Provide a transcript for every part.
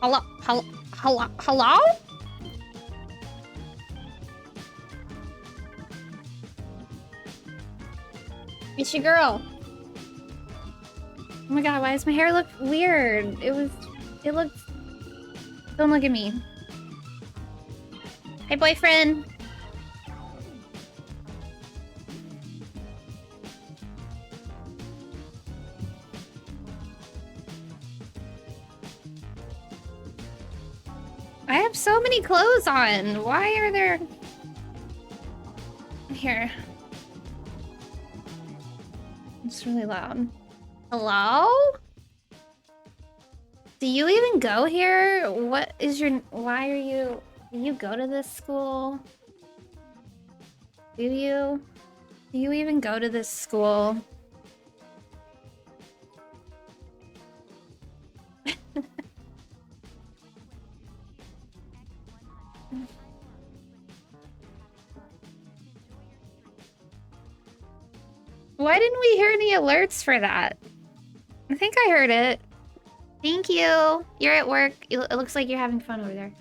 Hello? Hello? Hello? Hello? It's your girl. Oh my god, why does my hair look weird? It looked... Don't look at me. Hey, boyfriend. I have so many clothes on. Why are there... Here. It's really loud. Hello? Do you even go here? What is your... Why are you... Do you go to this school? Do you? Do you even go to this school? Why didn't we hear any alerts for that? I think I heard it. Thank you. You're at work. It looks like you're having fun over there.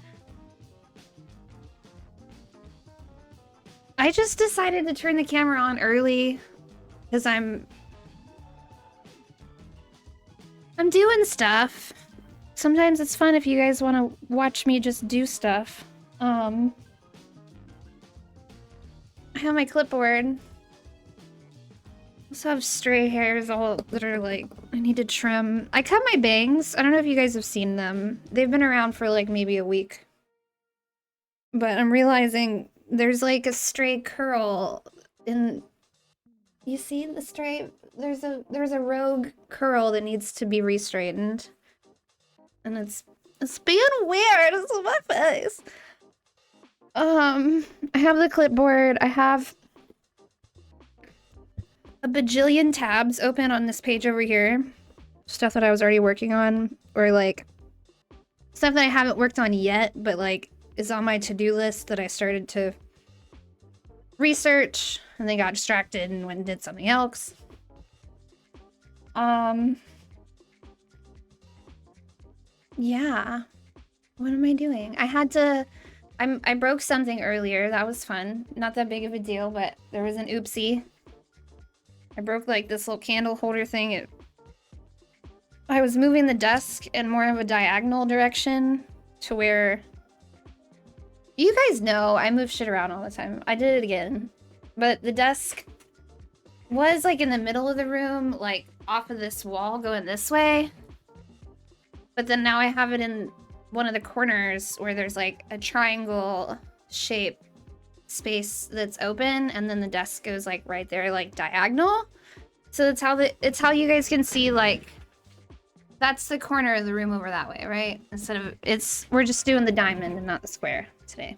I just decided to turn the camera on early because I'm doing stuff. Sometimes it's fun if you guys want to watch me just do stuff. I have my clipboard. Also have stray hairs all that are like, I need to trim. I cut my bangs. I don't know if you guys have seen them. They've been around for like maybe a week. But I'm realizing there's like a stray curl in... You see the stray? There's a rogue curl that needs to be re-straightened. And it's being weird. It's on my face. I have the clipboard. I have a bajillion tabs open on this page over here. Stuff that I was already working on, or like stuff that I haven't worked on yet, but like is on my to-do list that I started to research and then got distracted and went and did something else. Yeah. What am I doing? I broke something earlier. That was fun. Not that big of a deal, but there was an oopsie. I broke like this little candle holder thing. I was moving the desk in more of a diagonal direction to where... You guys know I move shit around all the time. I did it again. But the desk was like in the middle of the room, like off of this wall going this way. But then now I have it in one of the corners where there's like a triangle shape space that's open, and then the desk goes like right there, like diagonal. So it's how you guys can see, like, that's the corner of the room over that way, right? Instead of we're just doing the diamond and not the square today.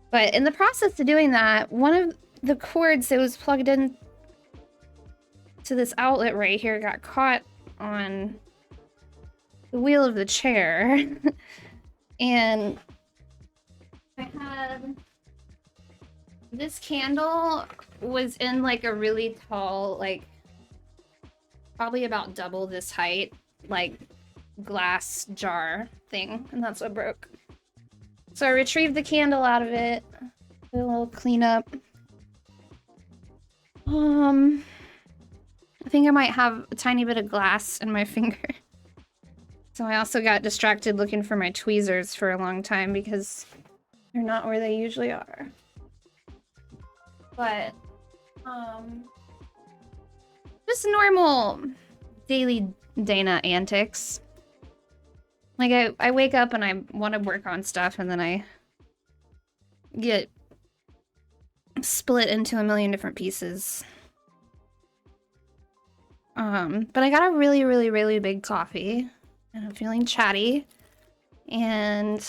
But in the process of doing that, one of the cords that was plugged in to this outlet right here got caught on the wheel of the chair. And I had this candle was in like a really tall, like probably about double this height, like glass jar thing, and that's what broke. So I retrieved the candle out of it, did a little cleanup. I think I might have a tiny bit of glass in my finger. So I also got distracted looking for my tweezers for a long time because they're not where they usually are. But, just normal daily Dana antics. Like, I wake up and I want to work on stuff, and then I get split into a million different pieces. But I got a really, really, really big coffee, and I'm feeling chatty, and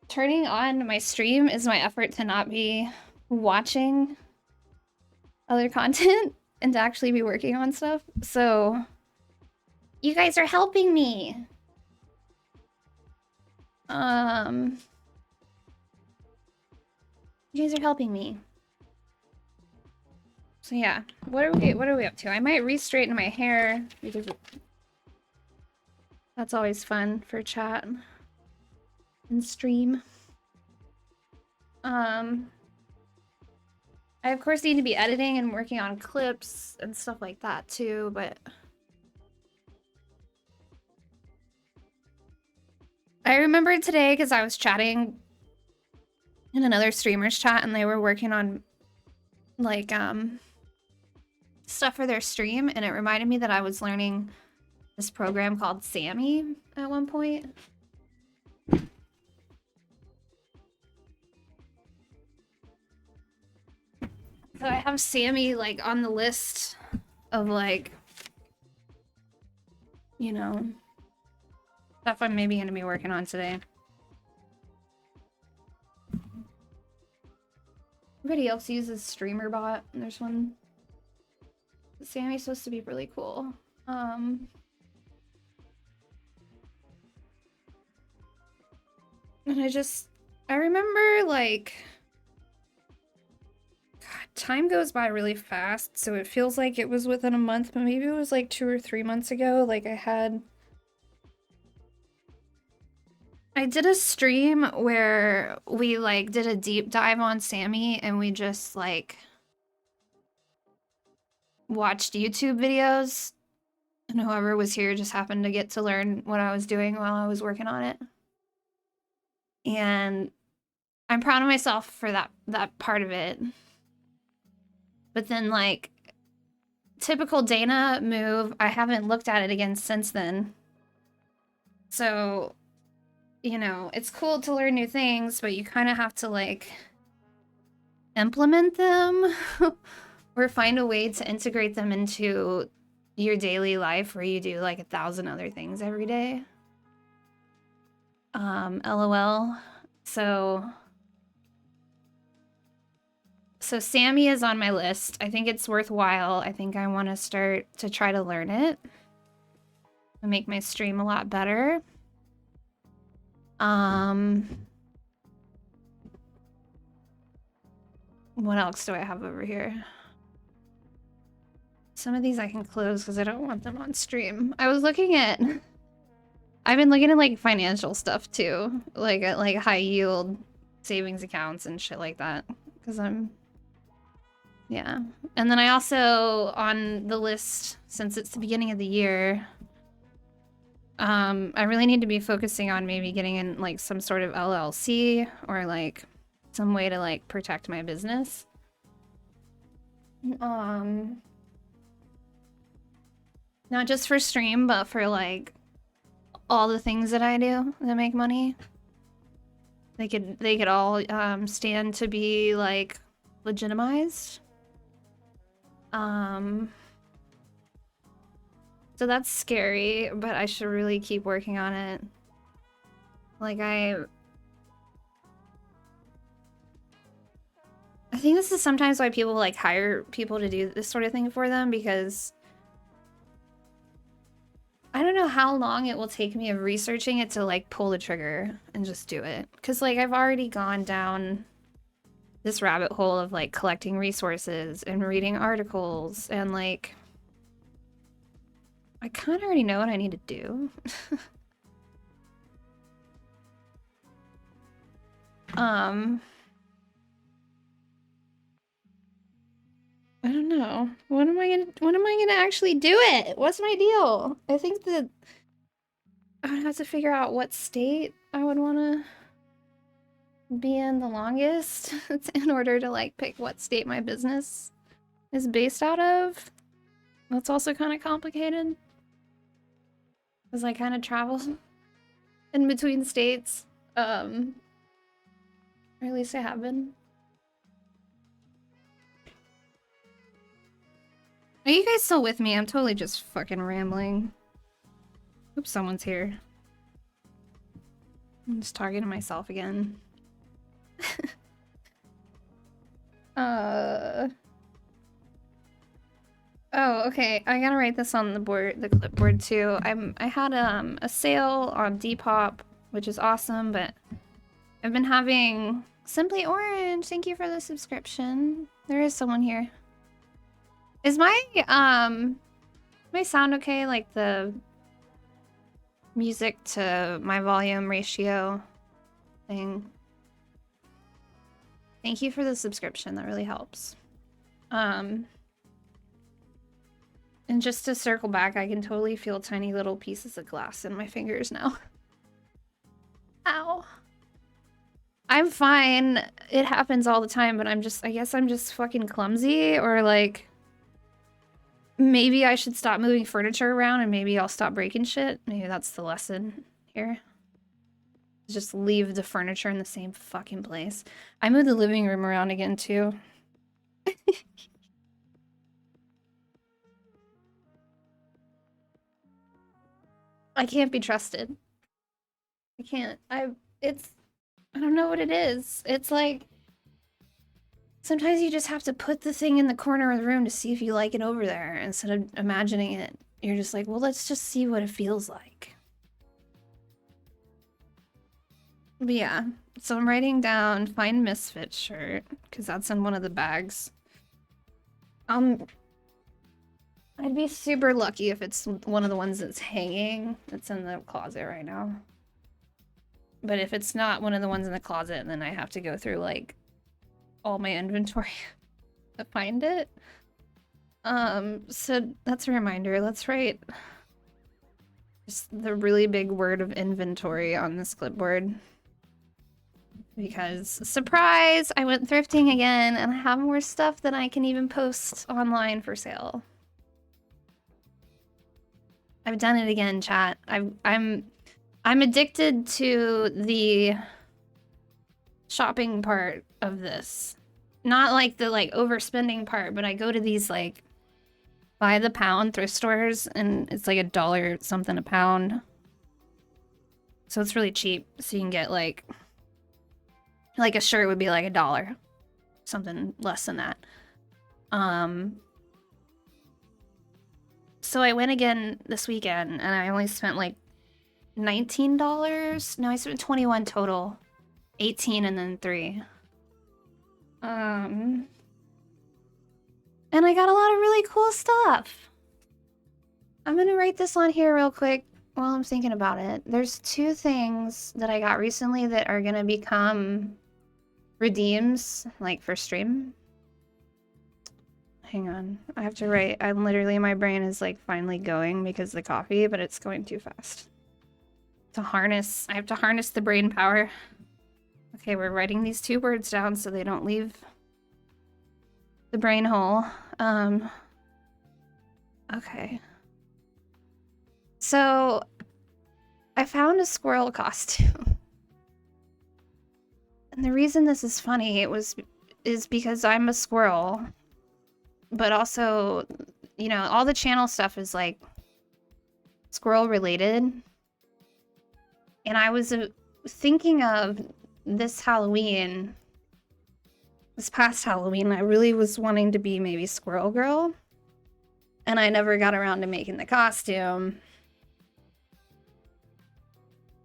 turning on my stream is my effort to not be watching other content and to actually be working on stuff. So you guys are helping me. You guys are helping me. So yeah, what are we up to? I might re-straighten my hair because That's always fun for chat and stream. I of course need to be editing and working on clips and stuff like that too, but I remembered today because I was chatting in another streamer's chat and they were working on like stuff for their stream, and it reminded me that I was learning this program called Sammy at one point. So I have Sammy like on the list of like, you know, stuff I'm maybe gonna be working on today. Everybody else uses StreamerBot. There's one. Sammy's supposed to be really cool. And I remember like, God, time goes by really fast, so it feels like it was within a month, but maybe it was like 2 or 3 months ago. Like I did a stream where we like did a deep dive on Sammy and we just like watched YouTube videos, and whoever was here just happened to get to learn what I was doing while I was working on it. And I'm proud of myself for that part of it. But then like typical Dana move, I haven't looked at it again since then. So, you know, it's cool to learn new things, but you kind of have to like implement them or find a way to integrate them into your daily life where you do like 1,000 other things every day. LOL. So Sammy is on my list. I think it's worthwhile. I think I want to start to try to learn it and make my stream a lot better. What else do I have over here? Some of these I can close because I don't want them on stream. I've been looking at like financial stuff too, like high yield savings accounts and shit like that, because yeah. And then I also, on the list, since it's the beginning of the year, I really need to be focusing on maybe getting in like some sort of LLC or like some way to like protect my business. Not just for stream, but for like all the things that I do that make money. They could all stand to be like legitimized. So that's scary, but I should really keep working on it. Like I think this is sometimes why people like hire people to do this sort of thing for them, because I don't know how long it will take me of researching it to like pull the trigger and just do it. Because like I've already gone down this rabbit hole of like collecting resources and reading articles, and like I kind of already know what I need to do. I don't know. When am I gonna actually do it? What's my deal? I think that I would have to figure out what state I would want to be in the longest in order to like pick what state my business is based out of. That's also kind of complicated, because I kind of travel in between states, or at least I have been. Are you guys still with me? I'm totally just fucking rambling. Oops, someone's here. I'm just targeting myself again. Oh, okay. I gotta write this on the clipboard too. I had a sale on Depop, which is awesome, but I've been having Simply Orange. Thank you for the subscription. There is someone here. Is my sound okay? Like music to my volume ratio thing. Thank you for the subscription. That really helps. And just to circle back, I can totally feel tiny little pieces of glass in my fingers now. Ow. I'm fine. It happens all the time, but I guess I'm just fucking clumsy, or like, maybe I should stop moving furniture around and maybe I'll stop breaking shit. Maybe that's the lesson here. Just leave the furniture in the same fucking place. I moved the living room around again too. I can't be trusted. I can't. I don't know what it is. It's like, sometimes you just have to put the thing in the corner of the room to see if you like it over there instead of imagining it. You're just like, well, let's just see what it feels like. But yeah, so I'm writing down find Misfit shirt because that's in one of the bags. I'd be super lucky if it's one of the ones that's hanging. That's in the closet right now. But if it's not one of the ones in the closet, then I have to go through like all my inventory to find it. So that's a reminder. Let's write just the really big word of inventory on this clipboard. Because, surprise! I went thrifting again and I have more stuff than I can even post online for sale. I've done it again, chat. I'm addicted to the shopping part of this. Not like the overspending part, but I go to these like by the pound thrift stores and it's like $1 something a pound. So it's really cheap. So you can get like a shirt would be like $1. Something less than that. So I went again this weekend and I only spent like $19. No, I spent 21 total. 18 and then 3. And I got a lot of really cool stuff. I'm gonna write this on here real quick while I'm thinking about it. There's 2 things that I got recently that are gonna become redeems, like for stream. Hang on, I have to write. I'm literally, my brain is like finally going because of the coffee, but it's going too fast. I have to harness the brain power. Okay, we're writing these 2 words down so they don't leave the brain hole. Okay. So, I found a squirrel costume. And the reason this is funny is because I'm a squirrel. But also, you know, all the channel stuff is like squirrel related. And I was thinking of this Halloween, this past Halloween, I really was wanting to be maybe Squirrel Girl. And I never got around to making the costume.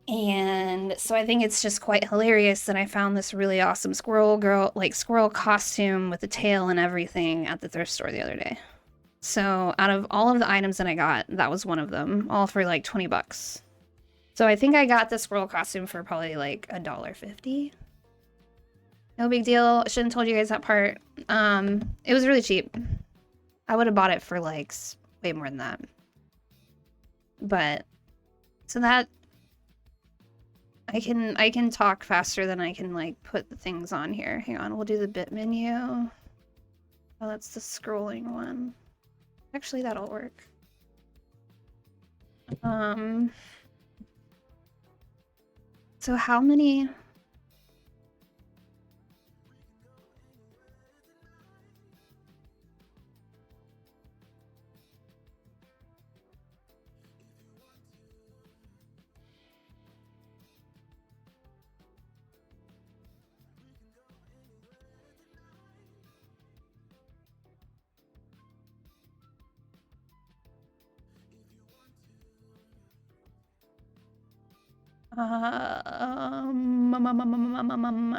And so I think it's just quite hilarious that I found this really awesome squirrel girl, like squirrel costume with the tail and everything at the thrift store the other day. So out of all of the items that I got, that was one of them, all for like 20 bucks. So I think I got the squirrel costume for probably like $1.50. No big deal. I shouldn't have told you guys that part. It was really cheap. I would have bought it for like way more than that. But so that I can talk faster than I can like put the things on here. Hang on, we'll do the bit menu. Oh, that's the scrolling one. Actually, that'll work. So how many?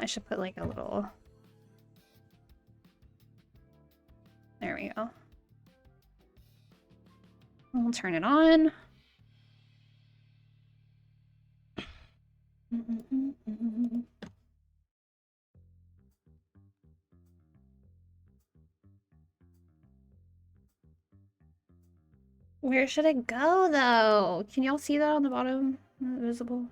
I should put like a little. There we go. We'll turn it on. Where should it go, though? Can y'all see that on the bottom? Not visible.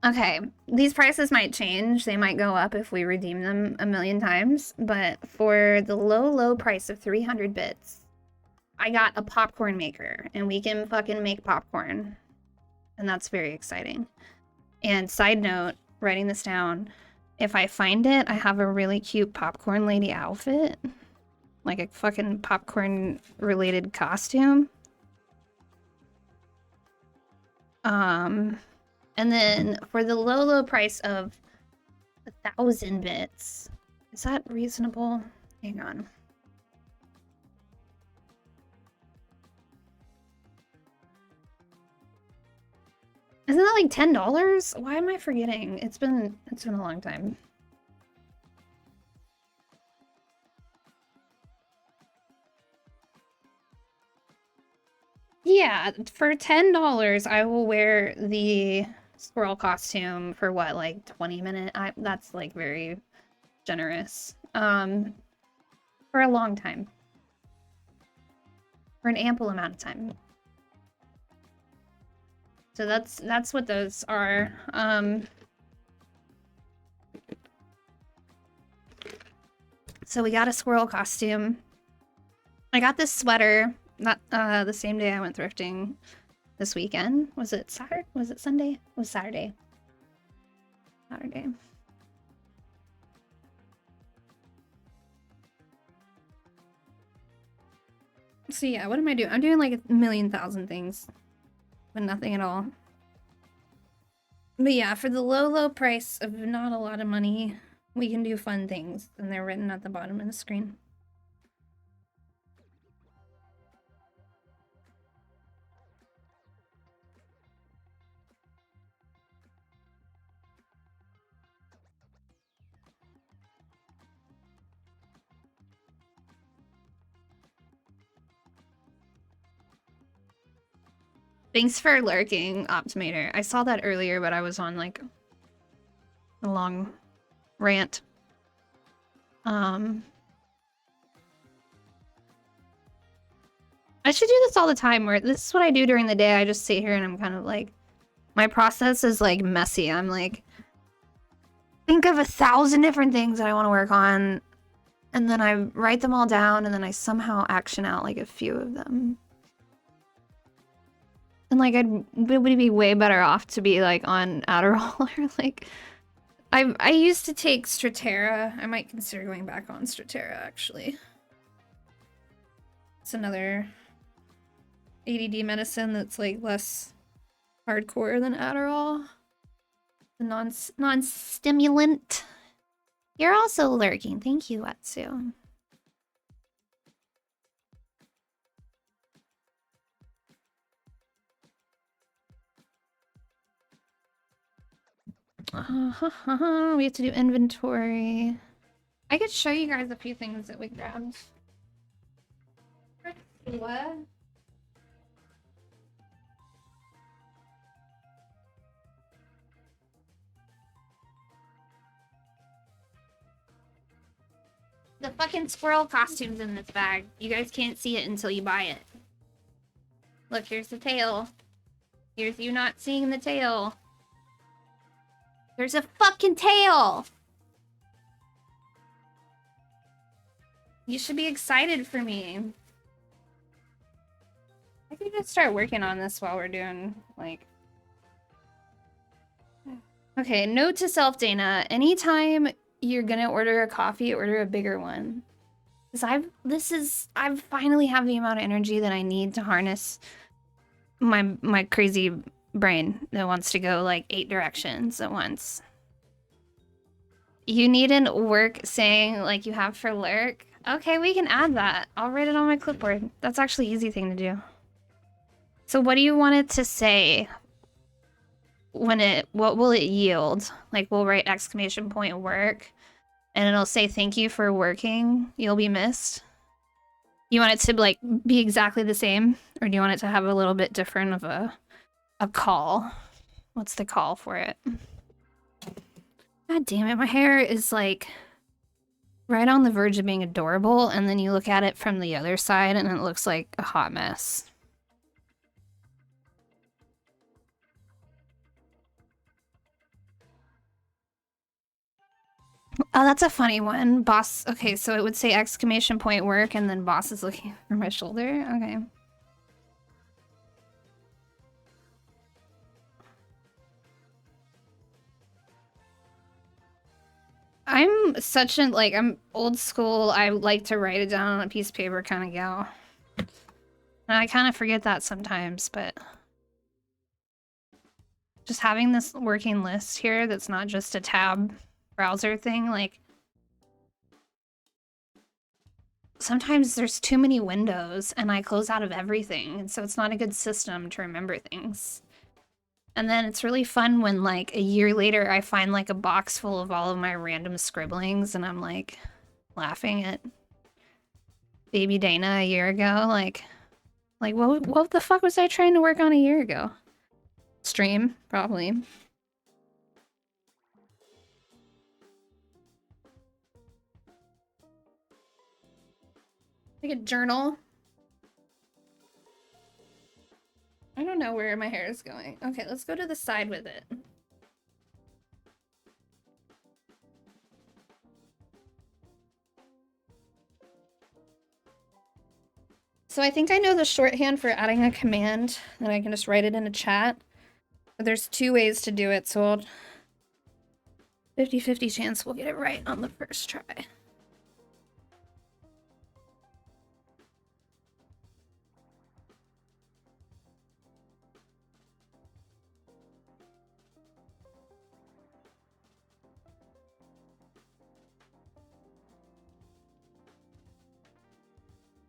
Okay, these prices might change. They might go up if we redeem them a million times. But for the low, low price of 300 bits, I got a popcorn maker. And we can fucking make popcorn. And that's very exciting. And side note, writing this down, if I find it, I have a really cute popcorn lady outfit. Like a fucking popcorn related costume. And then for the low, low price of 1,000 bits, is that reasonable? Hang on. Isn't that like $10? Why am I forgetting? It's been a long time. Yeah, for $10, I will wear the squirrel costume for what, like 20 minutes? That's like very generous. For a long time. For an ample amount of time. So that's what those are. So we got a squirrel costume. I got this sweater not the same day I went thrifting this weekend. Was it Saturday? Was it Sunday? It was Saturday. Saturday. So yeah, what am I doing? I'm doing like a million thousand things, but nothing at all. But yeah, for the low, low price of not a lot of money, we can do fun things, and they're written at the bottom of the screen. Thanks for lurking, Optimator. I saw that earlier, but I was on like a long rant. I should do this all the time, where this is what I do during the day. I just sit here and I'm kind of like, my process is like messy. I'm like, think of 1,000 different things that I want to work on, and then I write them all down, and then I somehow action out like a few of them. And like, it would be way better off to be like on Adderall or like, I used to take Strattera. I might consider going back on Strattera actually. It's another ADD medicine that's like less hardcore than Adderall. The non-stimulant. You're also lurking. Thank you, Watsu. We have to do inventory. I could show you guys a few things that we grabbed. What? The fucking squirrel costume's in this bag. You guys can't see it until you buy it. Look, here's the tail. Here's you not seeing the tail. There's a fucking tail! You should be excited for me. I could just start working on this while we're doing, like... Okay, note to self, Dana. Anytime you're gonna order a coffee, order a bigger one. Because I finally have the amount of energy that I need to harness my crazy brain that wants to go like 8 directions at once. You needn't work saying like you have for lurk. Okay, we can add that. I'll write it on my clipboard. That's actually an easy thing to do. So what do you want it to say? What will it yield? Like we'll write exclamation point work and it'll say thank you for working. You'll be missed. You want it to like be exactly the same, or do you want it to have a little bit different of a a call. What's the call for it? God damn it, my hair is like right on the verge of being adorable, and then you look at it from the other side and it looks like a hot mess. Oh, that's a funny one. Boss. Okay, so it would say exclamation point work, and then boss is looking over my shoulder. Okay. I'm such an, like, I'm old school. I like to write it down on a piece of paper kind of gal. And I kind of forget that sometimes, but just having this working list here that's not just a tab browser thing, like, sometimes there's too many windows and I close out of everything, and so it's not a good system to remember things. And then it's really fun when, like, a year later I find, like, a box full of all of my random scribblings and I'm, like, laughing at baby Dana a year ago. Like what the fuck was I trying to work on a year ago? Stream, probably. Like a journal. I don't know where my hair is going. Okay, let's go to the side with it. So I think I know the shorthand for adding a command, and I can just write it in a chat. But there's 2 ways to do it, so I'll 50-50 chance we'll get it right on the first try.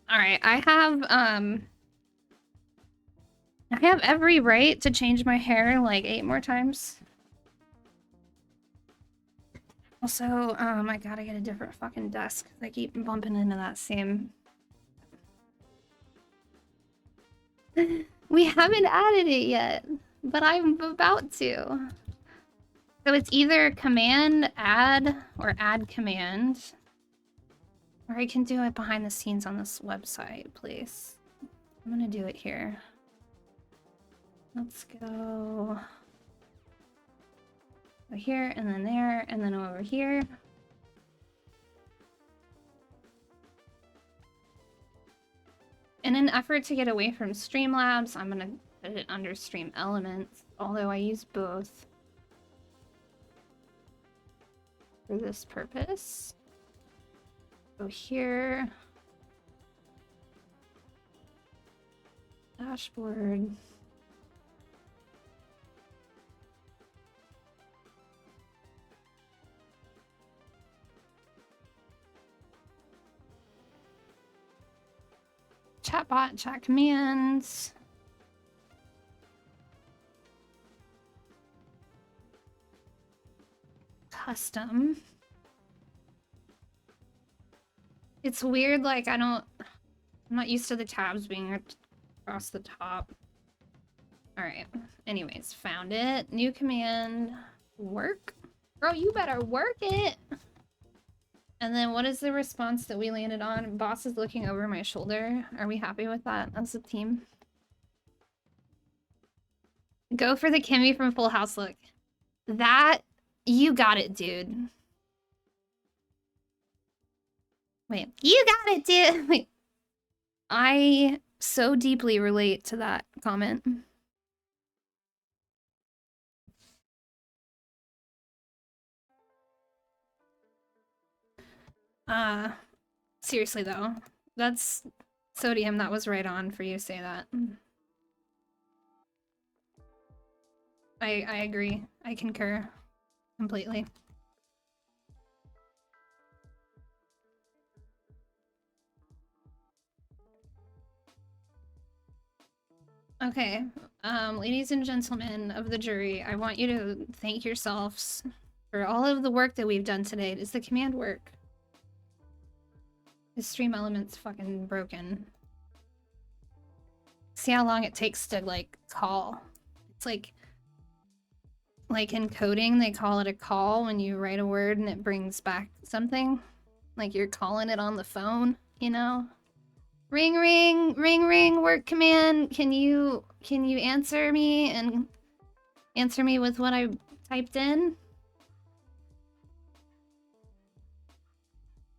All right, I have every right to change my hair like 8 more times. Also, I gotta get a different fucking desk. I keep bumping into that same... We haven't added it yet, but I'm about to. So it's either command add or add command. Or I can do it behind the scenes on this website, please. I'm gonna do it here. Let's go over here, and then there, and then over here. In an effort to get away from Streamlabs, I'm gonna put it under Stream Elements, although I use both for this purpose. Go here. Dashboard. Chatbot, chat commands. Custom. It's weird, like, I'm not used to the tabs being across the top. All right, anyways, found it. New command, work. Bro, you better work it. And then what is the response that we landed on? Boss is looking over my shoulder. Are we happy with that as a team? Go for the Kimmy from Full House look. That, you got it, dude. Wait, you got it, dude. Wait. I so deeply relate to that comment. Seriously though, that's Sodium, that was right on for you to say that. I agree. I concur completely. Okay, ladies and gentlemen of the jury, I want you to thank yourselves for all of the work that we've done today. Does the command work? Is Stream Elements fucking broken? See how long it takes to, like, call. It's like in coding, they call it a call when you write a word and it brings back something. Like you're calling it on the phone, you know? Ring ring, ring ring, work command. Can you answer me and answer me with what I typed in?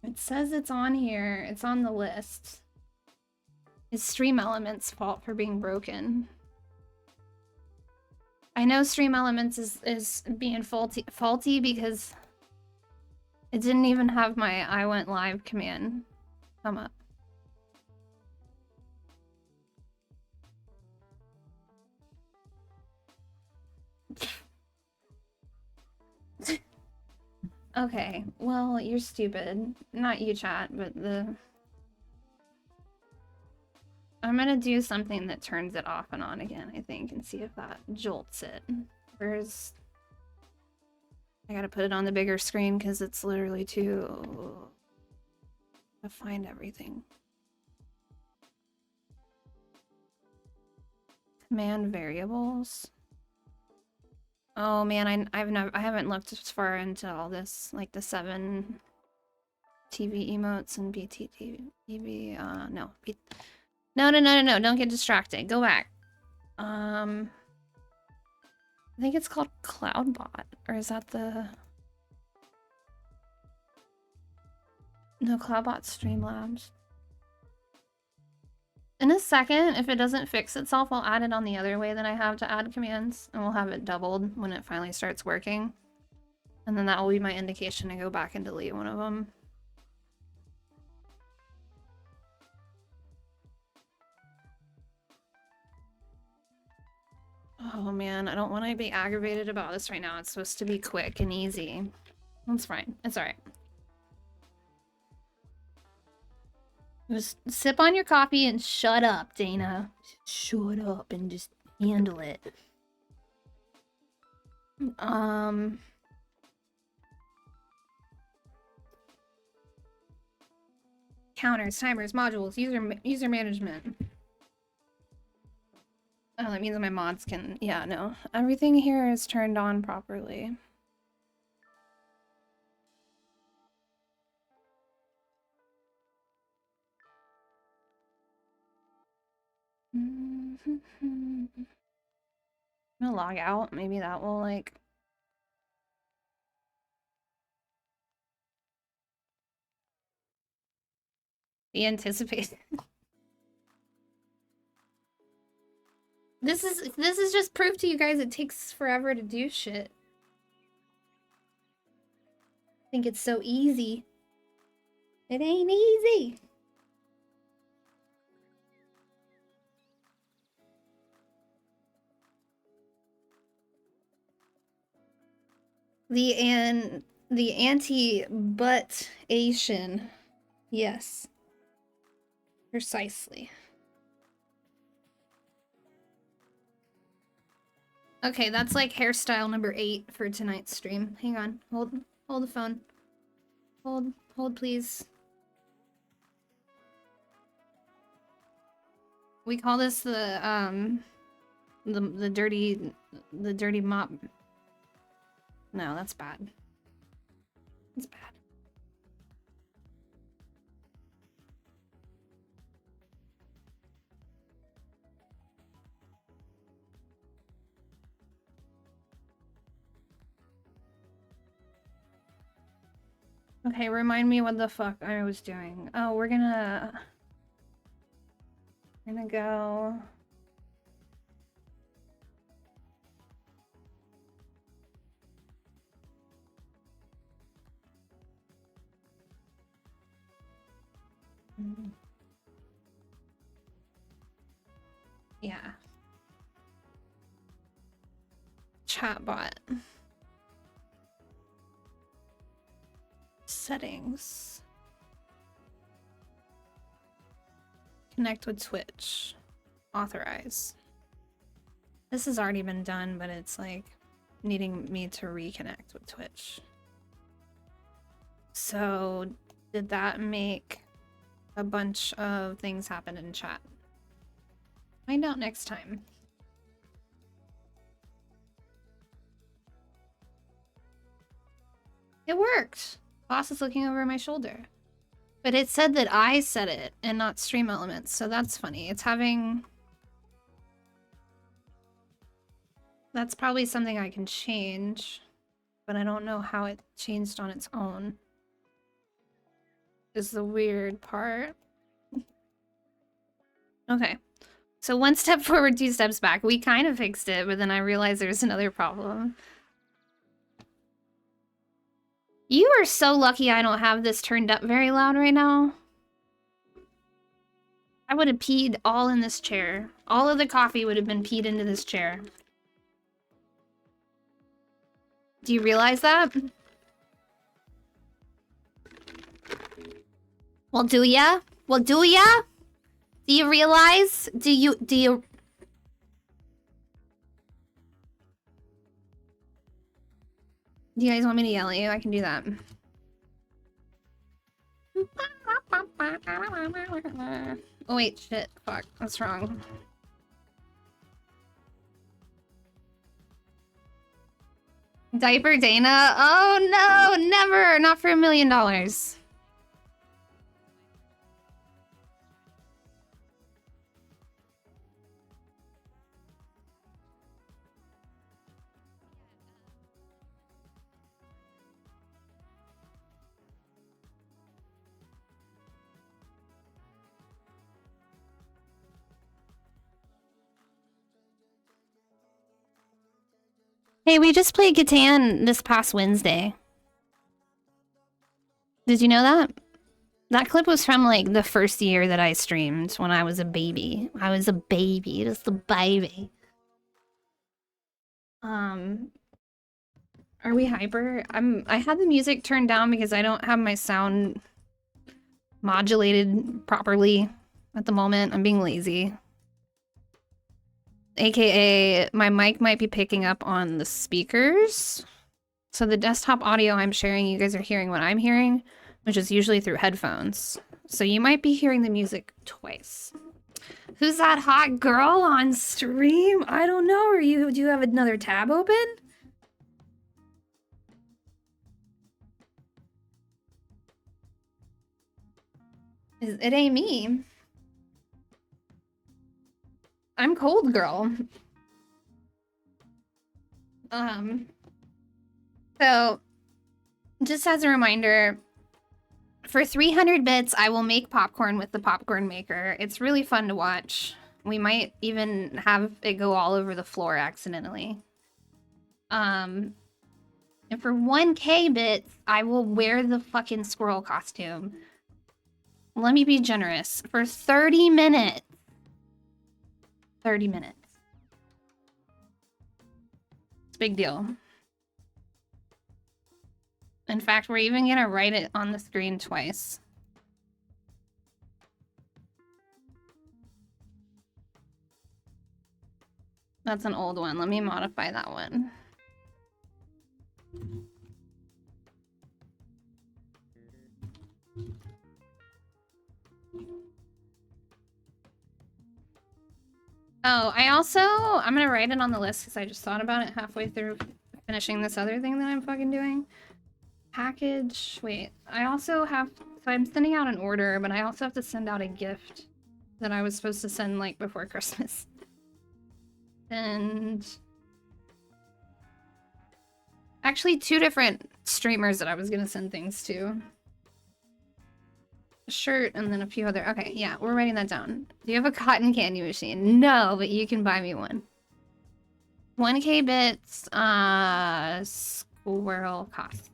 It says it's on here. It's on the list. It's Stream Elements' fault for being broken. I know Stream Elements is being faulty because it didn't even have my I went live command come up. Okay, well, you're stupid. Not you, chat, but the... I'm gonna do something that turns it off and on again, I think, and see if that jolts it. Where's... I gotta put it on the bigger screen because it's literally too... to find everything. Command variables. Oh man, I haven't looked as far into all this, like the 7 TV emotes and BTTV. No, no, don't get distracted. Go back. I think it's called Cloudbot, or is that the... No, Cloudbot Streamlabs. In a second, if it doesn't fix itself, I'll add it on the other way that I have to add commands, and we'll have it doubled when it finally starts working. And then that will be my indication to go back and delete one of them. Oh man, I don't want to be aggravated about this right now. It's supposed to be quick and easy. That's fine. It's alright. Just sip on your coffee and shut up, Dana. Shut up and just handle it. Counters, timers, modules, user management. Oh, that means my mods can... Yeah, no. Everything here is turned on properly. I'm gonna log out. Maybe that will, like... be anticipated. This is just proof to you guys it takes forever to do shit. I think it's so easy. It ain't easy. The anti-butt-ation. Yes. Precisely. Okay, that's like hairstyle number 8 for tonight's stream. Hang on. Hold the phone. Hold please. We call this the dirty mop. No, that's bad. That's bad. Okay, remind me what the fuck I was doing. Oh, we're gonna go... Yeah. Chatbot. Settings. Connect with Twitch. Authorize. This has already been done, but it's like needing me to reconnect with Twitch. So did that make a bunch of things happen in chat? Find out next time. It worked. Boss is looking over my shoulder. But it said that I said it and not Stream Elements, so that's funny. It's having... That's probably something I can change, but I don't know how it changed on its own. Is the weird part. Okay. So 1 step forward, 2 steps back. We kind of fixed it, but then I realized there's another problem. You are so lucky I don't have this turned up very loud right now. I would have peed all in this chair. All of the coffee would have been peed into this chair. Do you realize that? Well, do ya? Well, do ya? Do you realize? Do you... Do you guys want me to yell at you? I can do that. Oh wait, shit. Fuck. That's wrong. Diaper Dana? Oh no, never! Not for $1 million. Hey, we just played Catan this past Wednesday. Did you know that? That clip was from, like, the first year that I streamed, when I was a baby. I was a baby. Just a baby. Are we hyper? I had the music turned down because I don't have my sound modulated properly at the moment. I'm being lazy. AKA, my mic might be picking up on the speakers. So the desktop audio I'm sharing, you guys are hearing what I'm hearing, which is usually through headphones. So you might be hearing the music twice. Who's that hot girl on stream? I don't know. Do you have another tab open? It ain't me. I'm cold, girl. So, just as a reminder, for 300 bits, I will make popcorn with the popcorn maker. It's really fun to watch. We might even have it go all over the floor accidentally. And for 1K bits, I will wear the fucking squirrel costume. Let me be generous. For 30 minutes. 30 minutes. It's a big deal. In fact, we're even gonna write it on the screen twice. That's an old one. Let me modify that one. Oh, I'm gonna write it on the list because I just thought about it halfway through finishing this other thing that I'm fucking doing. Package, wait, I also have, so I'm sending out an order, but I also have to send out a gift that I was supposed to send, like, before Christmas. And actually 2 different streamers that I was gonna send things to. A shirt and then a few other, okay, yeah, we're writing that down. Do you have a cotton candy machine? No, but you can buy me one. 1K bits, squirrel costume.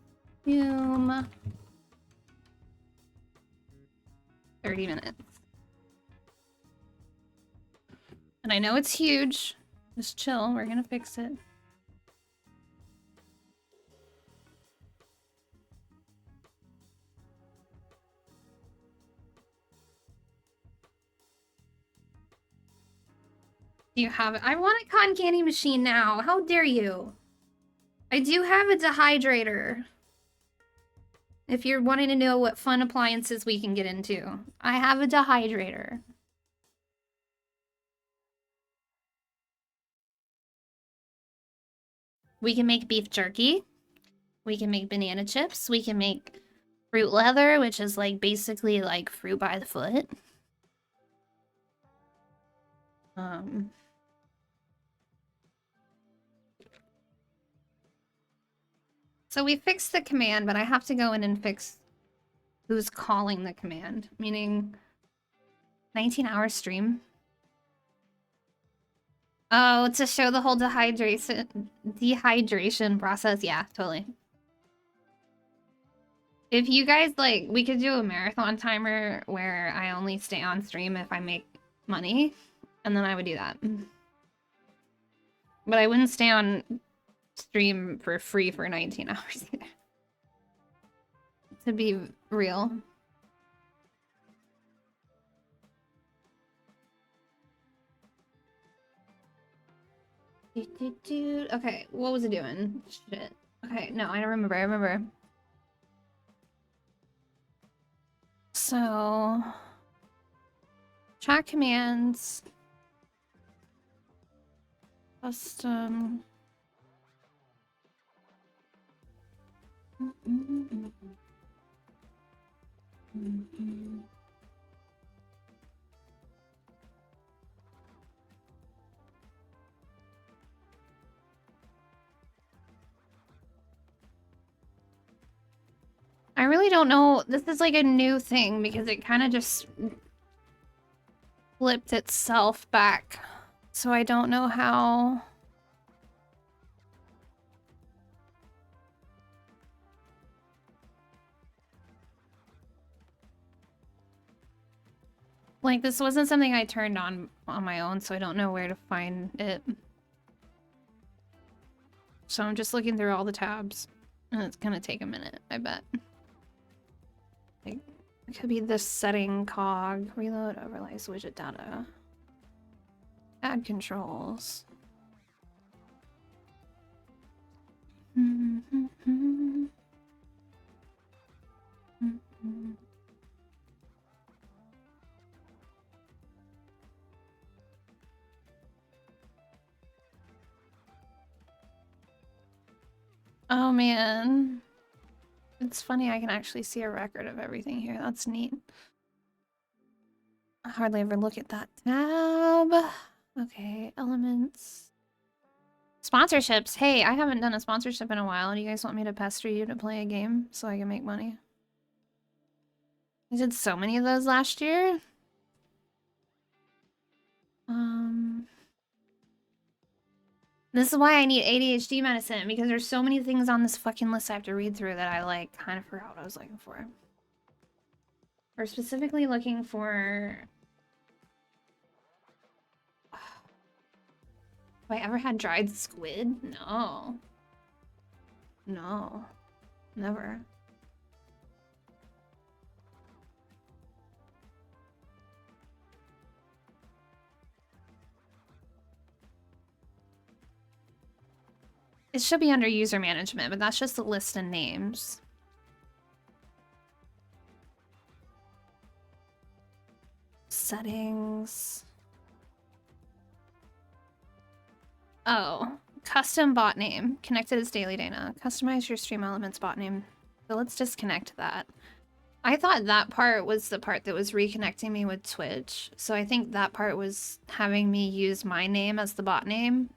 30 minutes. And I know it's huge. Just chill, we're gonna fix it. Do you have it? I want a cotton candy machine now. How dare you? I do have a dehydrator. If you're wanting to know what fun appliances we can get into. I have a dehydrator. We can make beef jerky. We can make banana chips. We can make fruit leather, which is like basically like fruit by the foot. So we fixed the command, but I have to go in and fix who's calling the command, meaning 19-hour stream. Oh, to show the whole dehydration process. Yeah, totally. If you guys like, we could do a marathon timer where I only stay on stream if I make money, and then I would do that. But I wouldn't stay on stream for free for 19 hours either. To be real. Okay, what was it doing? Shit. Okay, no, I don't remember. I remember. So, chat commands, custom. I really don't know. This is like a new thing because it kind of just flipped itself back. So I don't know how. Like, this wasn't something I turned on my own, so I don't know where to find it. So I'm just looking through all the tabs, and it's gonna take a minute, I bet. Like, it could be this setting cog, reload, overlays, widget data, add controls. Oh man. It's funny I can actually see a record of everything here. That's neat. I hardly ever look at that tab. Okay, elements. Sponsorships. Hey, I haven't done a sponsorship in a while. Do you guys want me to pester you to play a game so I can make money? I did so many of those last year. This is why I need ADHD medicine, because there's so many things on this fucking list I have to read through that I like kind of forgot what I was looking for. We're specifically looking for... Have I ever had dried squid? No. No. Never. It should be under user management, but that's just a list of names. Settings. Oh, custom bot name. Connected as daily data. Customize your stream elements bot name. So let's disconnect that. I thought that part was the part that was reconnecting me with Twitch. So I think that part was having me use my name as the bot name.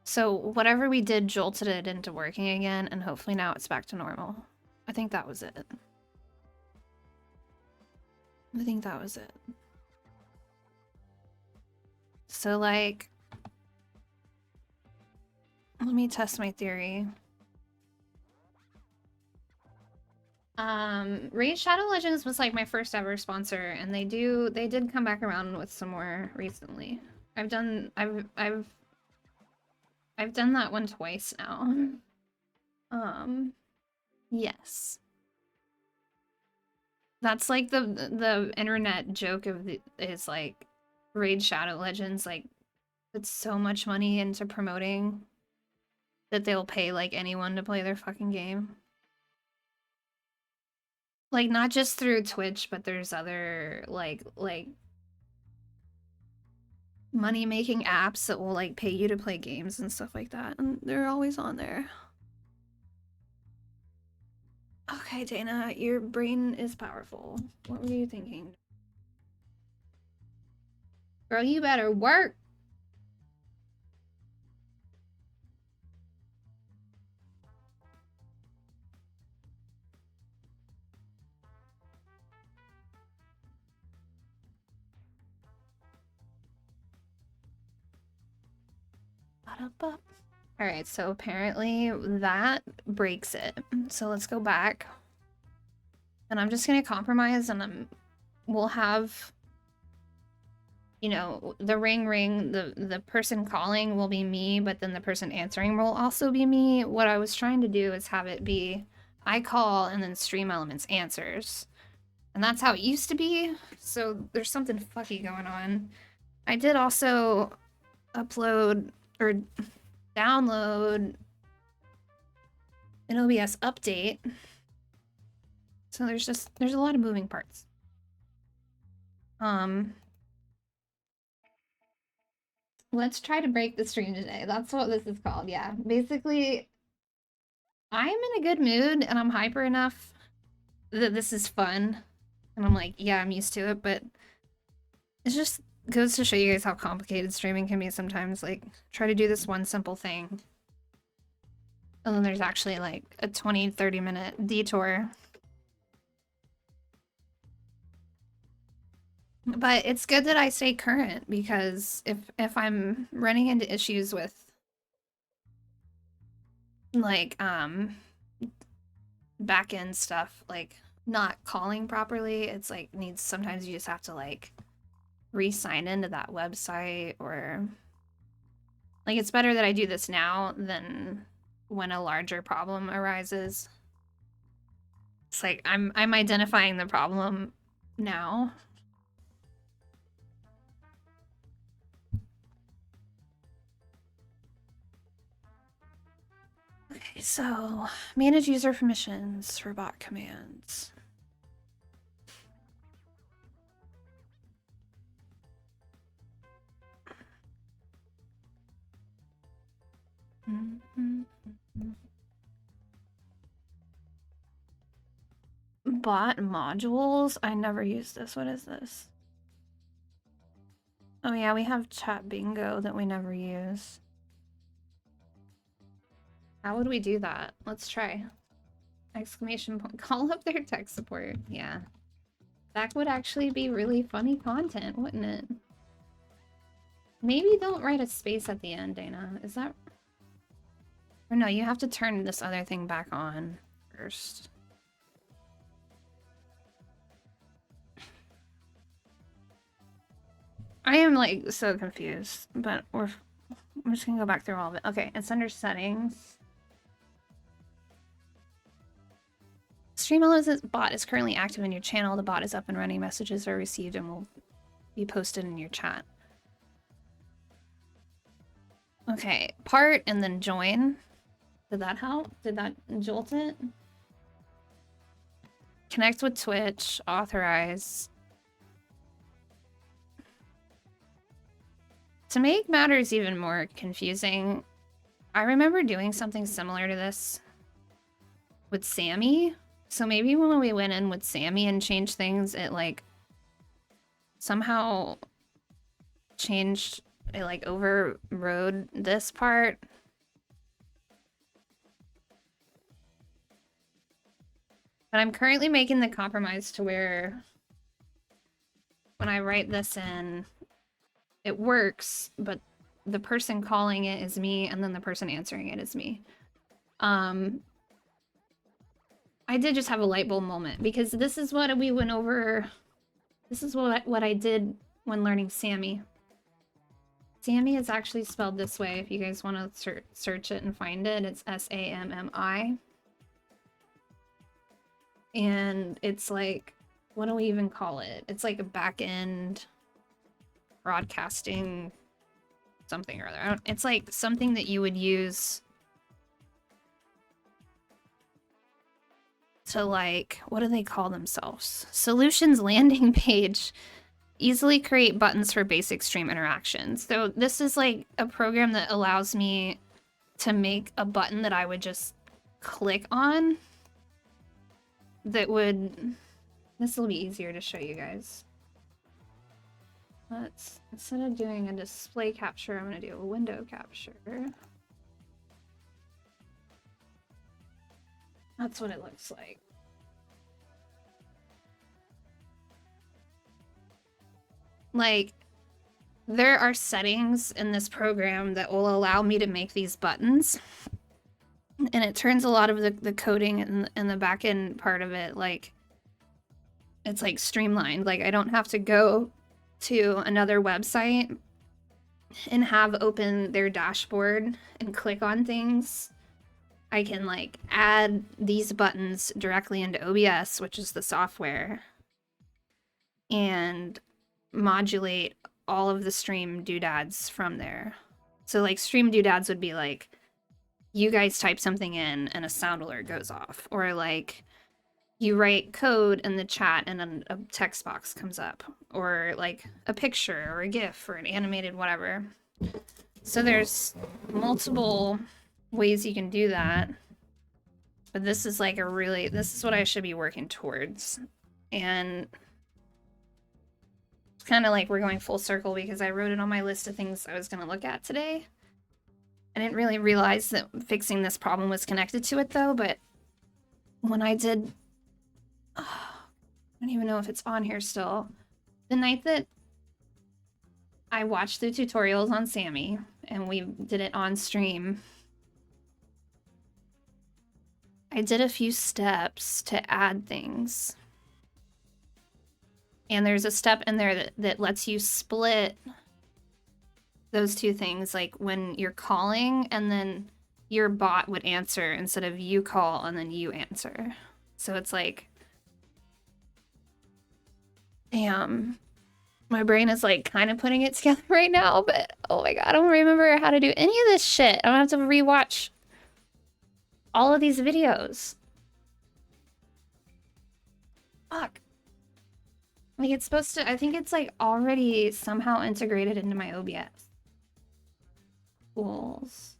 So whatever we did jolted it into working again, and hopefully now it's back to normal. I think that was it. I think that was it. So like, let me test my theory. Raid Shadow Legends was like my first ever sponsor, and they did come back around with some more recently. I've done that one twice now. Yes. That's like the internet joke of is like Raid Shadow Legends like put so much money into promoting that they'll pay like anyone to play their fucking game. Like not just through Twitch, but there's other like money-making apps that will like pay you to play games and stuff like that, and they're always on there. Okay, Dana, your brain is powerful. What were you thinking? Girl, you better work. All right, so apparently that breaks it. So let's go back. And I'm just gonna compromise and we'll have, you know, the ring, the person calling will be me, but then the person answering will also be me. What I was trying to do is have it be I call and then Stream Elements answers. And that's how it used to be. So there's something fucky going on. I did also upload or download an OBS update. So there's a lot of moving parts. Let's try to break the stream today. That's what this is called. Yeah. Basically, I'm in a good mood and I'm hyper enough that this is fun. And I'm like, yeah, I'm used to it, but it just goes to show you guys how complicated streaming can be sometimes. Like, try to do this one simple thing. And then there's actually like a 20-30 minute detour. But it's good that I stay current because if I'm running into issues with like back end stuff, like not calling properly, it's like sometimes you just have to like re-sign into that website, or like it's better that I do this now than when a larger problem arises. It's like I'm identifying the problem now. Okay, so manage user permissions for bot commands. Bot modules? I never used this. What is this? Oh yeah, we have chat bingo that we never use. How would we do that? Let's try. Exclamation point. Call up their tech support. Yeah. That would actually be really funny content, wouldn't it? Maybe don't write a space at the end, Dana. Is that... Or no, you have to turn this other thing back on first. I am like so confused, but I'm just gonna go back through all of it. Okay, it's under settings. StreamElements bot is currently active in your channel. The bot is up and running. Messages are received and will be posted in your chat. Okay, part and then join. Did that help? Did that jolt it? Connect with Twitch, authorize. To make matters even more confusing, I remember doing something similar to this with Sammy. So maybe when we went in with Sammy and changed things, it like somehow changed, it like overrode this part. But I'm currently making the compromise to where when I write this in, it works, but the person calling it is me, and then the person answering it is me. I did just have a light bulb moment, because this is what we went over. This is what I did when learning Sammy. Sammy is actually spelled this way. If you guys want to search it and find it, it's S-A-M-M-I. And it's like, what do we even call it? It's like a back-end broadcasting something or other. It's like something that you would use to, like, what do they call themselves? Solutions landing page. Easily create buttons for basic stream interactions. So this is like a program that allows me to make a button that I would just click on. that would... This will be easier to show you guys. Let's, instead of doing a display capture, I'm going to do a window capture. That's what it looks like. Like, there are settings in this program that will allow me to make these buttons. And it turns a lot of the coding and the back end part of it, like, it's like streamlined. Like, I don't have to go to another website and have open their dashboard and click on things. I can like add these buttons directly into OBS, which is the software, and modulate all of the stream doodads from there. So like stream doodads would be like, you guys type something in and a sound alert goes off, or like you write code in the chat and then a text box comes up, or like a picture or a GIF or an animated whatever. So there's multiple ways you can do that. But this is like a really, this is what I should be working towards. And it's kind of like we're going full circle because I wrote it on my list of things I was going to look at today. I didn't really realize that fixing this problem was connected to it though, but when I did, I don't even know if it's on here still. The night that I watched the tutorials on Sammy and we did it on stream, I did a few steps to add things. And there's a step in there that lets you split those two things, like when you're calling and then your bot would answer instead of you call and then you answer. So it's like, damn, my brain is like kind of putting it together right now, but oh my god, I don't remember how to do any of this shit. I'm gonna have to rewatch all of these videos. Fuck. Like it's supposed to, I think it's like already somehow integrated into my OBS. Tools.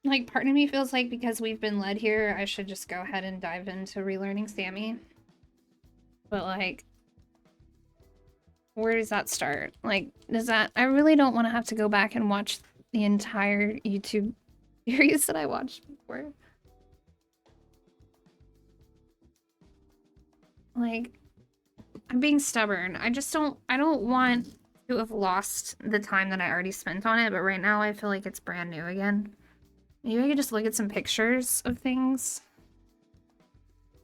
Like, part of me feels like because we've been led here, I should just go ahead and dive into relearning Sammy. But, like, where does that start? Like, does that... I really don't want to have to go back and watch the entire YouTube series that I watched before. Like, I'm being stubborn. I just don't... I don't want to have lost the time that I already spent on it, but right now I feel like it's brand new again. Maybe I could just look at some pictures of things.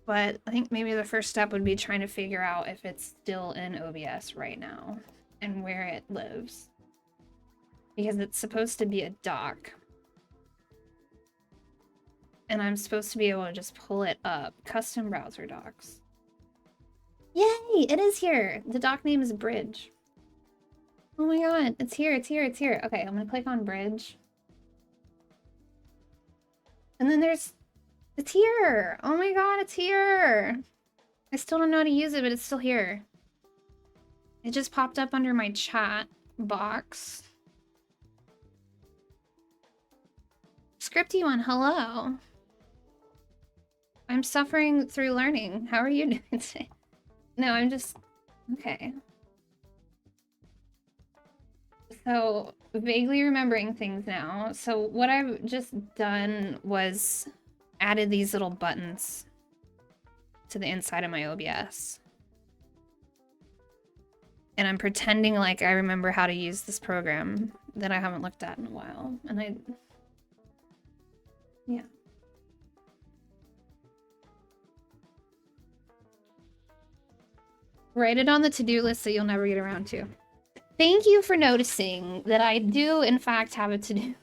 But I think maybe the first step would be trying to figure out if it's still in OBS right now and where it lives. Because it's supposed to be a doc. And I'm supposed to be able to just pull it up. Custom browser docs. Yay! It is here! The doc name is Bridge. Oh my god, it's here, it's here, it's here. Okay, I'm gonna click on bridge. And then it's here. Oh my god, it's here. I still don't know how to use it, but it's still here. It just popped up under my chat box. Scripty one, hello. I'm suffering through learning. How are you doing today? No, I'm just... Okay. So, vaguely remembering things now. So what I've just done was added these little buttons to the inside of my OBS. And I'm pretending like I remember how to use this program that I haven't looked at in a while. And yeah. Write it on the to-do list that you'll never get around to. Thank you for noticing that I do, in fact, have a to-do.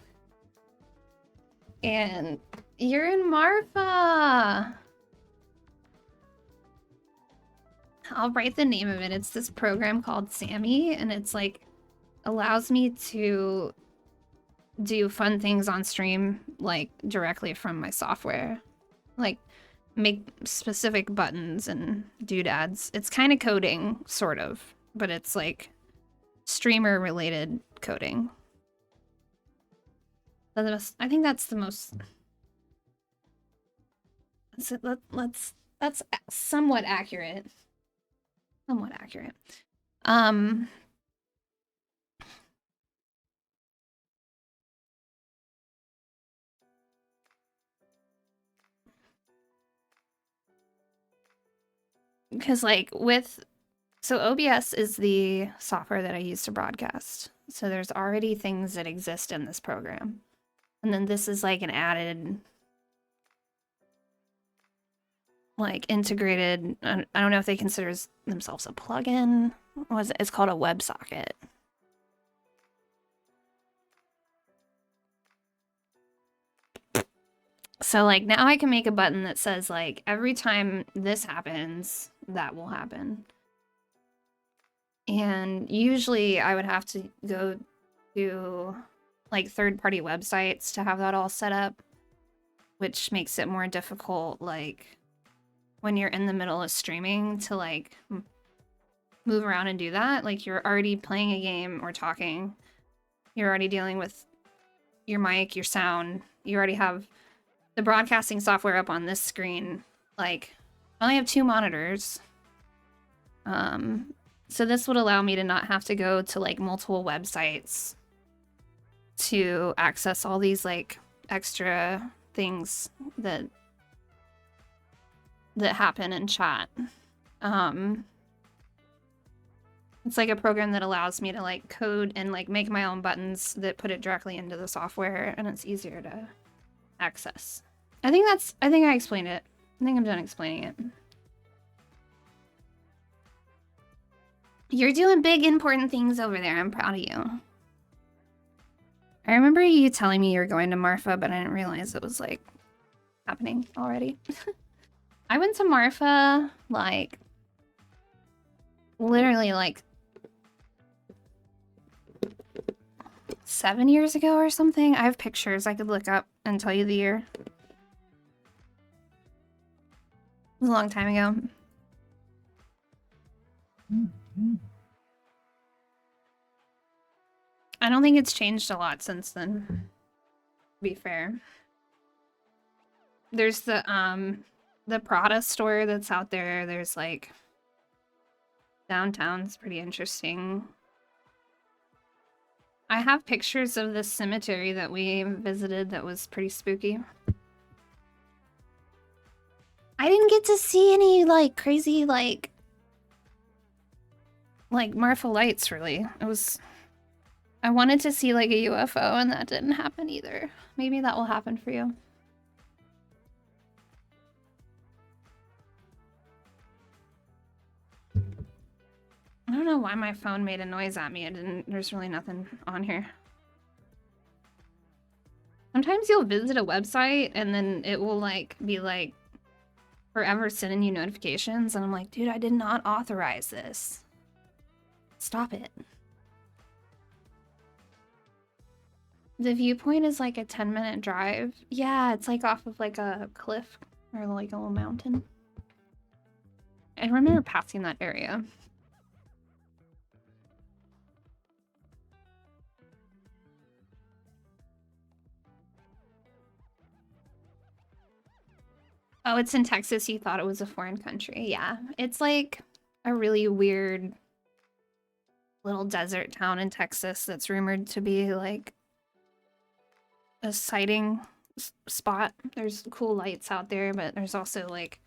And you're in Marfa. I'll write the name of it. It's this program called Sammy, and it's like allows me to do fun things on stream, like directly from my software. Like make specific buttons and doodads. It's kind of coding, sort of, but it's like streamer related coding. I think that's the most. That's somewhat accurate. Somewhat accurate. Because like so OBS is the software that I use to broadcast. So there's already things that exist in this program. And then this is like an added, like integrated, I don't know if they consider themselves a plugin. It's called a WebSocket. So like now I can make a button that says like every time this happens, that will happen. And usually I would have to go to like third-party websites to have that all set up, which makes it more difficult like when you're in the middle of streaming to like move around and do that. Like you're already playing a game or talking. You're already dealing with your mic, your sound. You already have the broadcasting software up on this screen. Like I only have 2 monitors. So this would allow me to not have to go to like multiple websites to access all these like extra things that happen in chat. It's like a program that allows me to like code and like make my own buttons that put it directly into the software, and it's easier to access. I think I explained it. I think I'm done explaining it. You're doing big, important things over there. I'm proud of you. I remember you telling me you were going to Marfa, but I didn't realize it was, like, happening already. I went to Marfa, like, literally, like, 7 years ago or something. I have pictures I could look up and tell you the year. It was a long time ago. I don't think it's changed a lot since then, to be fair. There's the Prada store that's out there. There's like downtown's pretty interesting. I have pictures of this cemetery that we visited that was pretty spooky. I didn't get to see any like crazy like Marfa lights really. I wanted to see like a UFO and that didn't happen either. Maybe that will happen for you. I don't know why my phone made a noise at me. There's really nothing on here. Sometimes you'll visit a website and then it will like be like forever sending you notifications and I'm like, dude, I did not authorize this. Stop it. The viewpoint is like a 10-minute drive. Yeah, it's like off of like a cliff or like a little mountain. I remember passing that area. Oh, it's in Texas. You thought it was a foreign country. Yeah, it's like a really weird little desert town in Texas that's rumored to be like a sighting spot. There's cool lights out there, but there's also like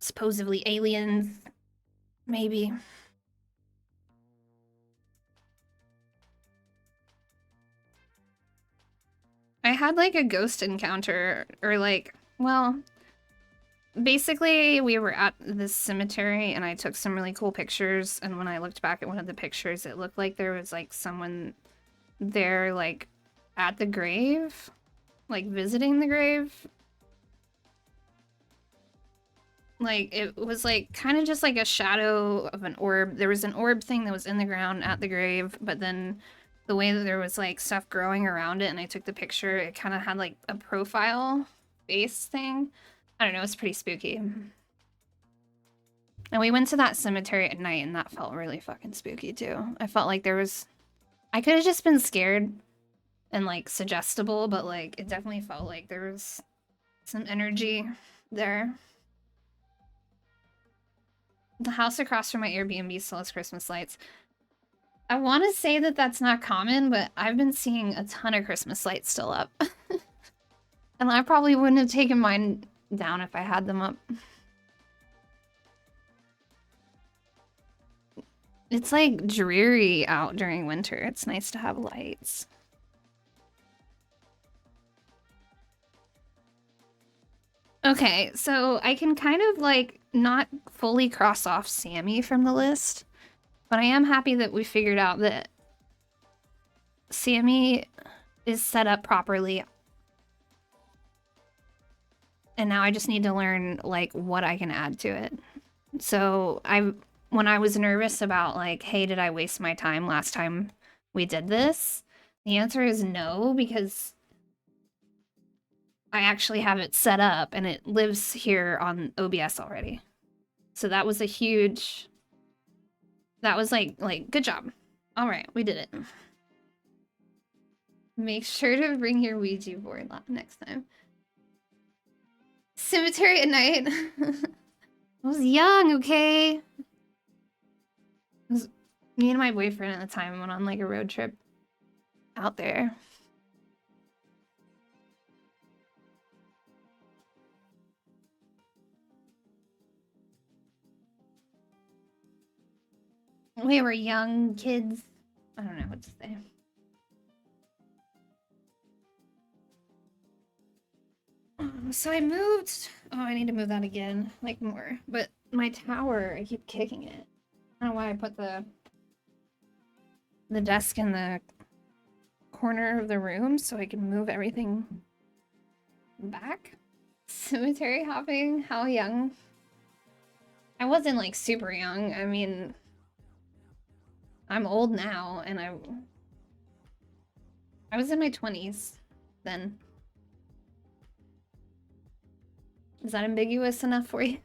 supposedly aliens, maybe. I had like a ghost encounter, or like, well, basically we were at this cemetery and I took some really cool pictures, and when I looked back at one of the pictures, it looked like there was like someone there like at the grave, like visiting the grave. Like it was like kind of just like a shadow of an orb. There was an orb thing that was in the ground at the grave, but then the way that there was like stuff growing around it and I took the picture, it kind of had like a profile face thing. I don't know, it's pretty spooky. And we went to that cemetery at night and that felt really fucking spooky too. I felt like there was, I could have just been scared and like suggestible, but like it definitely felt like there was some energy there. The house across from my Airbnb still has Christmas lights. I want to say that that's not common, but I've been seeing a ton of Christmas lights still up. And I probably wouldn't have taken mine down if I had them up. It's like dreary out during winter. It's nice to have lights. Okay, so I can kind of like not fully cross off Sammy from the list, but I am happy that we figured out that Sammy is set up properly. And now I just need to learn like what I can add to it. So when I was nervous about like, hey, did I waste my time last time we did this? The answer is no, because I actually have it set up and it lives here on OBS already. So that was a huge, that was like good job. All right, we did it. Make sure to bring your Ouija board next time. Cemetery at night. I was young, okay? It was me and my boyfriend at the time went on like a road trip out there. We were young kids. I don't know what to say. So I moved. Oh, I need to move that again, like more. But my tower, I keep kicking it. I don't know why I put the desk in the corner of the room so I can move everything back. Cemetery hopping? How young? I wasn't like super young. I mean, I'm old now, and I was in my 20s then. Is that ambiguous enough for you?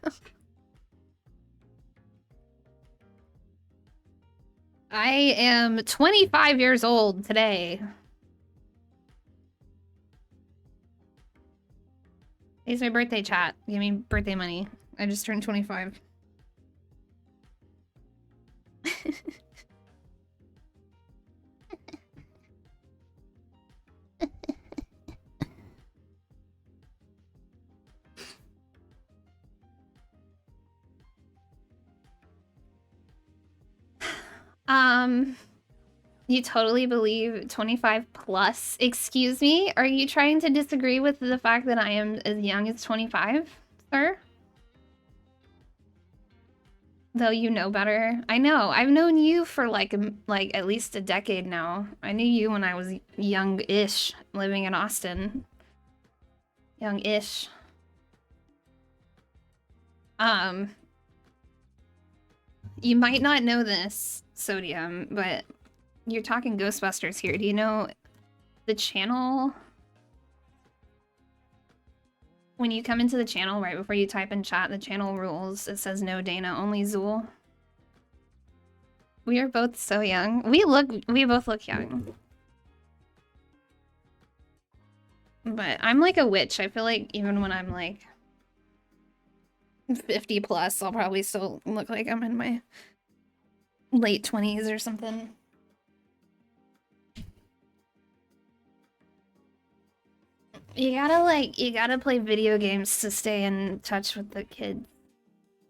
I am 25 years old today. It's my birthday, chat. Give me birthday money. I just turned 25. You totally believe 25 plus? Excuse me? Are you trying to disagree with the fact that I am as young as 25, sir? Though you know better. I know. I've known you for like at least a decade now. I knew you when I was young-ish, living in Austin. Young-ish. You might not know this, Sodium, but you're talking Ghostbusters here. Do you know the channel, when you come into the channel right before you type in chat, the channel rules, it says no Dana, only Zool. We are both so young. We both look young. But I'm like a witch. I feel like even when I'm like 50 plus, I'll probably still look like I'm in my late 20s or something. You gotta play video games to stay in touch with the kids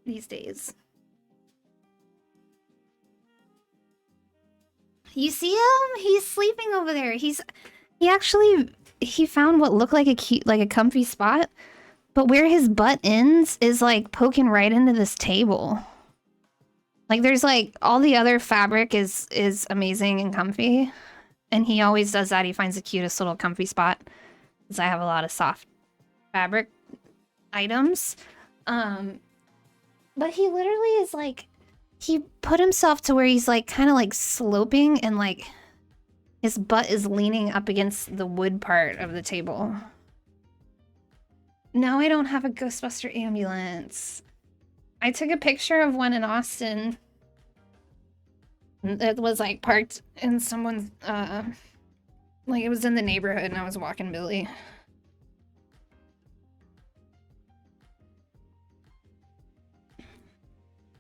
these days. You see him? He's sleeping over there. He found what looked like a comfy spot, but where his butt ends is like poking right into this table. Like there's like all the other fabric is amazing and comfy, and he always does that. He finds the cutest little comfy spot, because I have a lot of soft fabric items. But he literally is like, he put himself to where he's like kind of like sloping and like his butt is leaning up against the wood part of the table. No, I don't have a Ghostbuster ambulance. I took a picture of one in Austin. It was like parked in someone's, like it was in the neighborhood and I was walking Billy.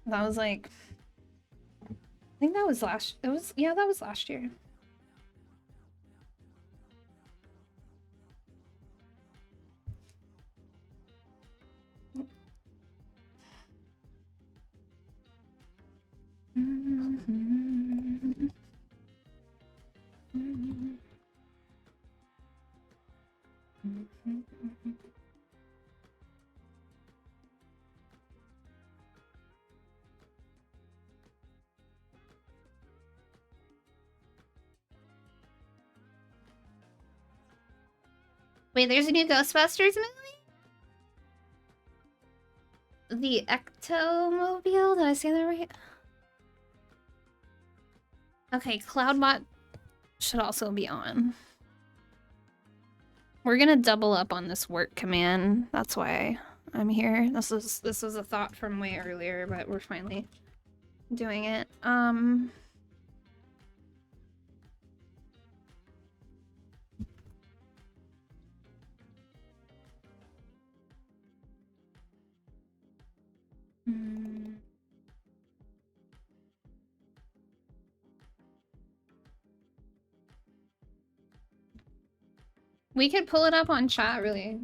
That was like, I think that was that was last year. Wait, there's a new Ghostbusters movie? The Ectomobile? Did I say that right? Okay, Cloudbot should also be on. We're gonna double up on this work command. That's why I'm here. This was a thought from way earlier, but we're finally doing it. We could pull it up on chat really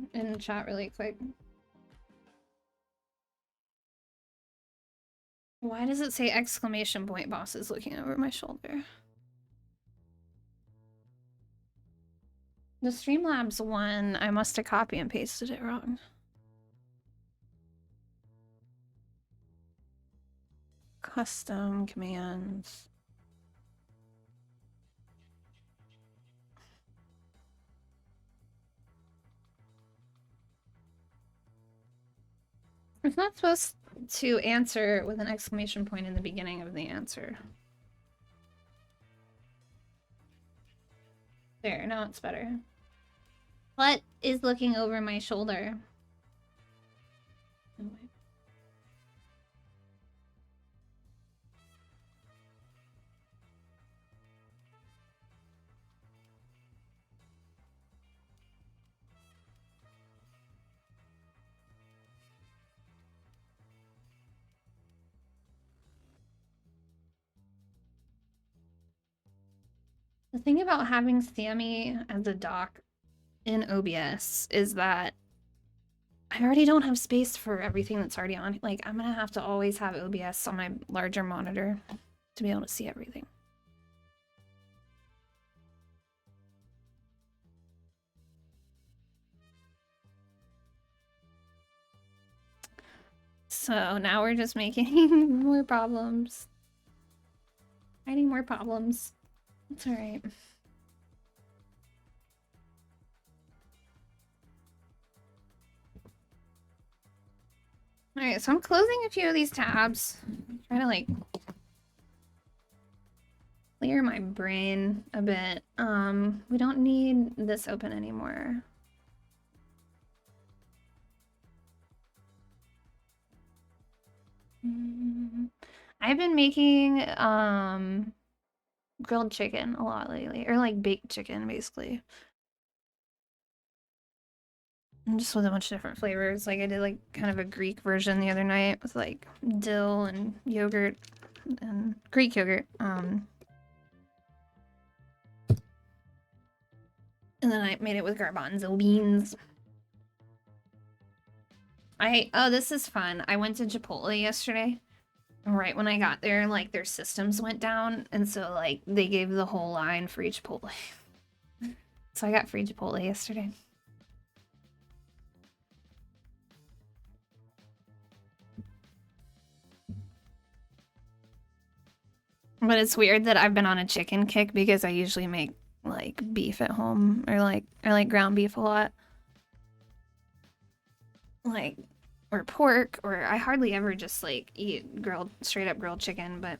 quick. Why does it say exclamation point boss is looking over my shoulder? The Streamlabs one, I must have copy and pasted it wrong. Custom commands. It's not supposed to answer with an exclamation point in the beginning of the answer. There, now it's better. What is looking over my shoulder? Oh, the thing about having Sammy as a dock in OBS is that I already don't have space for everything that's already on. Like, I'm gonna have to always have OBS on my larger monitor to be able to see everything. So now we're just making more problems. Finding more problems. It's alright. Alright, so I'm closing a few of these tabs. Trying to like clear my brain a bit. We don't need this open anymore. I've been making grilled chicken a lot lately, or like baked chicken basically. And just with a bunch of different flavors. Like I did like kind of a Greek version the other night with like dill and yogurt and Greek yogurt. And then I made it with garbanzo beans. Oh, this is fun. I went to Chipotle yesterday. And right when I got there, like their systems went down, and so like they gave the whole line free Chipotle. So I got free Chipotle yesterday. But it's weird that I've been on a chicken kick because I usually make like beef at home, or like I like ground beef a lot. Like, or pork, or I hardly ever just like eat straight up grilled chicken, but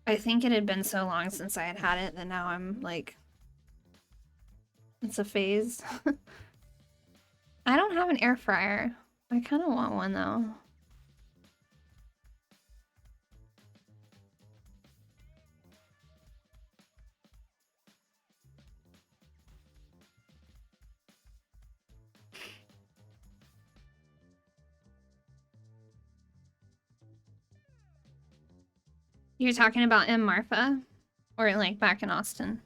I think it had been so long since I had it that now I'm like, it's a phase. I don't have an air fryer. I kind of want one though. You're talking about in Marfa? Or like back in Austin?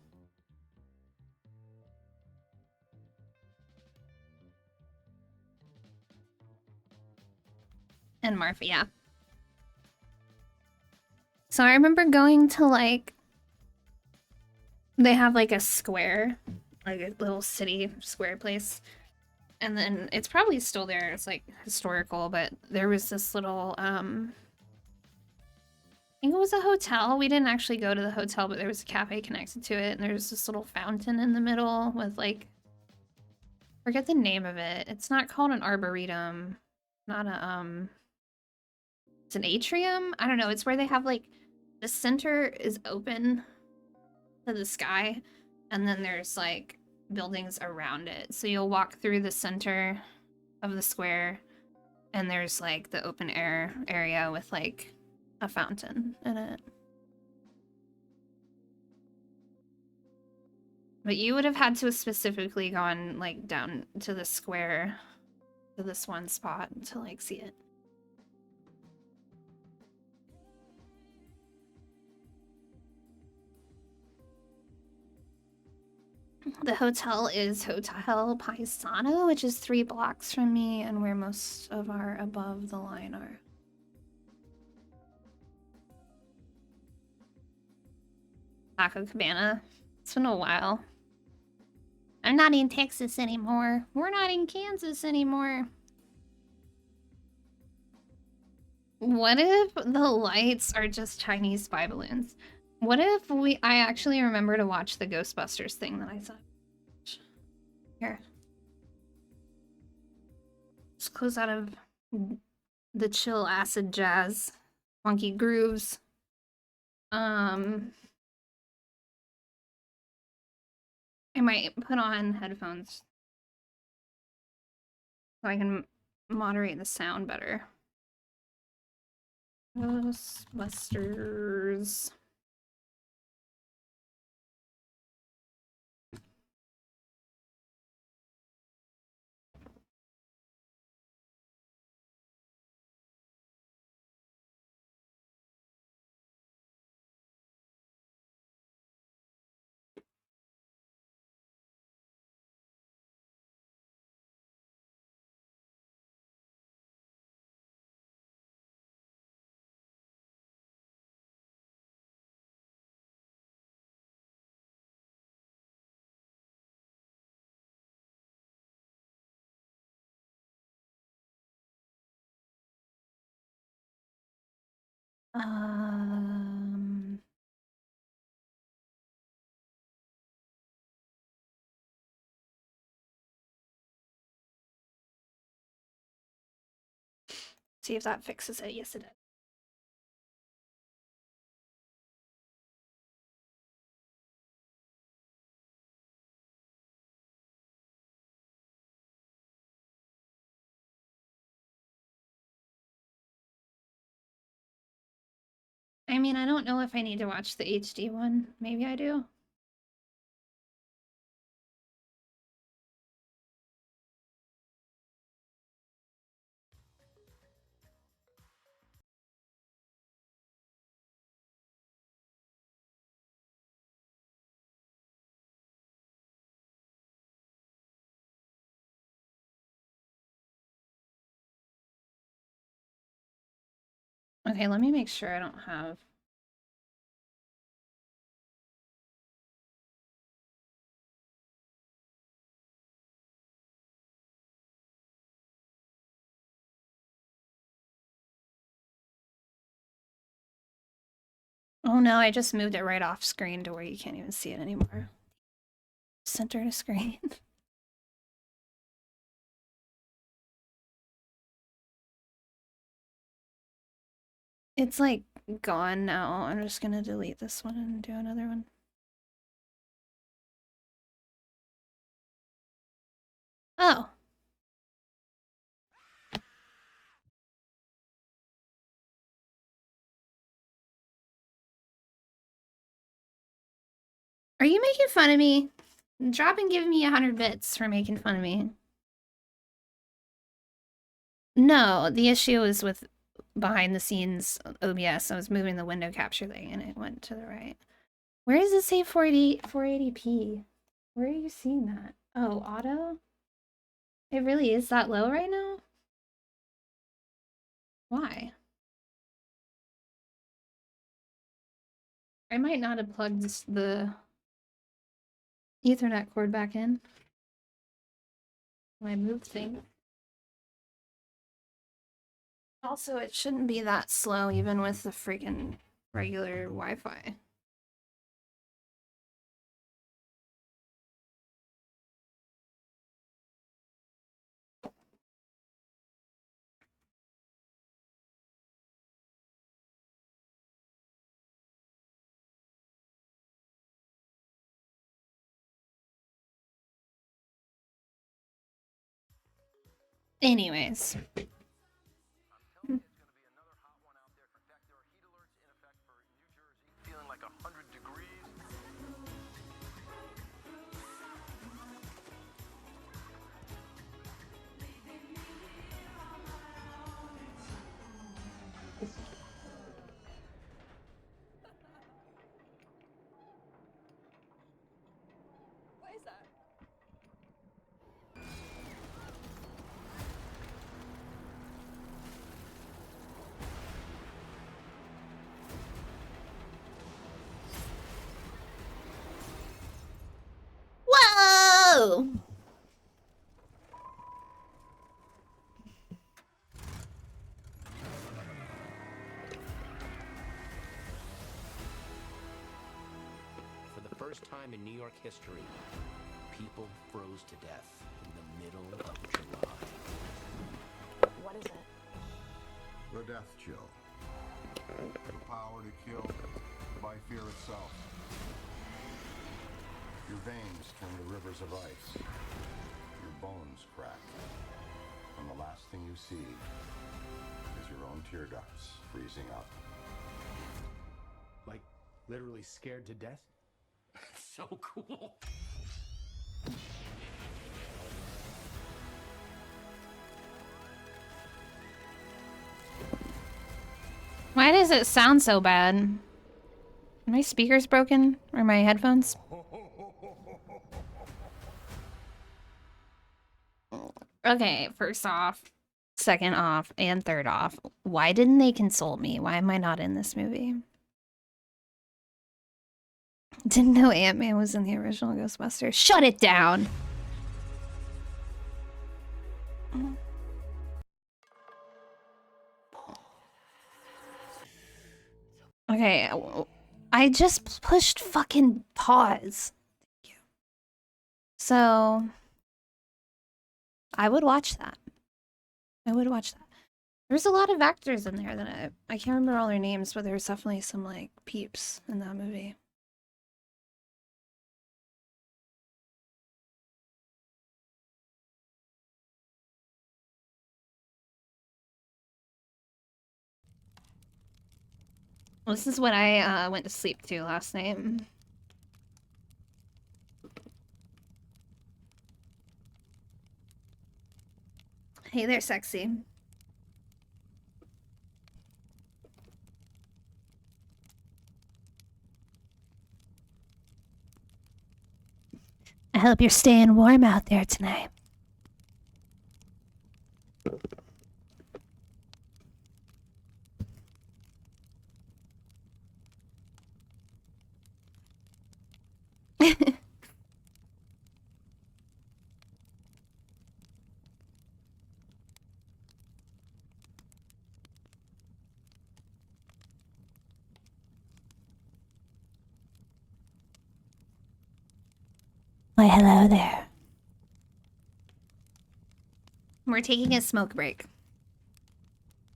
In Marfa, yeah. So I remember going to like, they have like a square, like a little city square place. And then it's probably still there. It's like historical, but there was this little, I think it was a hotel. We didn't actually go to the hotel, but there was a cafe connected to it. And there's this little fountain in the middle with like, forget the name of it. It's not called an arboretum. Not a, it's an atrium? I don't know. It's where they have like, the center is open to the sky, and then there's like buildings around it. So you'll walk through the center of the square, and there's like the open air area with like a fountain in it. But you would have had to have specifically gone like down to the square to this one spot to like see it. The hotel is Hotel Paisano, which is 3 blocks from me and where most of our above the line are. Taco Cabana. It's been a while. I'm not in Texas anymore. We're not in Kansas anymore. What if the lights are just Chinese spy balloons? What if I actually remember to watch the Ghostbusters thing that I saw? Here. Just close out of the chill acid jazz. Funky grooves. I might put on headphones so I can moderate the sound better. Ghostbusters. Um, see if that fixes it. Yes, it did. I mean, I don't know if I need to watch the HD one. Maybe I do. Okay, let me make sure I don't have... Oh no, I just moved it right off screen to where you can't even see it anymore. Center to screen. It's like gone now. I'm just gonna delete this one and do another one. Oh. Are you making fun of me? Drop and give me 100 bits for making fun of me. No, the issue was with behind the scenes OBS. I was moving the window capture thing and it went to the right. Where does it say 480p? Where are you seeing that? Oh, auto? It really is that low right now? Why? I might not have plugged the Ethernet cord back in when I moved things. Also, it shouldn't be that slow even with the freaking regular Wi-Fi. Anyways. Whoa! For the first time in New York history, people froze to death in the middle of July. What is it? The death chill. The power to kill by fear itself. Your veins turn to rivers of ice. Your bones crack. And the last thing you see is your own tear ducts freezing up. Like, literally scared to death? So cool. Why does it sound so bad? Are my speakers broken? Or my headphones? Okay, first off, second off, and third off. Why didn't they consult me? Why am I not in this movie? Didn't know Ant-Man was in the original Ghostbusters. Shut it down! Okay, I just pushed fucking pause. Thank you. So, I would watch that. I would watch that. There's a lot of actors in there that I can't remember all their names, but there's definitely some like peeps in that movie. This is what I went to sleep to last night. Hey there, sexy. I hope you're staying warm out there tonight. Why, hello there. We're taking a smoke break.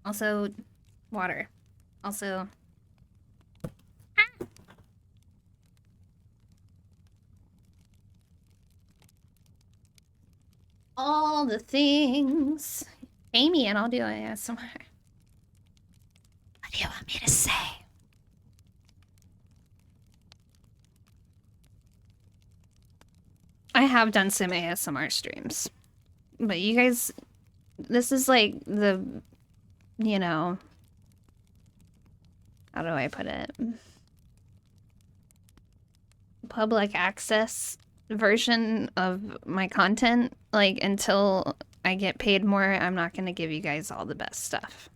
Also, water. Also... all the things. Pay me and I'll do it somewhere. What do you want me to say? I have done some ASMR streams. But you guys, this is like the, you know, how do I put it? Public access version of my content. Like, until I get paid more, I'm not gonna give you guys all the best stuff.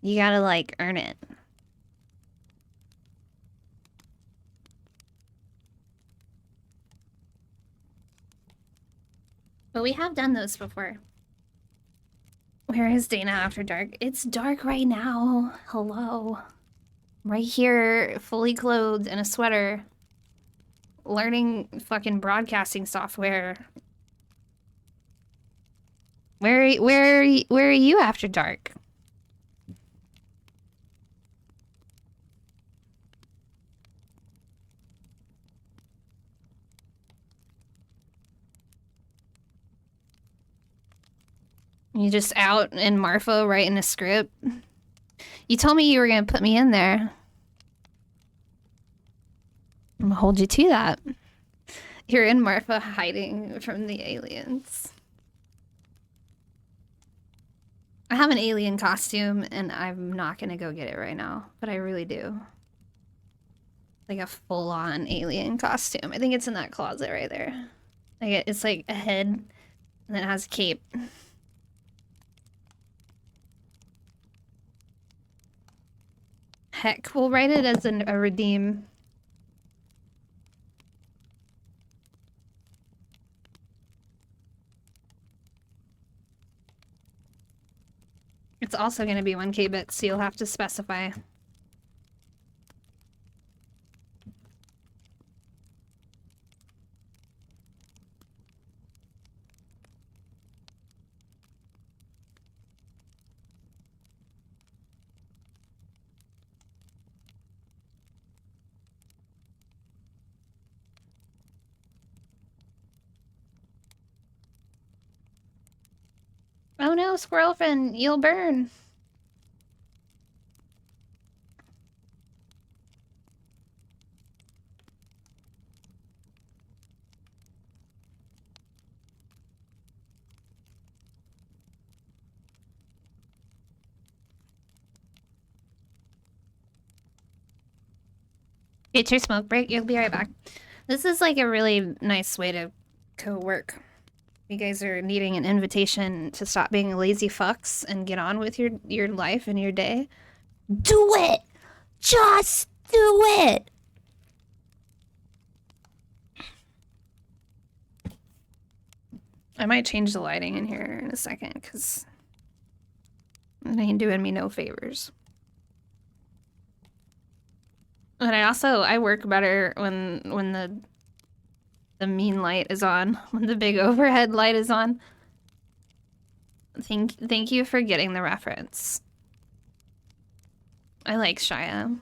You gotta, like, earn it. But we have done those before. Where is Dana after dark? It's dark right now. Hello. I'm right here, fully clothed in a sweater, learning fucking broadcasting software. Where are you after dark? You just out in Marfa writing a script? You told me you were gonna put me in there. I'm gonna hold you to that. You're in Marfa hiding from the aliens. I have an alien costume and I'm not gonna go get it right now, but I really do. Like a full-on alien costume. I think it's in that closet right there. Like it's like a head and then it has a cape. Heck, we'll write it as a redeem. It's also going to be 1K bits, so you'll have to specify. Oh no, squirrel friend, you'll burn. Get your smoke break, you'll be right back. This is like a really nice way to co-work. You guys are needing an invitation to stop being lazy fucks and get on with your life and your day. Do it! Just do it! I might change the lighting in here in a second, because it ain't doing me no favors. But I work better when the mean light is on, when the big overhead light is on. Thank you for getting the reference. I like Shia.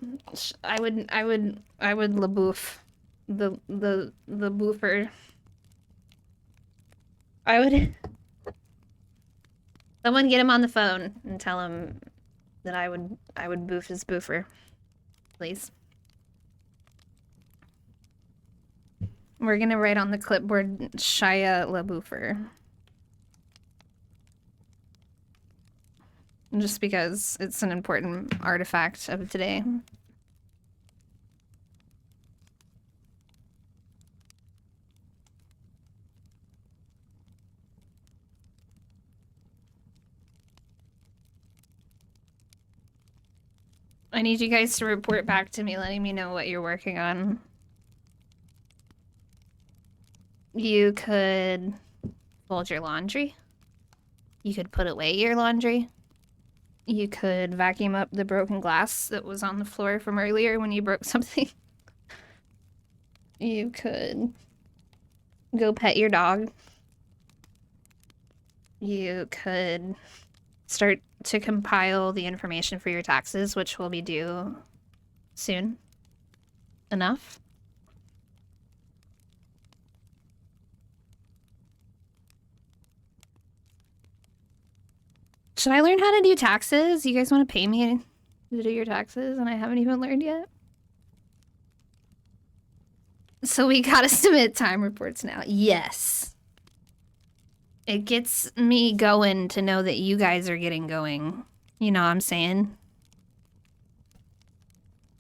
I would laboof the boofer. I would Someone get him on the phone and tell him that I would boof his boofer. Please. We're gonna write on the clipboard Shia LaBeoufer. Just because it's an important artifact of today. I need you guys to report back to me, letting me know what you're working on. You could fold your laundry. You could put away your laundry. You could vacuum up the broken glass that was on the floor from earlier when you broke something. You could go pet your dog. You could start to compile the information for your taxes, which will be due soon enough. Should I learn how to do taxes? You guys want to pay me to do your taxes and I haven't even learned yet? So we gotta submit time reports now. Yes. It gets me going to know that you guys are getting going. You know what I'm saying?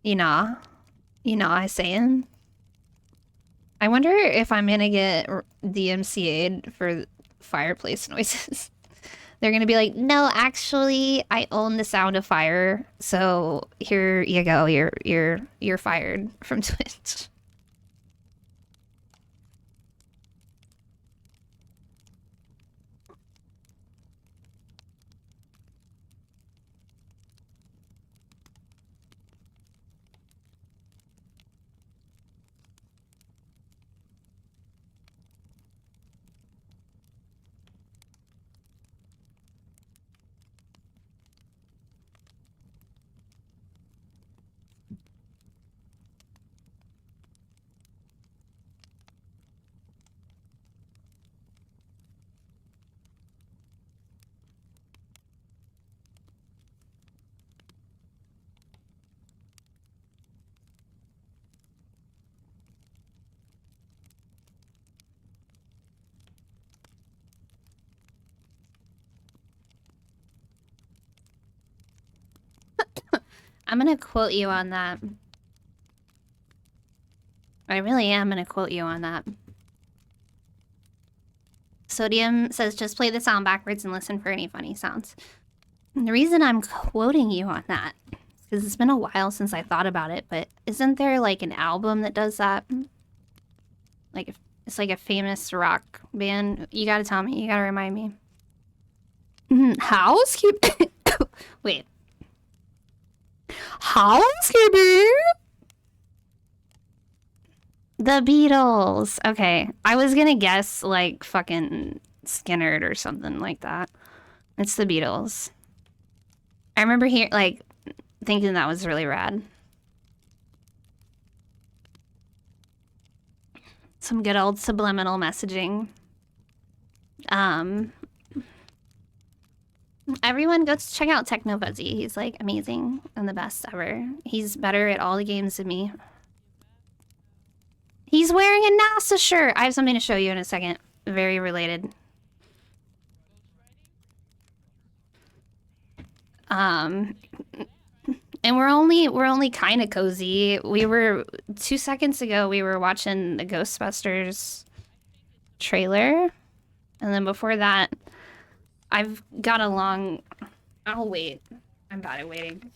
You know what I'm saying? I wonder if I'm gonna get DMCA'd for fireplace noises. They're gonna be like, no, actually, I own the sound of fire, so here you go. You're fired from Twitch. I'm gonna quote you on that. I really am gonna quote you on that. Sodium says just play the sound backwards and listen for any funny sounds. And the reason I'm quoting you on that is because it's been a while since I thought about it, but isn't there like an album that does that? Like it's like a famous rock band. You gotta tell me. You gotta remind me. Housekeeping. Wait. Housekeeping. The Beatles. Okay. I was gonna guess like fucking Skinner or something like that. It's the Beatles. I remember here like thinking that was really rad. Some good old subliminal messaging. Everyone go check out Techno Fuzzy. He's like amazing and the best ever. He's better at all the games than me. He's wearing a NASA shirt. I have something to show you in a second. Very related. And we're only kind of cozy. We were 2 seconds ago. We were watching the Ghostbusters trailer, and then before that, I've got a long. I'll wait. I'm bad at waiting.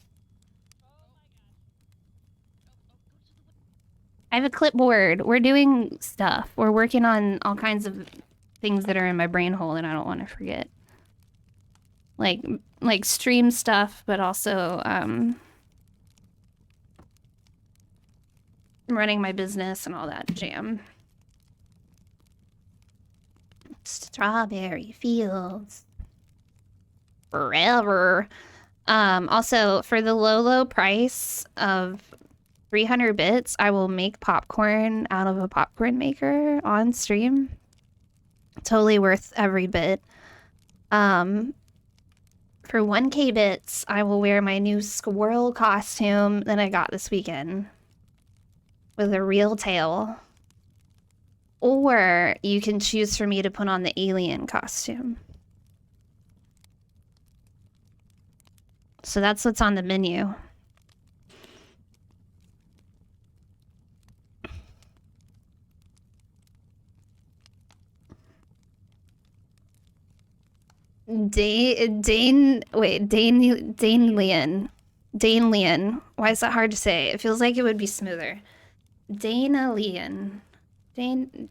I have a clipboard. We're doing stuff. We're working on all kinds of things that are in my brain hole that I don't want to forget. Like stream stuff, but also running my business and all that jam. Strawberry fields. Forever. Also, for the low price of 300 bits, I will make popcorn out of a popcorn maker on stream. Totally worth every bit. For 1K bits, I will wear my new squirrel costume that I got this weekend with a real tail. Or you can choose for me to put on the alien costume. So that's what's on the menu. Dane Leon. Why is that hard to say? It feels like it would be smoother. Dana Leon. Dane.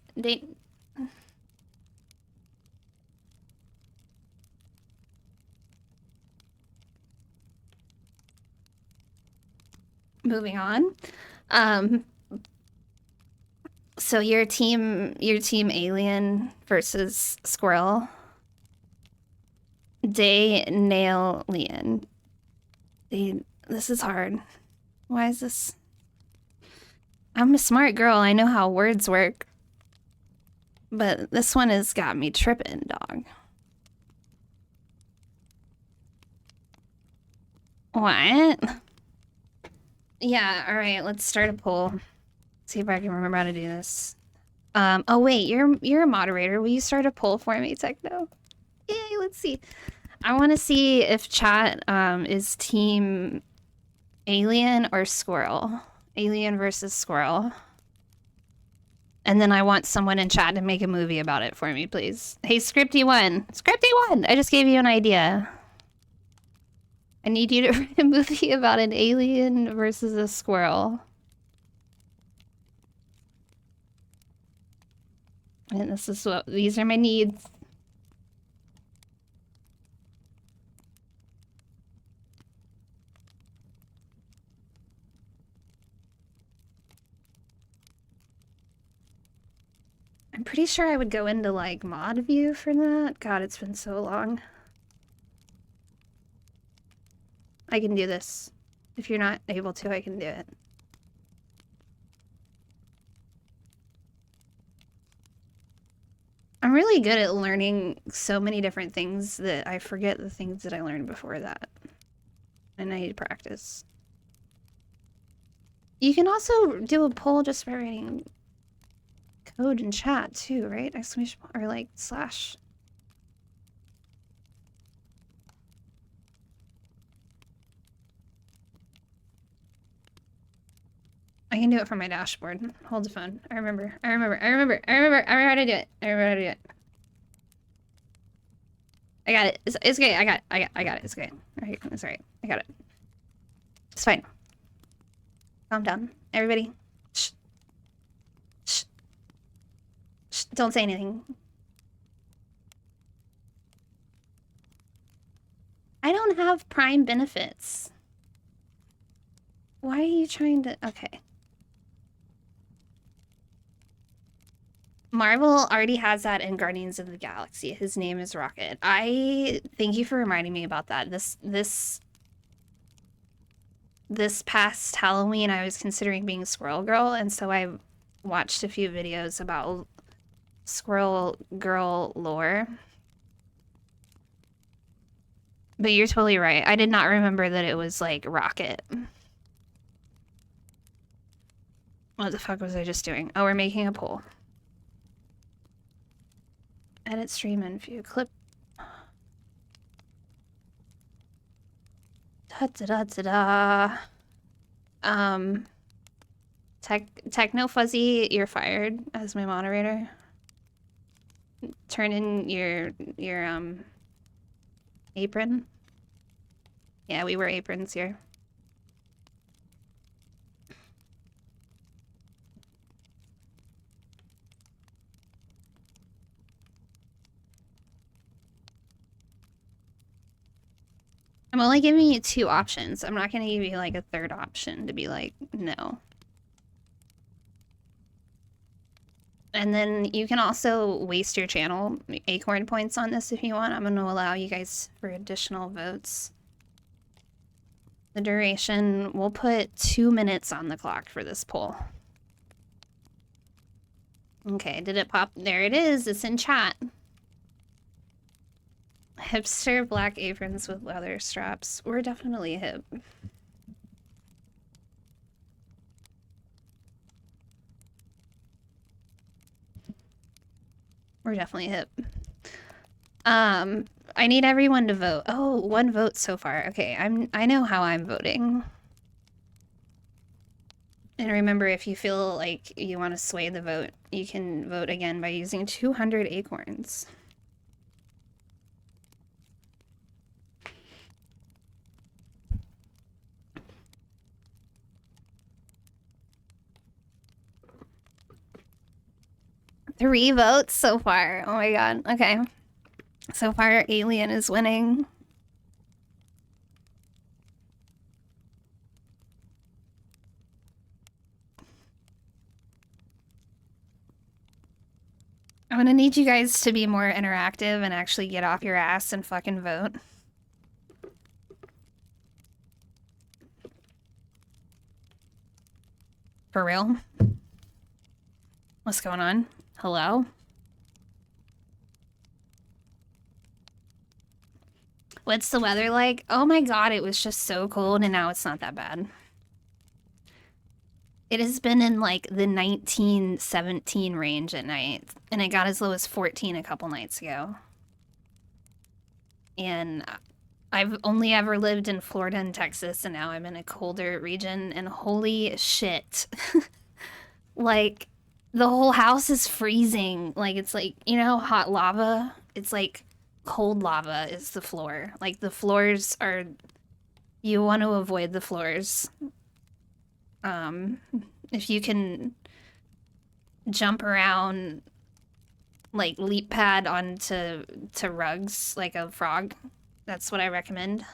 Moving on. So your team alien versus squirrel. Day nail Leon. This is hard. Why is this? I'm a smart girl. I know how words work. But this one has got me tripping, dog. What? Yeah, alright, let's start a poll. See if I can remember how to do this. Oh wait, you're a moderator. Will you start a poll for me, Techno? Yay, let's see. I want to see if chat is team alien or squirrel. Alien versus squirrel. And then I want someone in chat to make a movie about it for me, please. Hey, Scripty1! Scripty1! I just gave you an idea. I need you to write a movie about an alien versus a squirrel. And this is what, these are my needs. I'm pretty sure I would go into like mod view for that. God, it's been so long. I can do this. If you're not able to, I can do it. I'm really good at learning so many different things that I forget the things that I learned before that. And I need to practice. You can also do a poll just by writing code in chat too, right? Exclamation or like slash. I can do it from my dashboard. Hold the phone. I remember how to do it. I remember how to do it. I got it. It's okay. I got it. It's okay. Alright, it's alright. I got it. It's fine. Calm down. Everybody. Shh. Shh. Shh. Don't say anything. I don't have Prime benefits. Why are you trying to... Okay. Marvel already has that in Guardians of the Galaxy. His name is Rocket. Thank you for reminding me about that. This past Halloween, I was considering being Squirrel Girl, and so I watched a few videos about Squirrel Girl lore. But you're totally right. I did not remember that it was like Rocket. What the fuck was I just doing? Oh, we're making a poll. Edit stream and view clip. Da-da-da-da-da. Techno Fuzzy, you're fired as my moderator. Turn in your apron. Yeah, we wear aprons here. I'm only giving you 2 options. I'm not going to give you like a third option to be like, no. And then you can also waste your channel Acorn points on this if you want. I'm going to allow you guys for additional votes. The duration, we'll put 2 minutes on the clock for this poll. Okay, did it pop? There it is. It's in chat. Hipster black aprons with leather straps. We're definitely hip. We're definitely hip. I need everyone to vote. Oh, one vote so far. Okay, I know how I'm voting. And remember, if you feel like you want to sway the vote, you can vote again by using 200 acorns. Three votes so far. Oh my god. Okay. So far, Alien is winning. I'm gonna need you guys to be more interactive and actually get off your ass and fucking vote. For real? What's going on? Hello? What's the weather like? Oh my god, it was just so cold and now it's not that bad. It has been in like the 19, 17 range at night, and it got as low as 14 a couple nights ago. And I've only ever lived in Florida and Texas, and now I'm in a colder region, and holy shit. Like, the whole house is freezing. Like, it's like, you know, hot lava? It's like cold lava is the floor. Like, the floors are... You want to avoid the floors. If you can jump around, like leap pad onto rugs like a frog, that's what I recommend.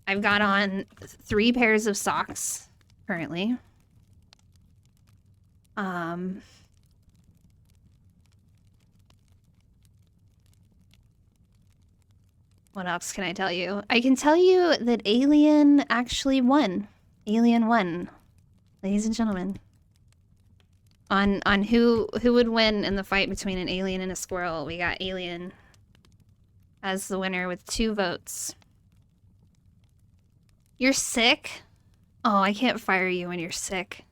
I've got on 3 pairs of socks currently. What else can I tell you? I can tell you that Alien actually won. Alien won, ladies and gentlemen. On who would win in the fight between an alien and a squirrel, we got Alien as the winner with 2 votes. You're sick? Oh, I can't fire you when you're sick.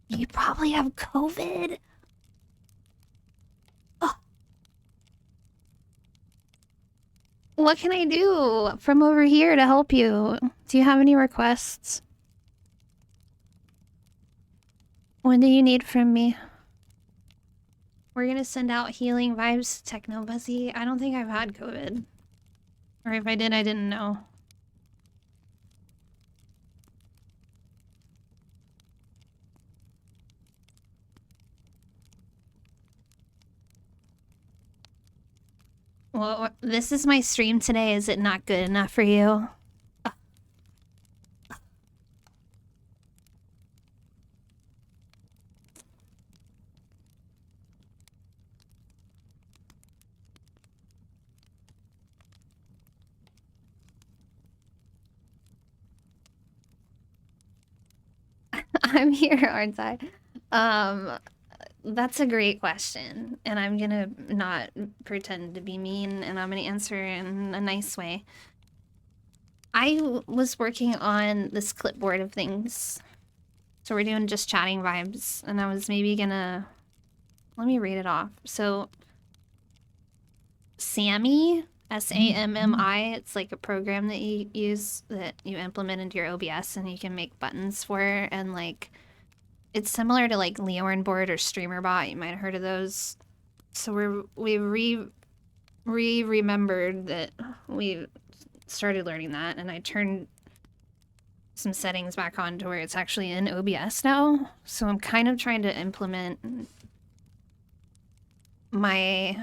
You probably have COVID. Oh. What can I do from over here to help you? Do you have any requests? What do you need from me? We're gonna send out healing vibes to Technobuzzy. I don't think I've had COVID. Or if I did, I didn't know. Well, this is my stream today. Is it not good enough for you? I'm here, aren't I? That's a great question, and I'm gonna not pretend to be mean, and I'm gonna answer in a nice way. I was working on this clipboard of things. So we're doing just chatting vibes, and I was maybe gonna... Let me read it off. So, Sammy, S-A-M-M-I, it's like a program that you use, that you implement into your OBS, and you can make buttons for, and like... It's similar to like Leornboard or StreamerBot. You might have heard of those. So we remembered that we started learning that, and I turned some settings back on to where it's actually in OBS now. So I'm kind of trying to implement a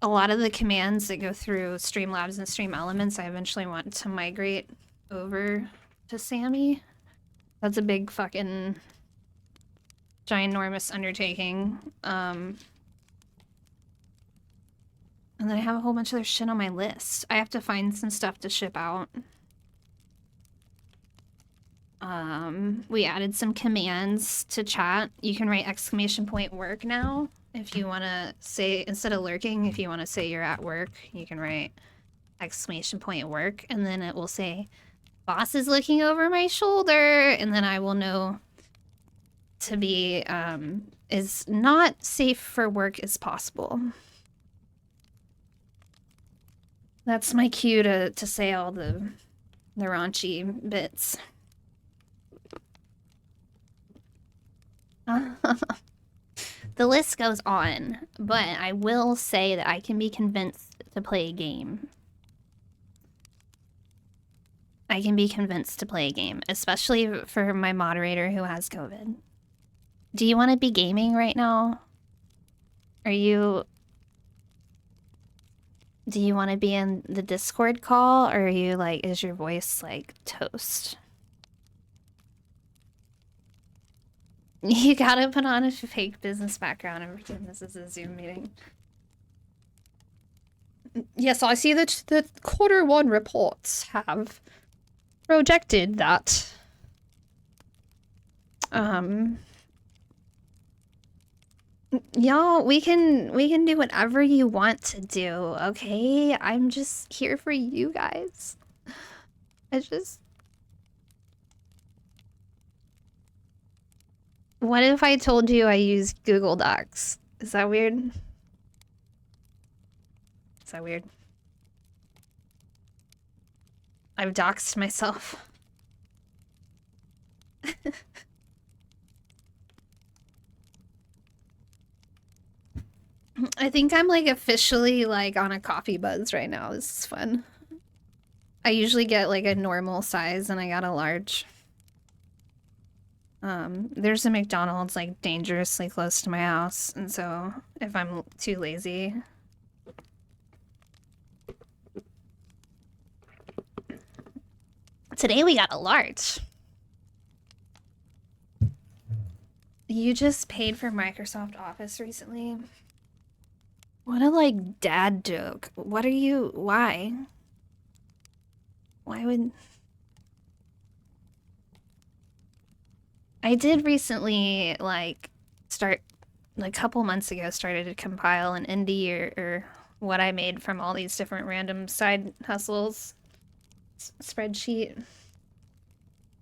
lot of the commands that go through Streamlabs and StreamElements. I eventually want to migrate over to Sammy. That's a big fucking ginormous undertaking. And then I have a whole bunch of other shit on my list. I have to find some stuff to ship out. We added some commands to chat. You can write !work now, If you want to say, instead of lurking, if you want to say you're at work, you can write exclamation point work, and then it will say, boss is looking over my shoulder, and then I will know to be, is not safe for work as possible. That's my cue to say all the raunchy bits. The list goes on, but I will say that I can be convinced to play a game. I can be convinced to play a game, especially for my moderator who has COVID. Do you want to be gaming right now? Do you want to be in the Discord call, or are you like, is your voice like toast? You gotta put on a fake business background and pretend this is a Zoom meeting. Yes, I see that the Q1 reports have projected that. Y'all, we can do whatever you want to do, okay? I'm just here for you guys. What if I told you I use Google Docs? Is that weird? Is that weird? I've doxed myself. I think I'm like officially like on a coffee buzz right now. This is fun. I usually get like a normal size and I got a large. There's a McDonald's like dangerously close to my house, and so if I'm too lazy. Today we got a large. You just paid for Microsoft Office recently? What a like dad joke. What are you, why? Why would... I did recently, like, start, like, a couple months ago, started to compile an indie or what I made from all these different random side hustles spreadsheet. And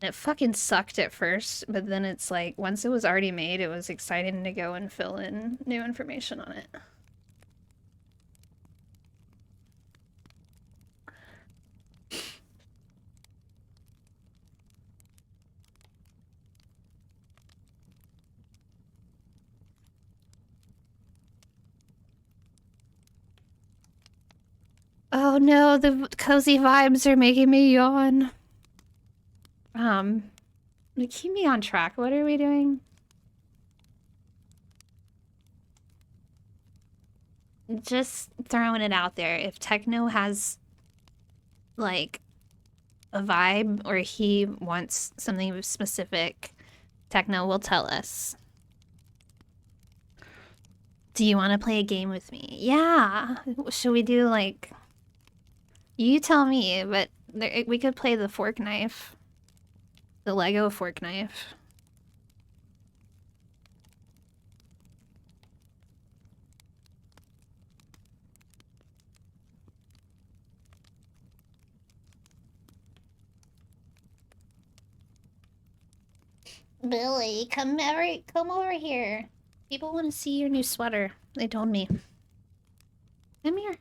it fucking sucked at first, but then it's like, once it was already made, it was exciting to go and fill in new information on it. Oh no, the cozy vibes are making me yawn. Keep me on track. What are we doing? Just throwing it out there. If Techno has, like, a vibe or he wants something specific, Techno will tell us. Do you want to play a game with me? Yeah. Should we do, like... You tell me, but we could play the fork knife. The Lego fork knife. Billy, come over here. People want to see your new sweater. They told me. Come here.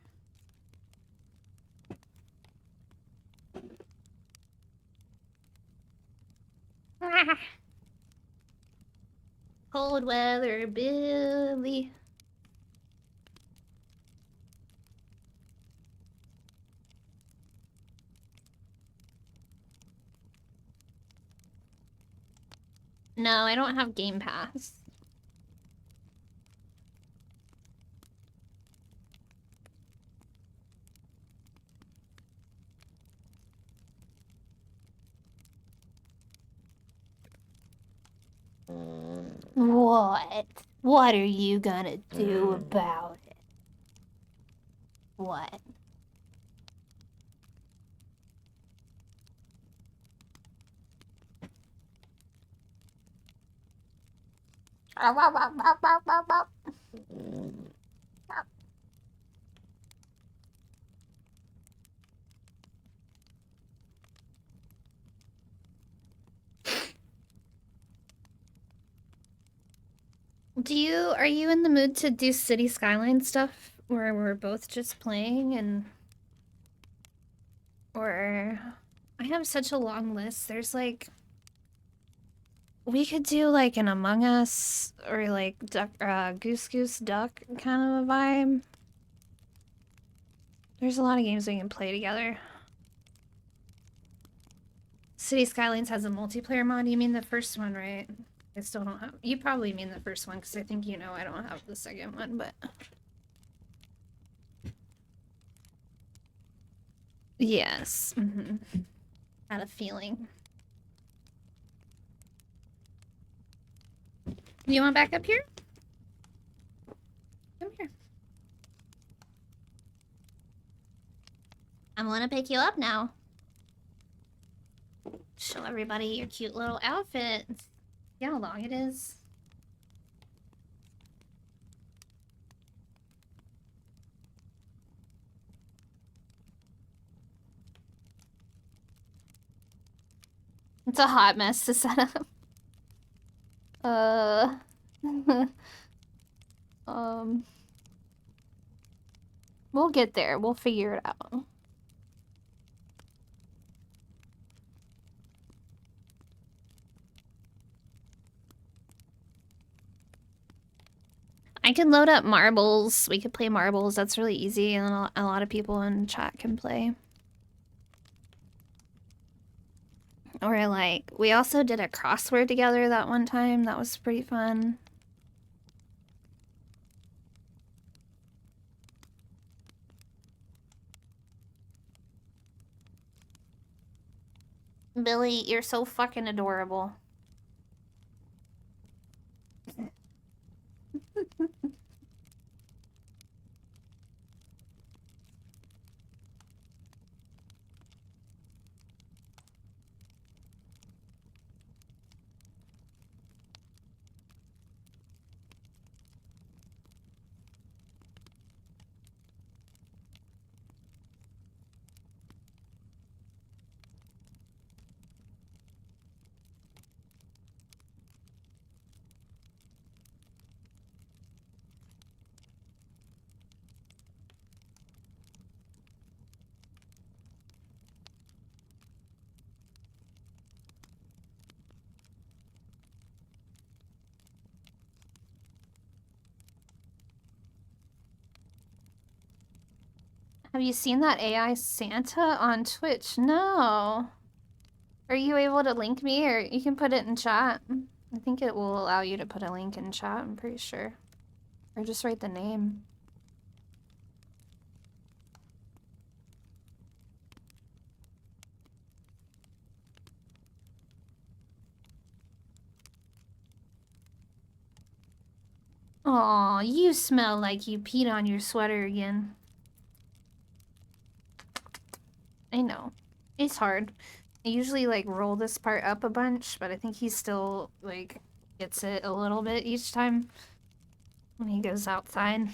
Cold weather, Billy. No, I don't have Game Pass. What? What are you gonna do about it? What? Are you in the mood to do City Skyline stuff where we're both just playing or I have such a long list. There's like we could do like an Among Us or like Goose Goose Duck kind of a vibe. There's a lot of games we can play together. City Skylines has a multiplayer mod. You mean the first one, right? I still don't have. You probably mean the first one because I think I don't have the second one, but. Yes. Had a feeling. You want back up here? Come here. I'm gonna pick you up now. Show everybody your cute little outfit. See how long it is? It's a hot mess to set up. We'll get there. We'll figure it out. I can load up marbles. We could play marbles. That's really easy, and a lot of people in chat can play. Or like, we also did a crossword together that one time. That was pretty fun. Billy, you're so fucking adorable. Have you seen that AI Santa on Twitch? No. Are you able to link me, or you can put it in chat? I think it will allow you to put a link in chat, I'm pretty sure. Or just write the name. Aw, you smell like you peed on your sweater again. I know. It's hard. I usually like roll this part up a bunch, but I think he still like gets it a little bit each time when he goes outside.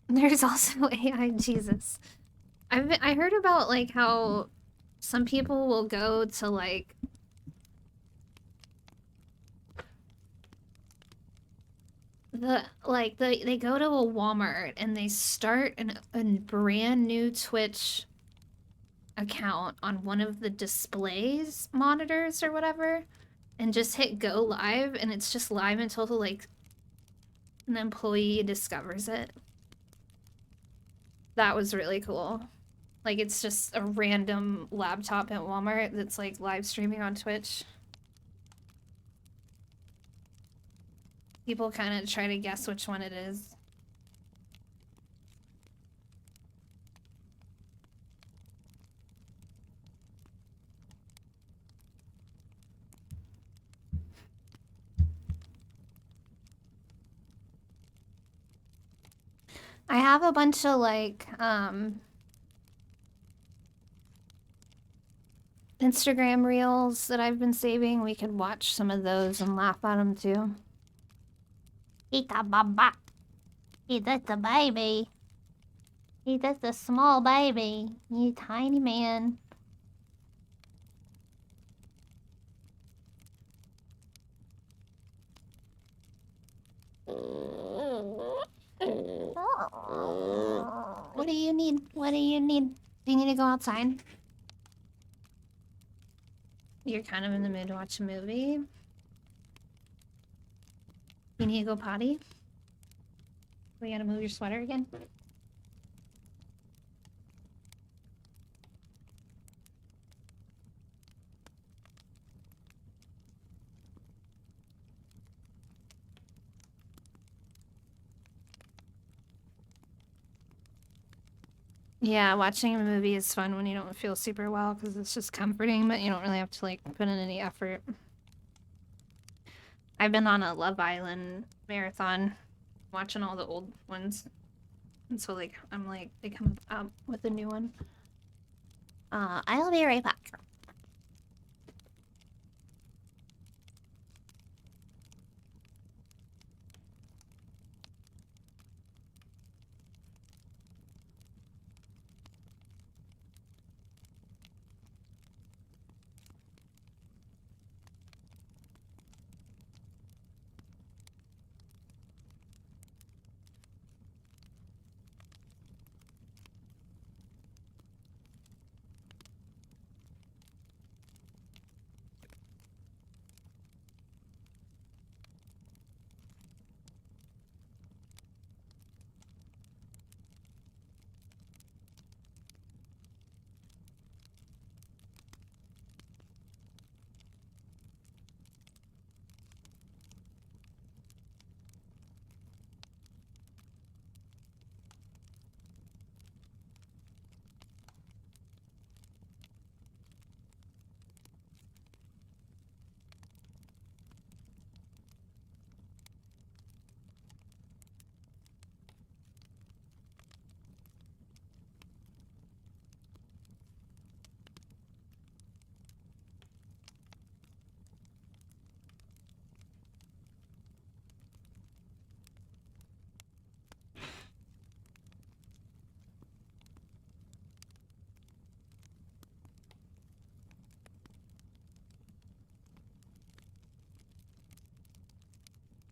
There's also AI Jesus. I heard about like how some people will go to like they go to a Walmart and they start a brand new Twitch account on one of the displays monitors or whatever and just hit go live, and it's just live until like an employee discovers it. That was really cool. Like, it's just a random laptop at Walmart that's like live streaming on Twitch. People kind of try to guess which one it is. I have a bunch of like Instagram reels that I've been saving. We could watch some of those and laugh at them too. Ita baba. Hey, that's a baby. Hey, that's a small baby. You tiny man. What do you need? What do you need? Do you need to go outside? You're kind of in the mood to watch a movie. You need to go potty? We gotta move your sweater again? Yeah, watching a movie is fun when you don't feel super well because it's just comforting, but you don't really have to like put in any effort. I've been on a Love Island marathon, watching all the old ones. And so like I'm like they come out with a new one. I'll be right back.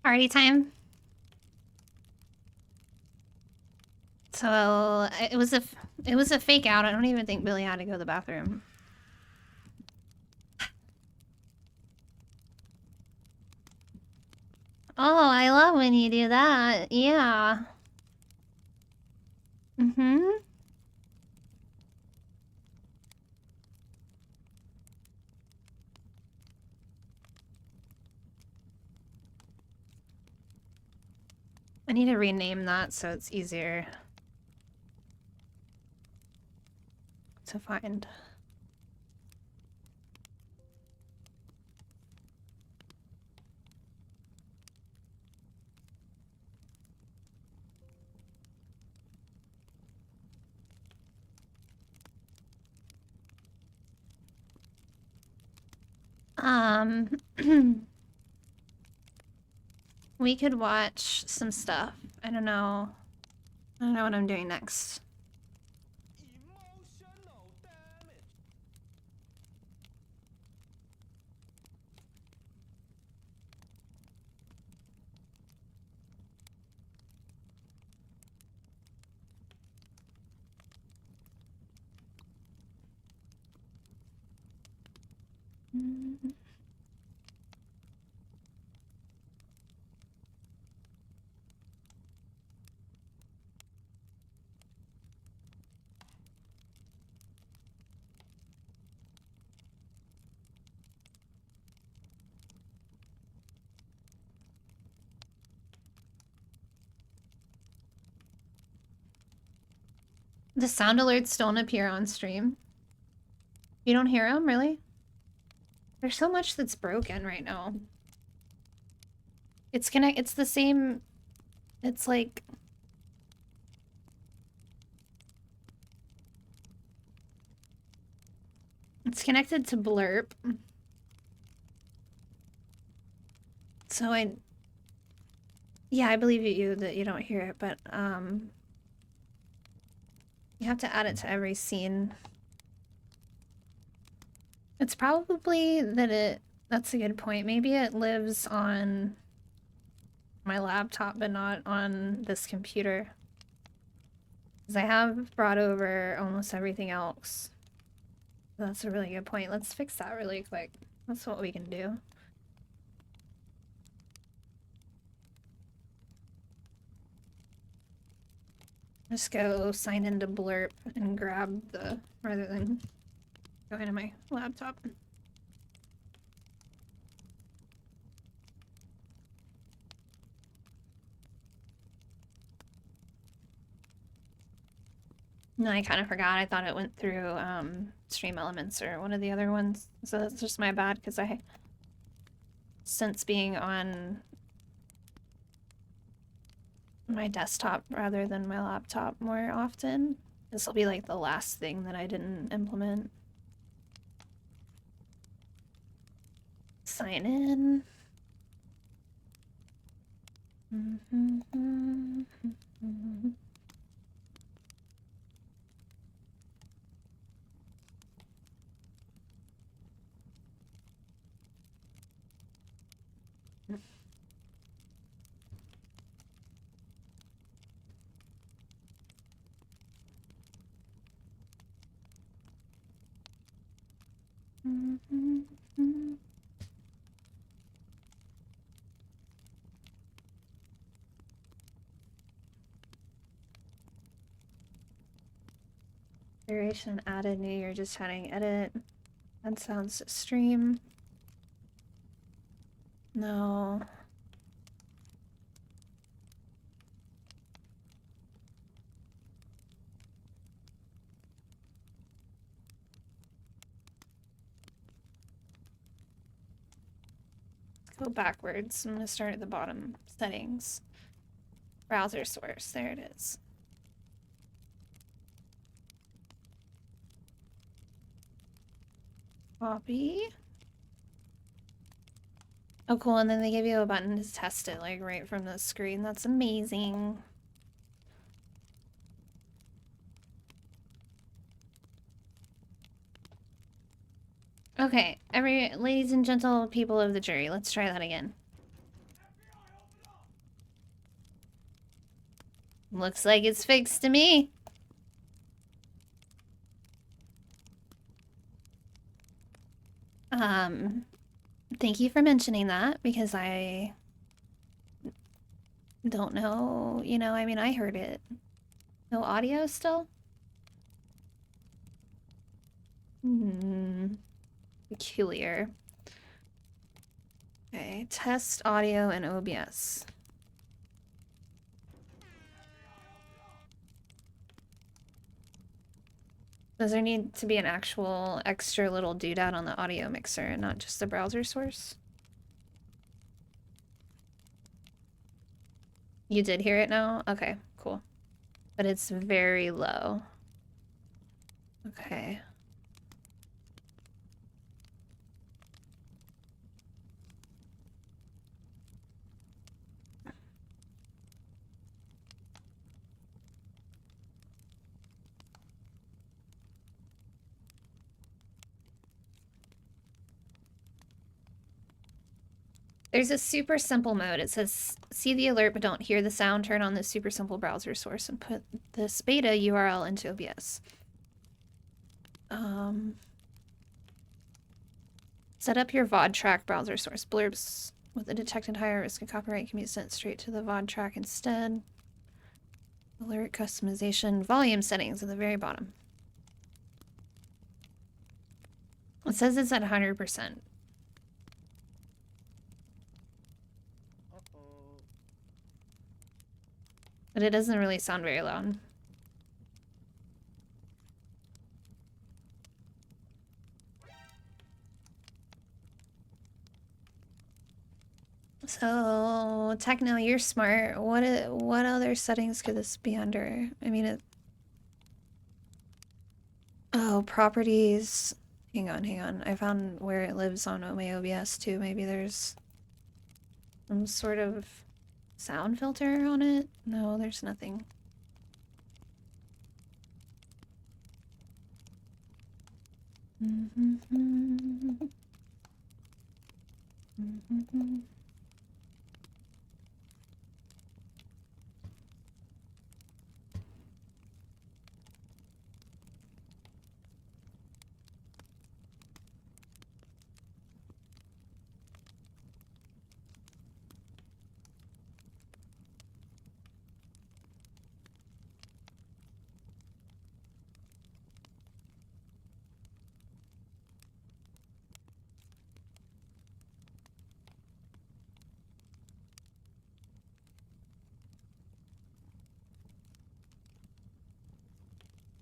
Party time. So it was a fake out. I don't even think Billy had to go to the bathroom. Oh, I love when you do that. Yeah. Mm-hmm. I need to rename that so it's easier to find. We could watch some stuff. I don't know. I don't know what I'm doing next. Emotional damage. The sound alerts don't appear on stream. You don't hear them, really? There's so much that's broken right now. It's the same, it's like... It's connected to Blurp. So yeah, I believe you that you don't hear it, but you have to add it to every scene. It's probably that that's a good point. Maybe it lives on my laptop, but not on this computer. Because I have brought over almost everything else. That's a really good point. Let's fix that really quick. That's what we can do. Just go sign into Blurp and grab the, rather than go into my laptop. No, I kind of forgot. I thought it went through Stream Elements or one of the other ones. So that's just my bad because I, since being on my desktop rather than my laptop more often, this will be like the last thing that I didn't implement. Sign in. Duration added, new year, just chatting, edit. That sounds stream. No. Let's go backwards. I'm gonna start at the bottom. Settings. Browser source. There it is. Copy. Oh, cool. And then they give you a button to test it, like right from the screen. That's amazing. Okay, ladies and gentle people of the jury, let's try that again. Looks like it's fixed to me. Thank you for mentioning that, because I don't know, you know, I mean, I heard it. No audio still? Peculiar. Okay, test audio in OBS. Does there need to be an actual extra little doodad on the audio mixer and not just the browser source? You did hear it now? Okay, cool. But it's very low. Okay. There's a super simple mode. It says, see the alert but don't hear the sound. Turn on the super simple browser source and put this beta URL into OBS. Set up your VOD track browser source. Blurbs with a detected higher risk of copyright can be sent straight to the VOD track instead. Alert customization volume settings at the very bottom. It says it's at 100%. But it doesn't really sound very loud. So, Techno, you're smart. What other settings could this be under? I mean, oh, properties. Hang on. I found where it lives on my OBS too. Maybe there's some sort of sound filter on it. No, there's nothing.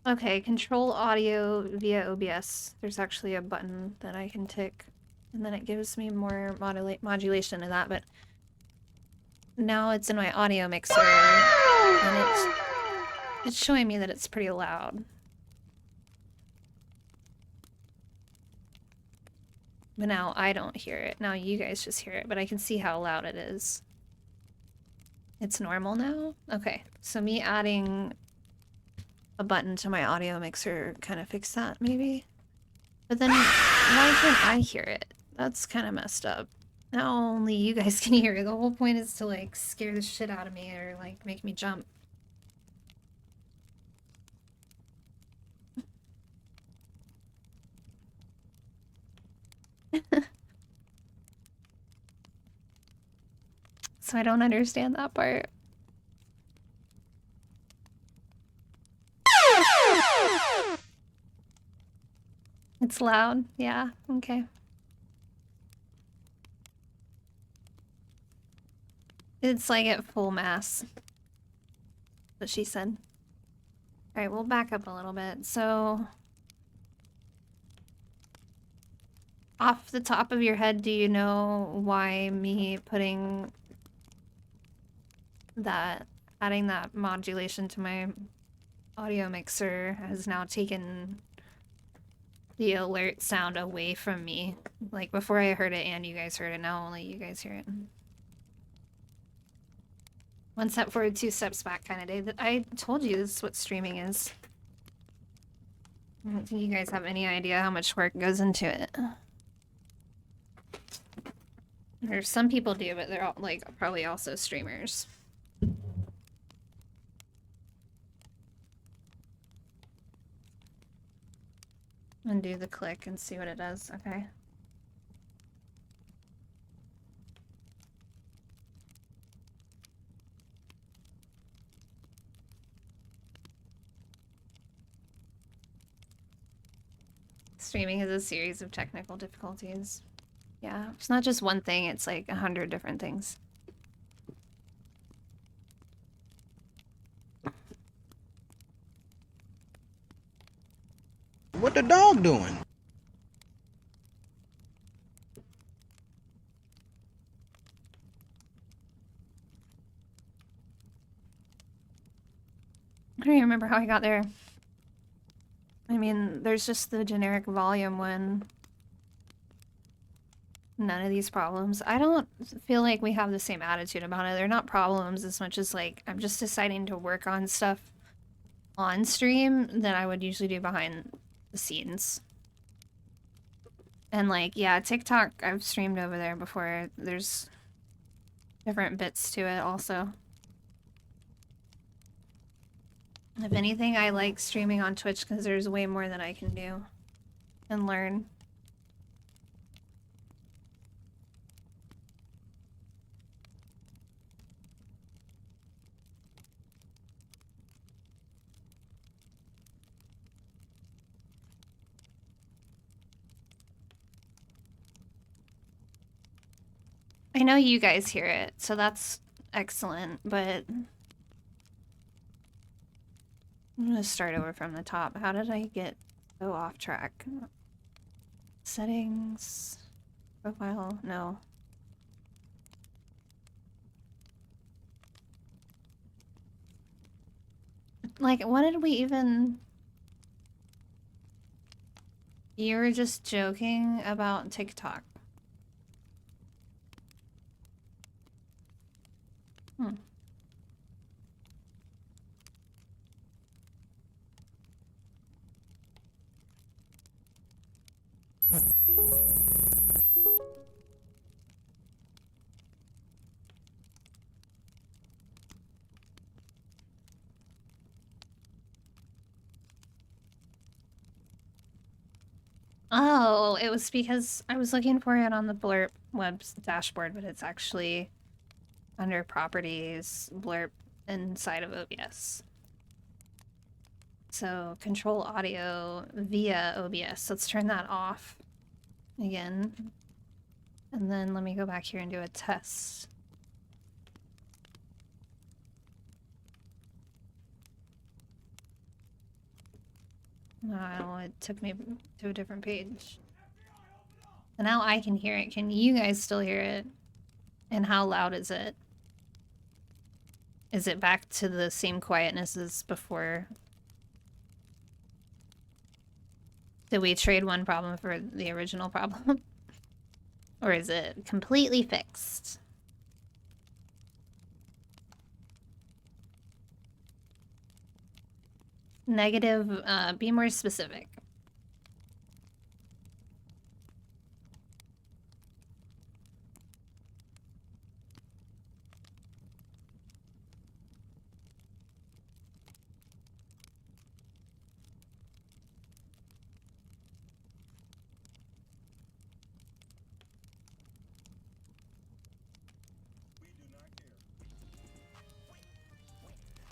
Okay, control audio via OBS. There's actually a button that I can tick, and then it gives me more modulation of that, but now it's in my audio mixer, and it's showing me that it's pretty loud. But now I don't hear it. Now you guys just hear it, but I can see how loud it is. It's normal now? Okay, so me adding a button to my audio mixer kind of fix that, maybe? But then why can't I hear it? That's kind of messed up. Now only you guys can hear it. The whole point is to like scare the shit out of me or like make me jump. So I don't understand that part. It's loud. Yeah, okay. It's like at full mass. What she said. Alright, we'll back up a little bit. So, off the top of your head, do you know why me putting that, adding that modulation to my audio mixer has now taken the alert sound away from me? Like, before I heard it and you guys heard it, now only you guys hear it. One step forward, two steps back kind of day. I told you this is what streaming is. I don't think you guys have any idea how much work goes into it. Or some people do, but they're all, like, probably also streamers. Undo the click and see what it does. Okay. Streaming is a series of technical difficulties. Yeah, it's not just one thing, it's like 100 different things. What the dog doing? I don't even remember how I got there. I mean, there's just the generic volume one. None of these problems. I don't feel like we have the same attitude about it. They're not problems as much as like I'm just deciding to work on stuff on stream that I would usually do behind the scenes. And like, yeah, TikTok, I've streamed over there before. There's different bits to it also. If anything, I like streaming on Twitch because there's way more that I can do and learn. I know you guys hear it, so that's excellent, but I'm gonna start over from the top. How did I get so off track? Settings, profile, no. Like, what did we even... You were just joking about TikTok. Hmm. Oh, it was because I was looking for it on the Blurb web's dashboard, but it's actually under properties, Blurb inside of OBS. So control audio via OBS. Let's turn that off again. And then let me go back here and do a test. No, it took me to a different page. And now I can hear it. Can you guys still hear it? And how loud is it? Is it back to the same quietness as before? Did we trade one problem for the original problem? Or is it completely fixed? Negative, be more specific.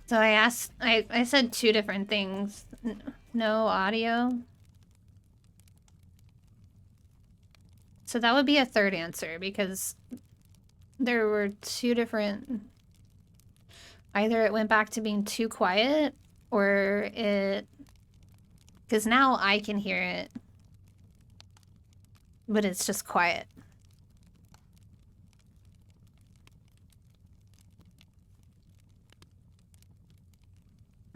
So I asked, I said two different things. No audio. So that would be a third answer because there were two different, either it went back to being too quiet or it, because now I can hear it, but it's just quiet.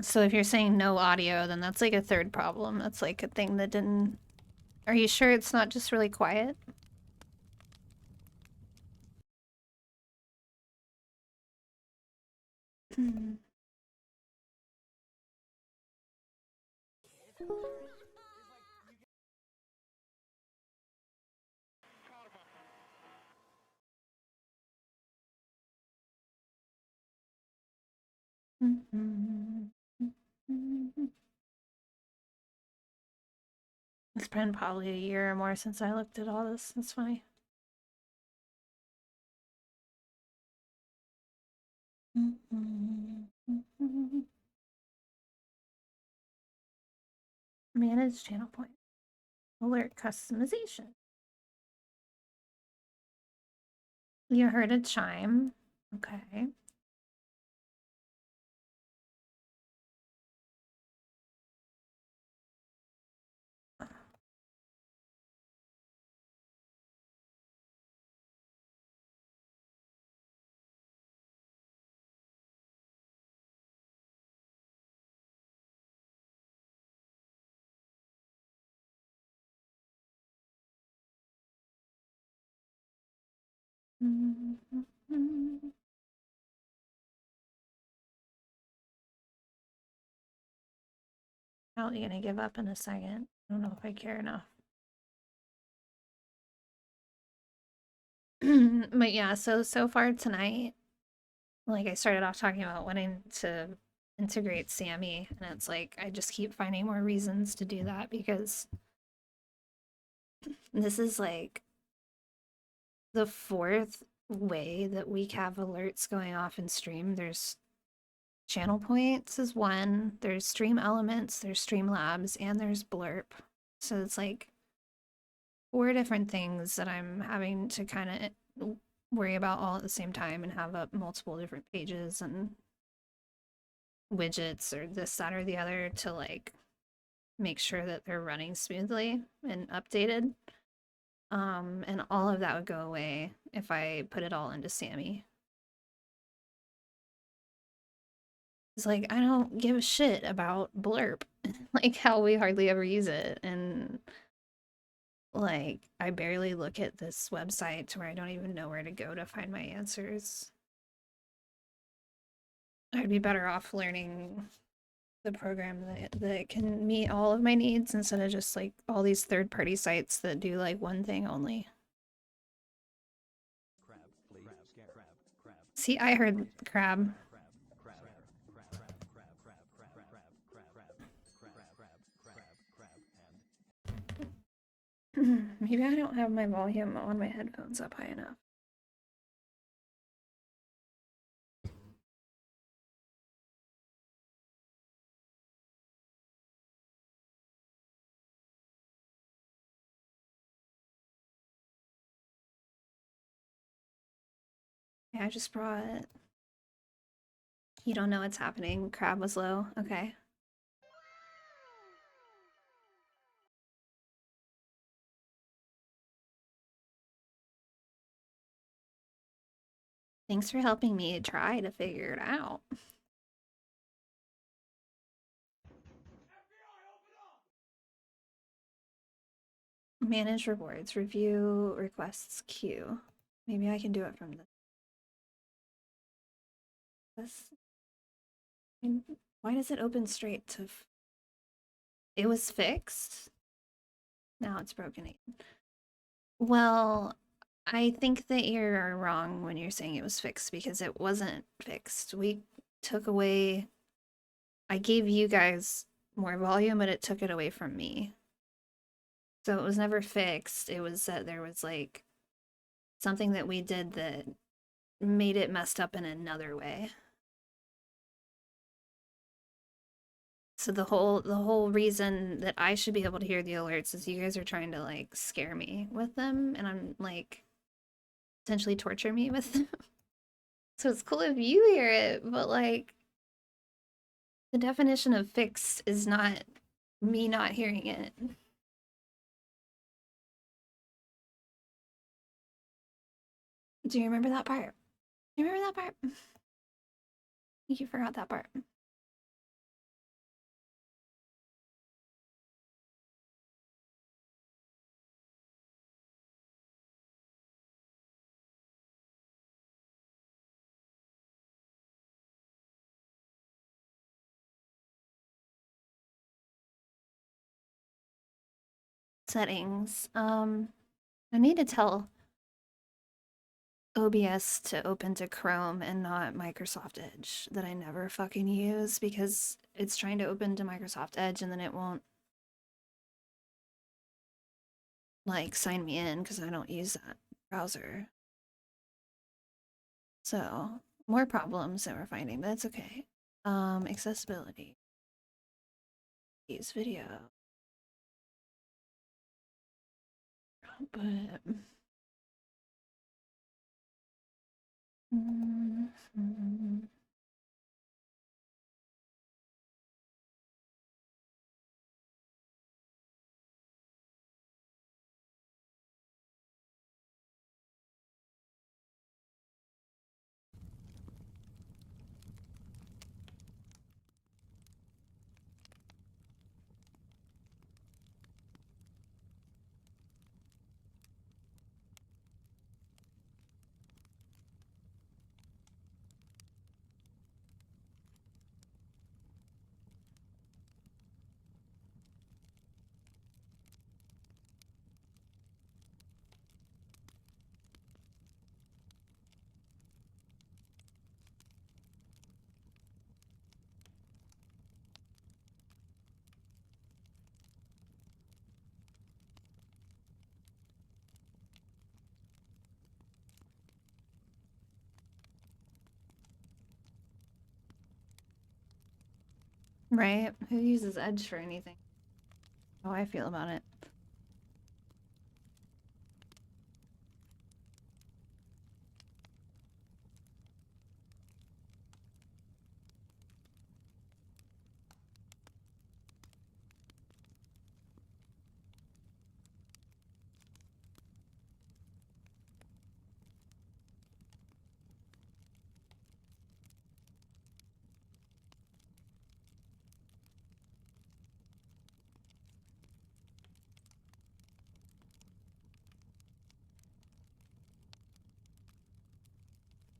So if you're saying no audio, then that's like a third problem. That's like a thing that didn't... Are you sure it's not just really quiet? It's been probably a year or more since I looked at all this. That's funny. Manage channel point. Alert customization. You heard a chime. Okay. Probably gonna give up in a second. I don't know if I care enough. But yeah, so far tonight, like I started off talking about wanting to integrate Sammy, and it's like I just keep finding more reasons to do that because this is like the fourth way that we have alerts going off in stream. There's channel points is one, there's stream elements, there's Streamlabs, and there's Blurb. So it's like four different things that I'm having to kind of worry about all at the same time and have up multiple different pages and widgets or this, that, or the other to like make sure that they're running smoothly and updated. And all of that would go away if I put it all into Sammy. It's like, I don't give a shit about Blurb, like how we hardly ever use it. And Like, I barely look at this website to where I don't even know where to go to find my answers. I'd be better off learning the program that can meet all of my needs instead of just like all these third-party sites that do like one thing only. See, I heard crab. Maybe I don't have my volume on my headphones up high enough. Yeah, I just brought it. You don't know what's happening. Crab was low. Okay. Thanks for helping me try to figure it out. Manage rewards, review requests queue. Maybe I can do it from this. Why does it open straight to? It was fixed. Now it's broken again. Well, I think that you're wrong when you're saying it was fixed because it wasn't fixed. We took away. I gave you guys more volume, but it took it away from me. So it was never fixed. It was that there was like something that we did that made it messed up in another way. So the whole reason that I should be able to hear the alerts is you guys are trying to like scare me with them, and I'm like potentially torture me with them. So it's cool if you hear it, but like the definition of fixed is not me not hearing it. Do you remember that part? Do you remember that part? You forgot that part. Settings. I need to tell OBS to open to Chrome and not Microsoft Edge that I never fucking use because it's trying to open to Microsoft Edge and then it won't like sign me in because I don't use that browser. So more problems that we're finding, but it's okay. Accessibility. Use video. But right? Who uses Edge for anything? How I feel about it.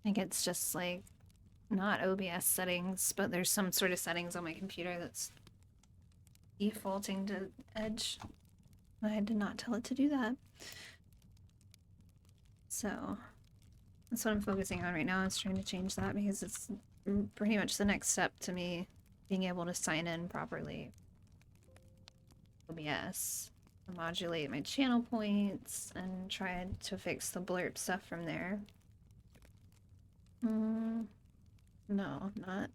think it's just like not OBS settings, but there's some sort of settings on my computer that's defaulting to Edge. I did not tell it to do that. So that's what I'm focusing on right now, is trying to change that, because it's pretty much the next step to me being able to sign in properly. OBS. Modulate my channel points and try to fix the blurb stuff from there. No, not.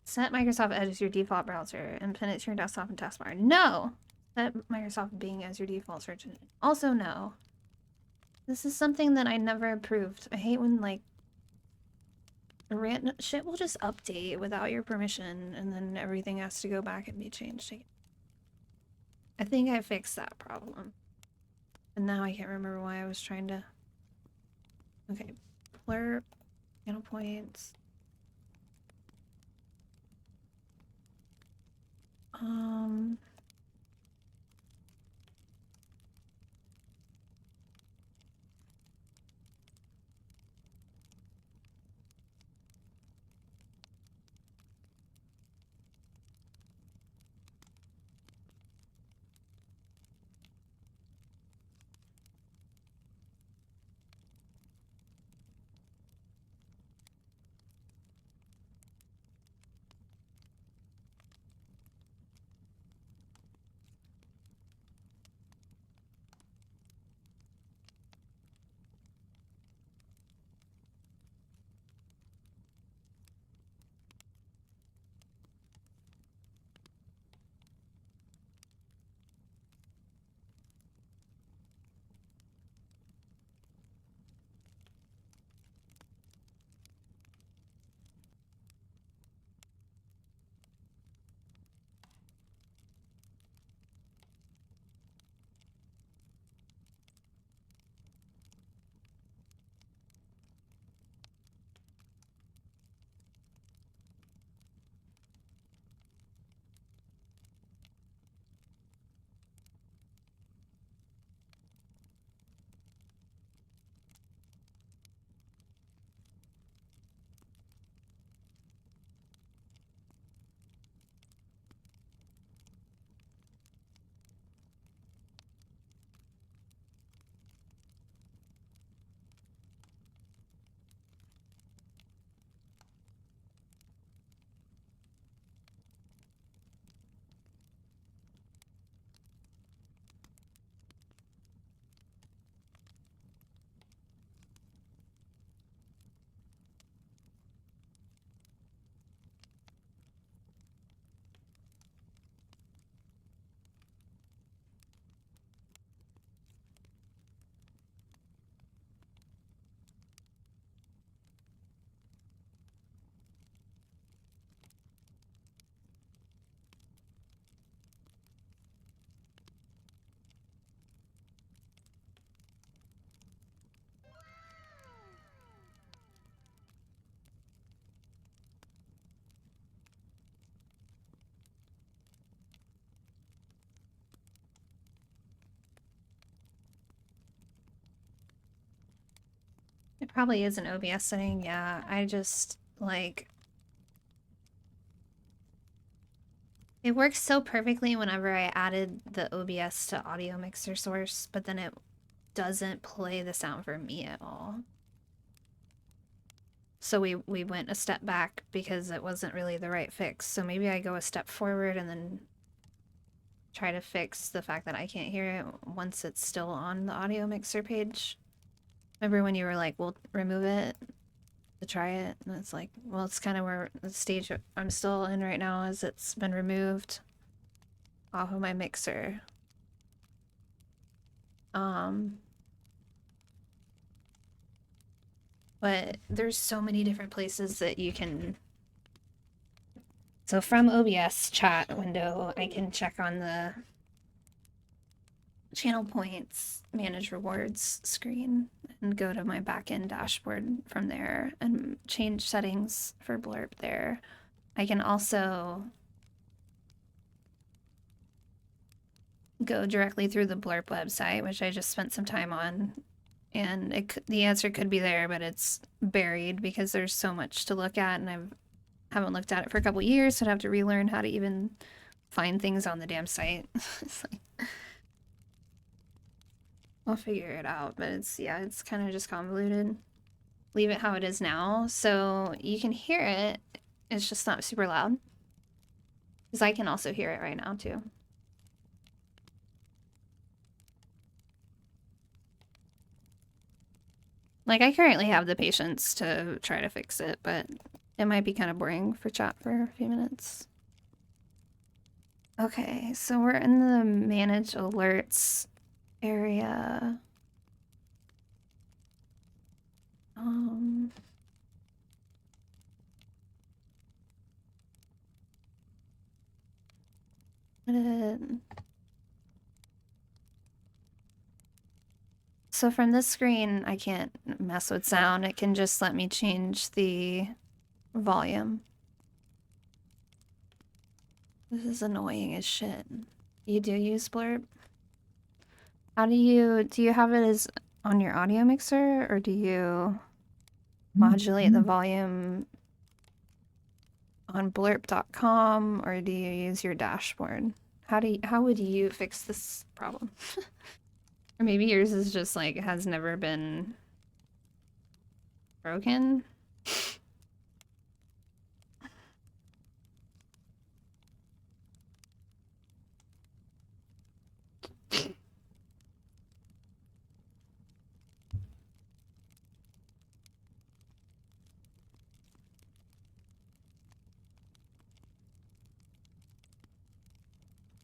Set Microsoft Edge as your default browser and pin it to your desktop and taskbar. No! Set Microsoft Bing as your default search engine. Also no. This is something that I never approved. I hate when, like, random shit will just update without your permission, and then everything has to go back and be changed again. I think I fixed that problem. And now I can't remember why I was trying to... Okay. Blurb. Channel points. It probably is an OBS setting, yeah. I just, like... It works so perfectly whenever I added the OBS to audio mixer source, but then it doesn't play the sound for me at all. So we went a step back because it wasn't really the right fix. So maybe I go a step forward and then try to fix the fact that I can't hear it once it's still on the audio mixer page. Remember when you were like, we'll remove it to try it? And it's like, well, it's kind of where the stage I'm still in right now is it's been removed off of my mixer. But there's so many different places that you can So from OBS chat window, I can check on the channel points, manage rewards screen, and go to my backend dashboard from there and change settings for Blurb there. I can also go directly through the Blurb website, which I just spent some time on, and the answer could be there, but it's buried because there's so much to look at, and I haven't looked at it for a couple years, so I'd have to relearn how to even find things on the damn site. It's like, I'll figure it out, but it's kind of just convoluted. Leave it how it is now, so you can hear it. It's just not super loud. Because I can also hear it right now, too. Like, I currently have the patience to try to fix it, but it might be kind of boring for chat for a few minutes. Okay, so we're in the manage alerts area. So from this screen, I can't mess with sound. It can just let me change the volume. This is annoying as shit. You do use Blurb? How do you have it as on your audio mixer, or do you modulate the volume on blurb.com, or do you use your dashboard? How would you fix this problem? Or maybe yours is just like has never been broken.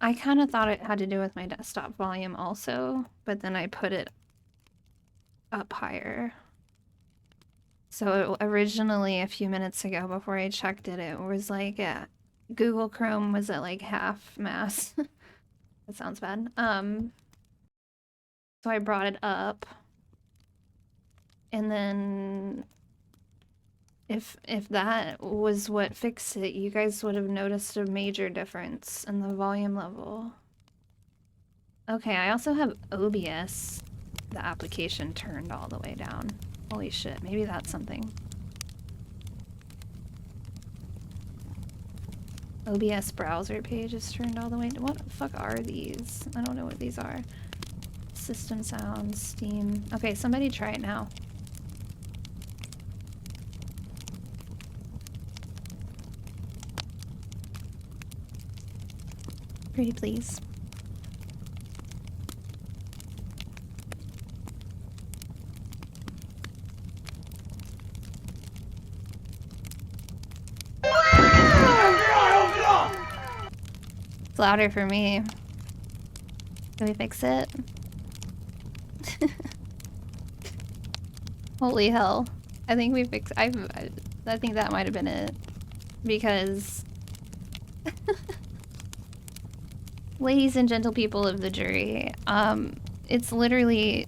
I kind of thought it had to do with my desktop volume also, but then I put it up higher. So originally, a few minutes ago, before I checked it, it was like Google Chrome was at like half mass. That sounds bad. So I brought it up, and then if that was what fixed it, you guys would have noticed a major difference in the volume level. Okay, I also have OBS, the application, turned all the way down. Holy shit, maybe that's something. OBS browser page is turned all the way down. What the fuck are these? I don't know what these are. System sounds, Steam. Okay, somebody try it now. Pretty please. It's louder for me. Can we fix it? Holy hell. I think we fixed... I think that might have been it. Because... Ladies and gentle people of the jury, it's literally...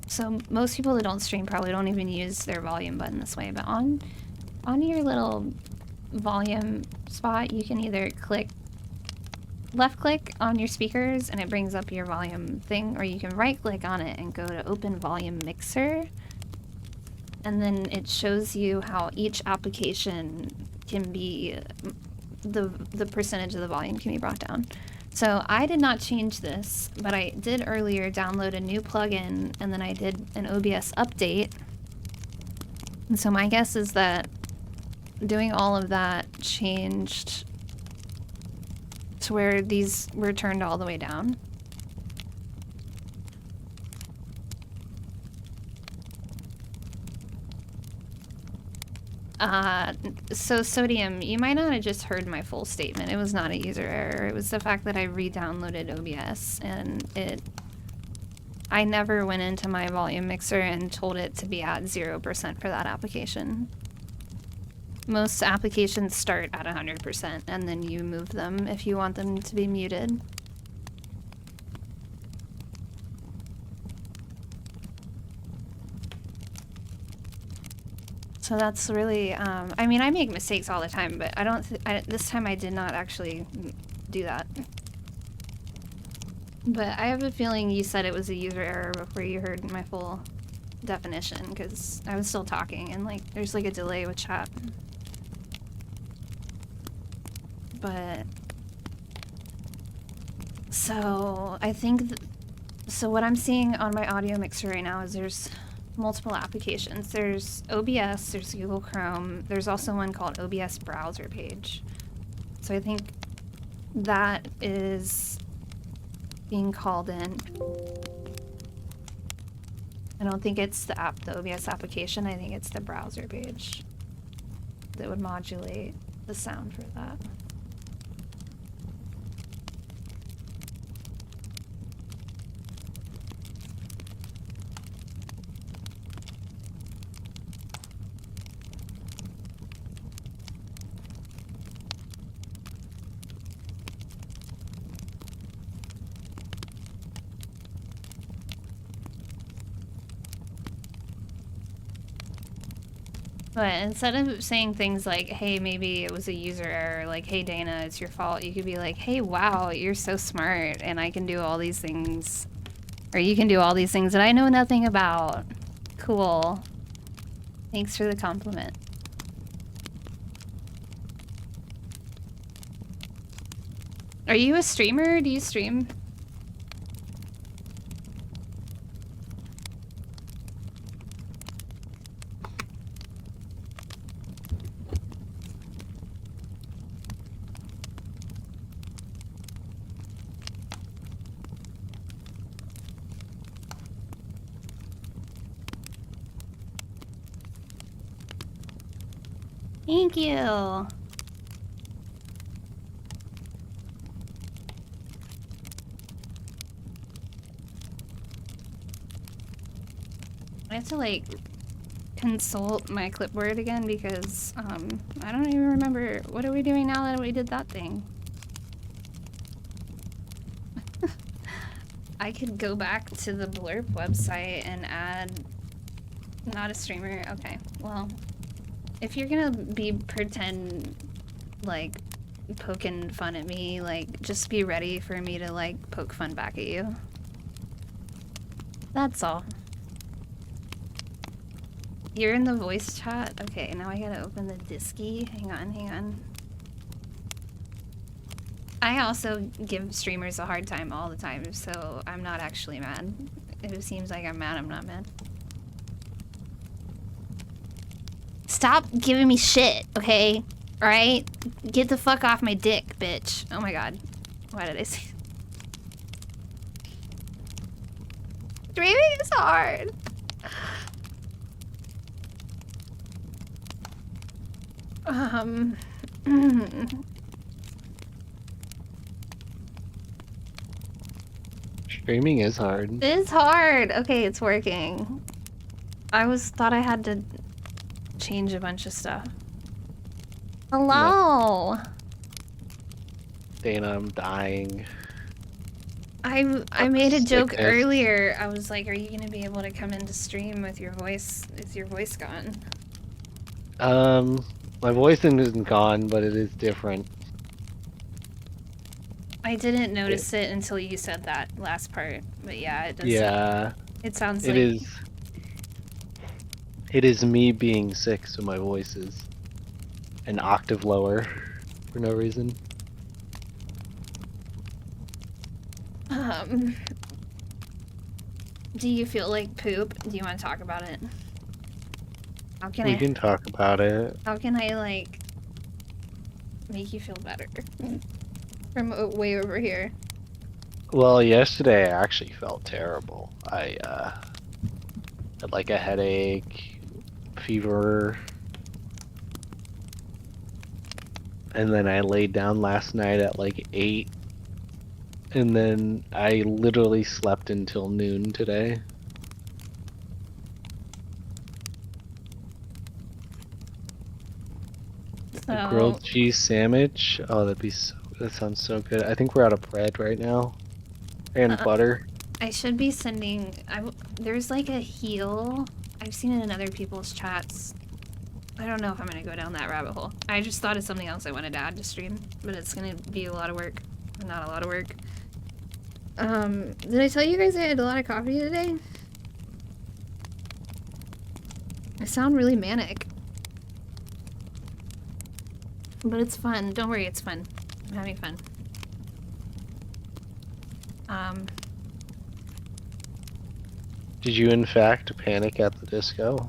So most people that don't stream probably don't even use their volume button this way, but on your little volume spot, you can either left click on your speakers and it brings up your volume thing, or you can right click on it and go to open volume mixer, and then it shows you how each application can be the percentage of the volume can be brought down. So I did not change this, but I did earlier download a new plugin, and then I did an OBS update. And so my guess is that doing all of that changed to where these were turned all the way down. So Sodium, you might not have just heard my full statement. It was not a user error. It was the fact that I re-downloaded OBS, and I never went into my volume mixer and told it to be at 0% for that application. Most applications start at 100% and then you move them if you want them to be muted. So that's really, I mean, I make mistakes all the time, but I don't, this time I did not actually do that. But I have a feeling you said it was a user error before you heard my full definition, because I was still talking and like, there's like a delay with chat. But, so I think, so what I'm seeing on my audio mixer right now is there's multiple applications. There's OBS, there's Google Chrome, there's also one called OBS browser page. So I think that is being called in. I don't think it's the app, the OBS application, I think it's the browser page that would modulate the sound for that. But instead of saying things like, hey, maybe it was a user error, like, hey, Dana, it's your fault, you could be like, hey, wow, you're so smart, and I can do all these things. Or you can do all these things that I know nothing about. Cool. Thanks for the compliment. Are you a streamer? Do you stream? Thank you. I have to like consult my clipboard again because I don't even remember, what are we doing now that we did that thing? I could go back to the Blurp website and add not a streamer. Okay, well, if you're gonna be pretend like poking fun at me, like just be ready for me to like poke fun back at you. That's all. You're in the voice chat? Okay, now I gotta open the Disky. Hang on. I also give streamers a hard time all the time, so I'm not actually mad. If it seems like I'm mad, I'm not mad. Stop giving me shit, okay? Alright? Get the fuck off my dick, bitch. Oh my god. Why did I say streaming is hard. Streaming is hard. It's hard. Okay, it's working. I thought I had to change a bunch of stuff. Hello. Dana, I'm dying. I made a joke Sickness. earlier. I was like, "Are you gonna be able to come into stream with your voice? Is your voice gone?" My voice isn't gone, but it is different. I didn't notice it until you said that last part. But yeah, it does. Yeah, It sounds it like is. It is me being sick, so my voice is an octave lower for no reason. Do you feel like poop? Do you want to talk about it? How can We I? can talk about it. How can I like make you feel better from way over here? Well, yesterday I actually felt terrible. I had like a headache, fever, and then I laid down last night at like 8, and then I literally slept until noon today. Grilled cheese sandwich. Oh, that sounds so good. I think we're out of bread right now. And butter. I should be sending. There's like a heel. I've seen it in other people's chats. I don't know if I'm gonna go down that rabbit hole. I just thought of something else I wanted to add to stream, but it's gonna be a lot of work. Not a lot of work. Did I tell you guys I had a lot of coffee today? I sound really manic. But it's fun. Don't worry, it's fun. I'm having fun. Did you in fact panic at the disco?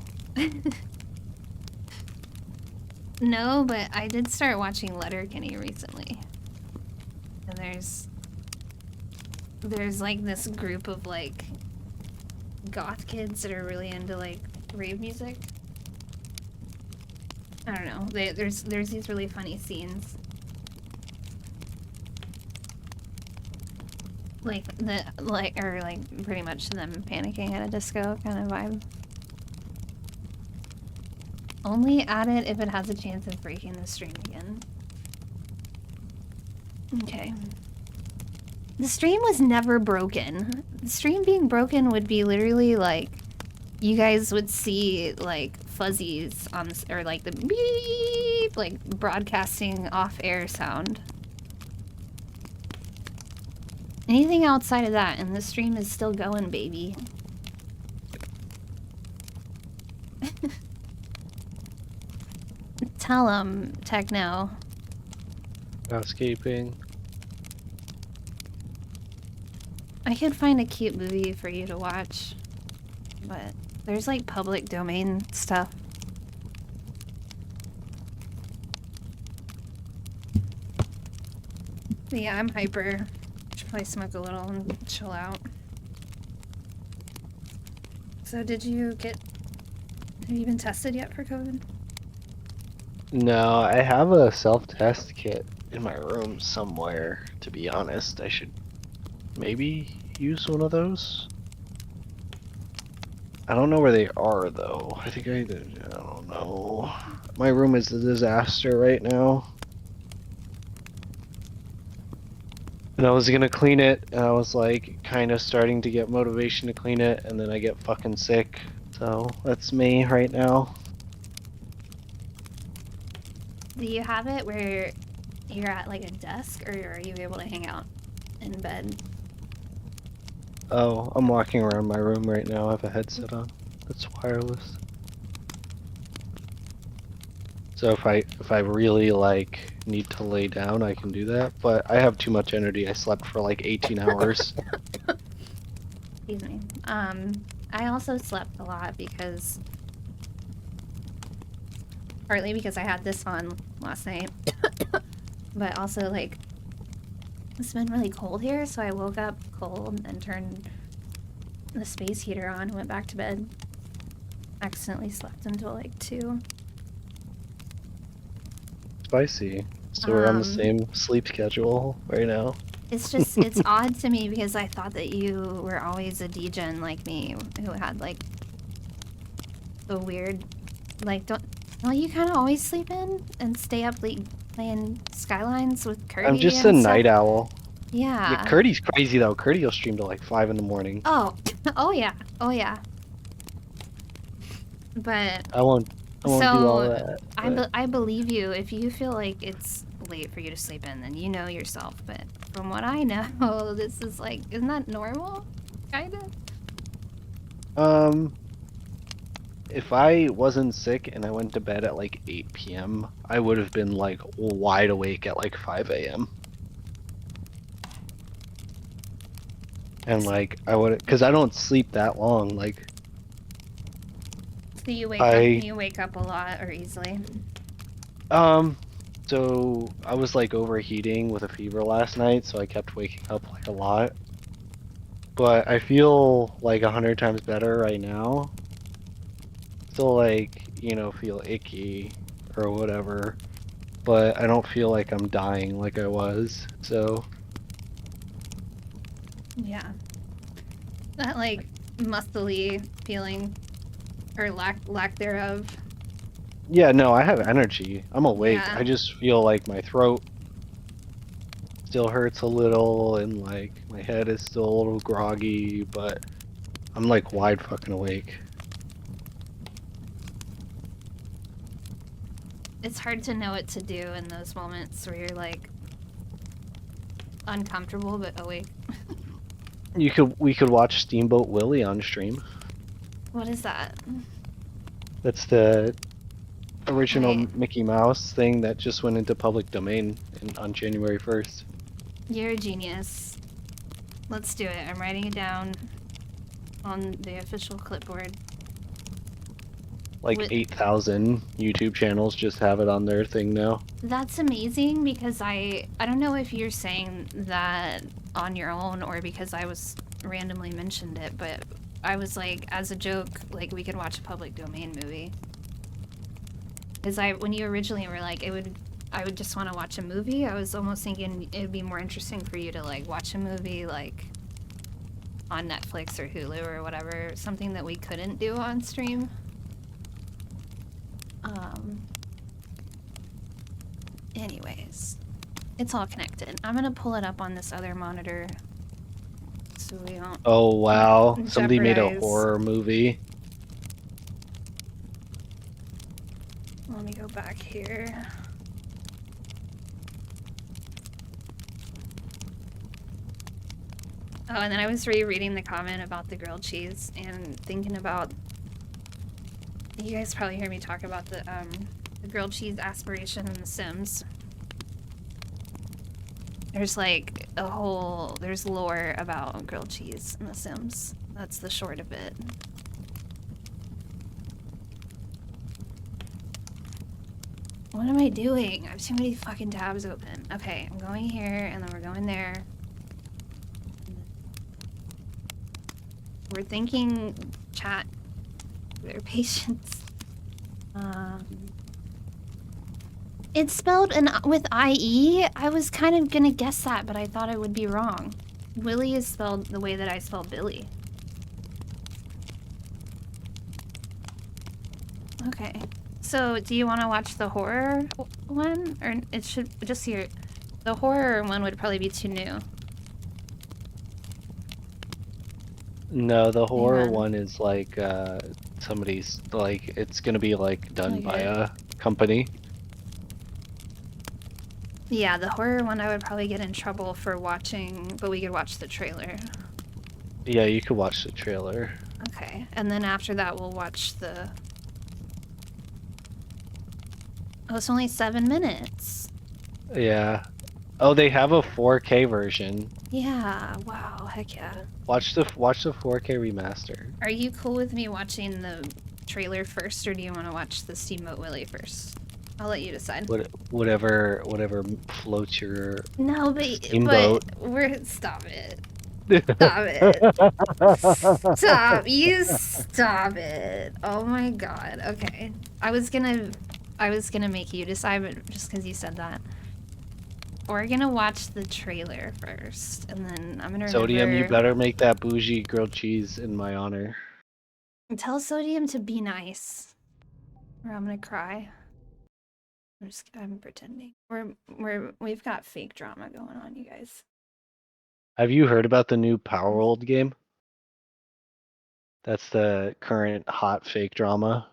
No, but I did start watching Letterkenny recently. And there's like this group of like goth kids that are really into like rave music. I don't know. There's these really funny scenes. Like pretty much them panicking at a disco kind of vibe. Only add it if it has a chance of breaking the stream again. Okay. The stream was never broken. The stream being broken would be literally like you guys would see like fuzzies on this, or like the beep, like broadcasting off-air sound. Anything outside of that and the stream is still going, baby. Tell them, Techno. Housekeeping. I could find a cute movie for you to watch, but there's like public domain stuff. But yeah, I'm hyper. Should probably smoke a little and chill out. So have you been tested yet for COVID? No, I have a self-test kit in my room somewhere, to be honest. I should maybe use one of those. I don't know where they are, though. I don't know. My room is a disaster right now. And I was gonna clean it, and I was like, kind of starting to get motivation to clean it, and then I get fucking sick. So, that's me right now. Do you have it where you're at like a desk, or are you able to hang out in bed? Oh, I'm walking around my room right now. I have a headset on. It's wireless. So if I really like need to lay down, I can do that. But I have too much energy. I slept for like 18 hours. Excuse me. I also slept a lot because partly because I had this on last night, but also like it's been really cold here, so I woke up cold and turned the space heater on and went back to bed. Accidentally slept until like 2. Spicy. So we're on the same sleep schedule right now. It's just, it's odd to me because I thought that you were always a degen like me who had like the weird, like, don't you kind of always sleep in and stay up late playing Skylines with Curdy? I'm just a and stuff? night owl. Yeah. Yeah, Curdy's crazy though. Curdy will stream to like 5 in the morning. Oh, oh yeah, oh yeah. But I won't do all that. I believe you. If you feel like it's late for you to sleep in, then you know yourself. But from what I know, this is like, isn't that normal? Kind of. If I wasn't sick and I went to bed at like 8 p.m., I would have been like wide awake at like 5 a.m. And like I would, because I don't sleep that long. Like, So you wake up a lot or easily? so I was like overheating with a fever last night, so I kept waking up like a lot. But I feel like 100 times better right now. Still like, you know, feel icky or whatever, but I don't feel like I'm dying like I was, so. Yeah. That like muscly feeling or lack thereof Yeah, no, I have energy. I'm awake. Yeah. I just feel like my throat still hurts a little and like my head is still a little groggy, but I'm like wide fucking awake. It's hard to know what to do in those moments where you're like uncomfortable but awake. We could watch Steamboat Willie on stream. What is that? That's the original Wait, Mickey Mouse thing that just went into public domain on January 1st. you're a genius. Let's do it. I'm writing it down on the official clipboard. Like Wi- 8,000 YouTube channels just have it on their thing now. That's amazing because I don't know if you're saying that on your own or because I was randomly mentioned it, but I was like, as a joke, like we could watch a public domain movie. Because when you originally were like, I would just want to watch a movie. I was almost thinking it would be more interesting for you to like watch a movie like on Netflix or Hulu or whatever, something that we couldn't do on stream. Anyways, it's all connected. I'm gonna pull it up on this other monitor so we don't. Oh wow, somebody made a Jeopardize. horror movie. Let me go back here. Oh, and then I was rereading the comment about the grilled cheese and thinking about. You guys probably hear me talk about the grilled cheese aspiration in The Sims. There's like there's lore about grilled cheese in The Sims. That's the short of it. What am I doing? I have too many fucking tabs open. Okay, I'm going here and then we're going there. We're thinking chat their patience. It's spelled with IE. I was kind of gonna guess that, but I thought I would be wrong. Willie is spelled the way that I spell Billy. Okay. So, do you want to watch the horror one? Or it should just here. The horror one would probably be too new. No, the horror on. one is like somebody's like it's gonna be like done by Okay. a company. Yeah, the horror one I would probably get in trouble for watching, but we could watch the trailer. Yeah, you could watch the trailer. Okay, and then after that we'll watch the... Oh, it's only 7 minutes. Yeah. Oh, they have a 4K version. Yeah, wow, heck yeah. Watch the 4K remaster. Are you cool with me watching the trailer first, or do you want to watch the Steamboat Willie first? I'll let you decide. Whatever floats your No, but steamboat. stop it. Stop it. Stop. You stop it. Oh my god. Okay. I was gonna make you decide, but just because you said that. We're gonna watch the trailer first, and then I'm gonna Sodium, you remember... better make that bougie grilled cheese in my honor. Tell Sodium to be nice, or I'm gonna cry. I'm pretending. We've got fake drama going on, you guys. Have you heard about the new Power World game? That's the current hot fake drama.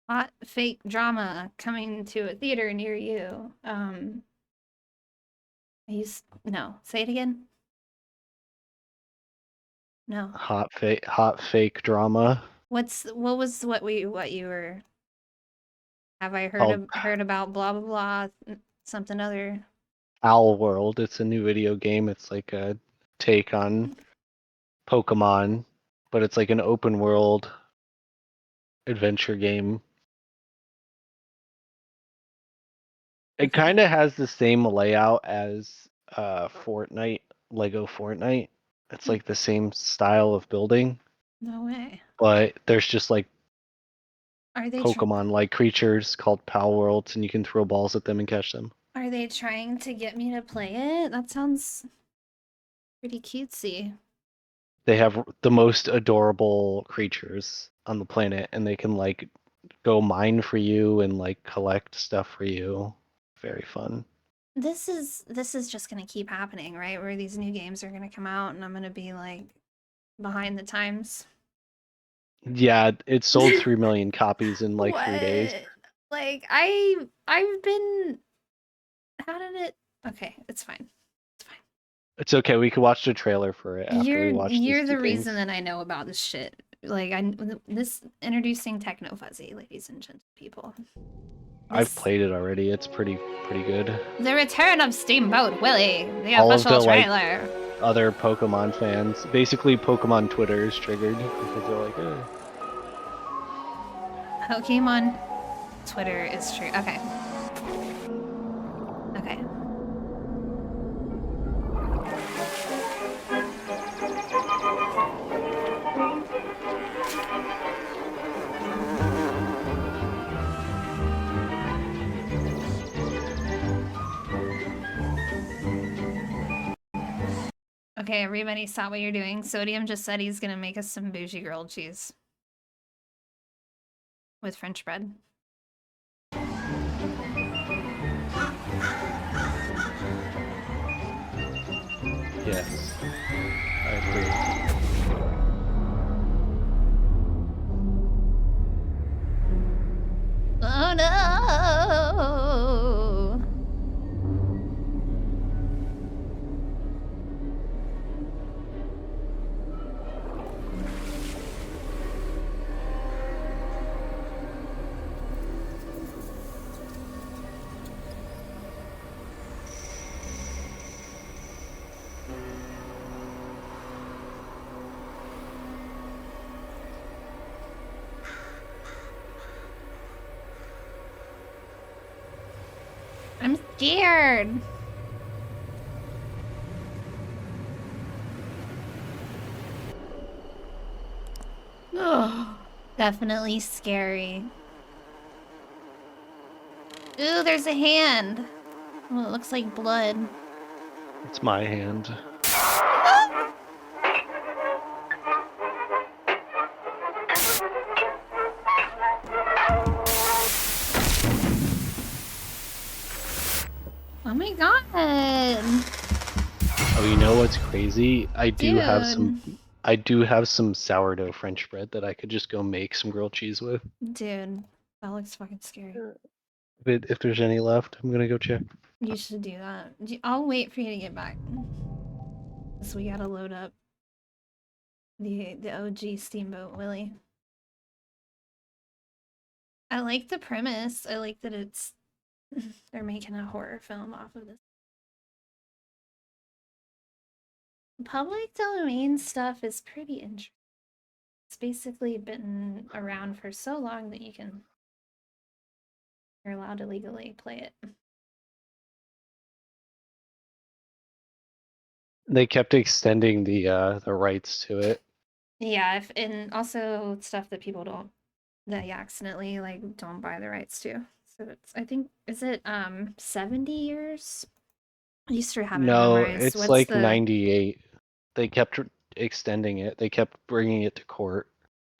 Hot fake drama coming to a theater near you. No, say it again. No. Hot fake drama. What you were... Have I Called heard about blah blah blah something other? Owl World. It's a new video game. It's like a take on Pokemon, but it's like an open world adventure game. It kind of has the same layout as Fortnite, Lego Fortnite. It's like the same style of building, No way. but there's just like Are they Pokemon like creatures called Pal Worlds, and you can throw balls at them and catch them. are they trying to get me to play it? That sounds pretty cutesy. They have the most adorable creatures on the planet, and they can like go mine for you and like collect stuff for you. Very fun. This is just gonna keep happening, right? Where these new games are gonna come out and I'm gonna be like behind the times. Yeah, it sold 3 million copies in like 3 days. What? Like I've been. How did it? Okay, it's fine. It's fine. It's okay. We could watch the trailer for it after we watch these You're two the things. reason that I know about this shit. Like this introducing Techno Fuzzy, ladies and gentlemen, people. I've This- played it already. It's pretty good. The return of Steamboat Willie, the All of official the, like, trailer. Other Pokemon fans, basically Pokemon Twitter is triggered because they're like, eh. Pokemon Twitter is true. Okay. Okay. Okay, everybody stop what you're doing. Sodium just said he's gonna make us some bougie grilled cheese. With French bread. Yes. I agree. Oh no! I'm scared. Oh, definitely scary. Ooh, there's a hand. Oh, it looks like blood. It's my hand. Oh my god. Oh, you know what's crazy? I do have Dude. some sourdough French bread that I could just go make some grilled cheese with. Dude, that looks fucking scary. If there's any left, I'm gonna go check. You should do that. I'll wait for you to get back. So we gotta load up the OG Steamboat Willie. I like the premise. I like that it's they're making a horror film off of this. Public domain stuff is pretty interesting. It's basically been around for so long that you're allowed to legally play it. They kept extending the rights to it. Yeah, and also stuff that people that you accidentally like don't buy the rights to. So I think is it 70 years? I used to have it No, memorized. it's What's like the 98. They kept extending it. They kept bringing it to court.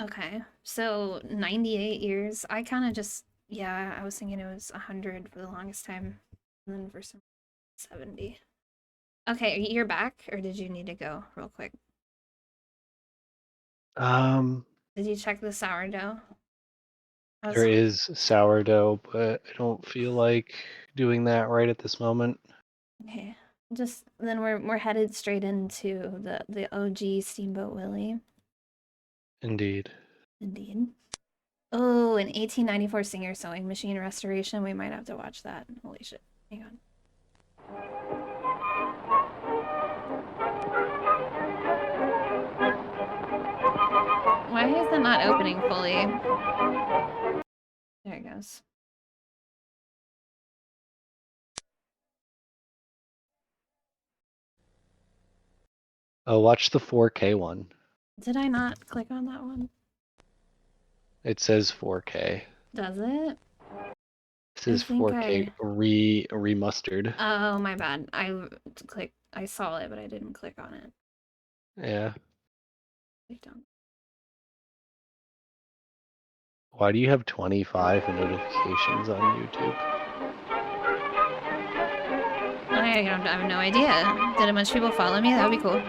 Okay, so 98 years. I kind of just yeah, I was thinking it was 100 for the longest time, and then for some 70. Okay, you're back, or did you need to go real quick? Did you check the sourdough? There is sourdough, but I don't feel like doing that right at this moment. Okay. Just then we're headed straight into the OG Steamboat Willie. Indeed. Indeed. Oh, an 1894 Singer sewing machine restoration. We might have to watch that. Holy shit. Hang on. Why is it not opening fully? There it goes. Oh, watch the 4K one. Did I not click on that one? It says 4K. Does it? This is 4K remastered. Oh, my bad. I saw it, but I didn't click on it. Yeah. Clicked on. Why do you have 25 notifications on YouTube? I have no idea. Did a bunch of people follow me? That would be cool.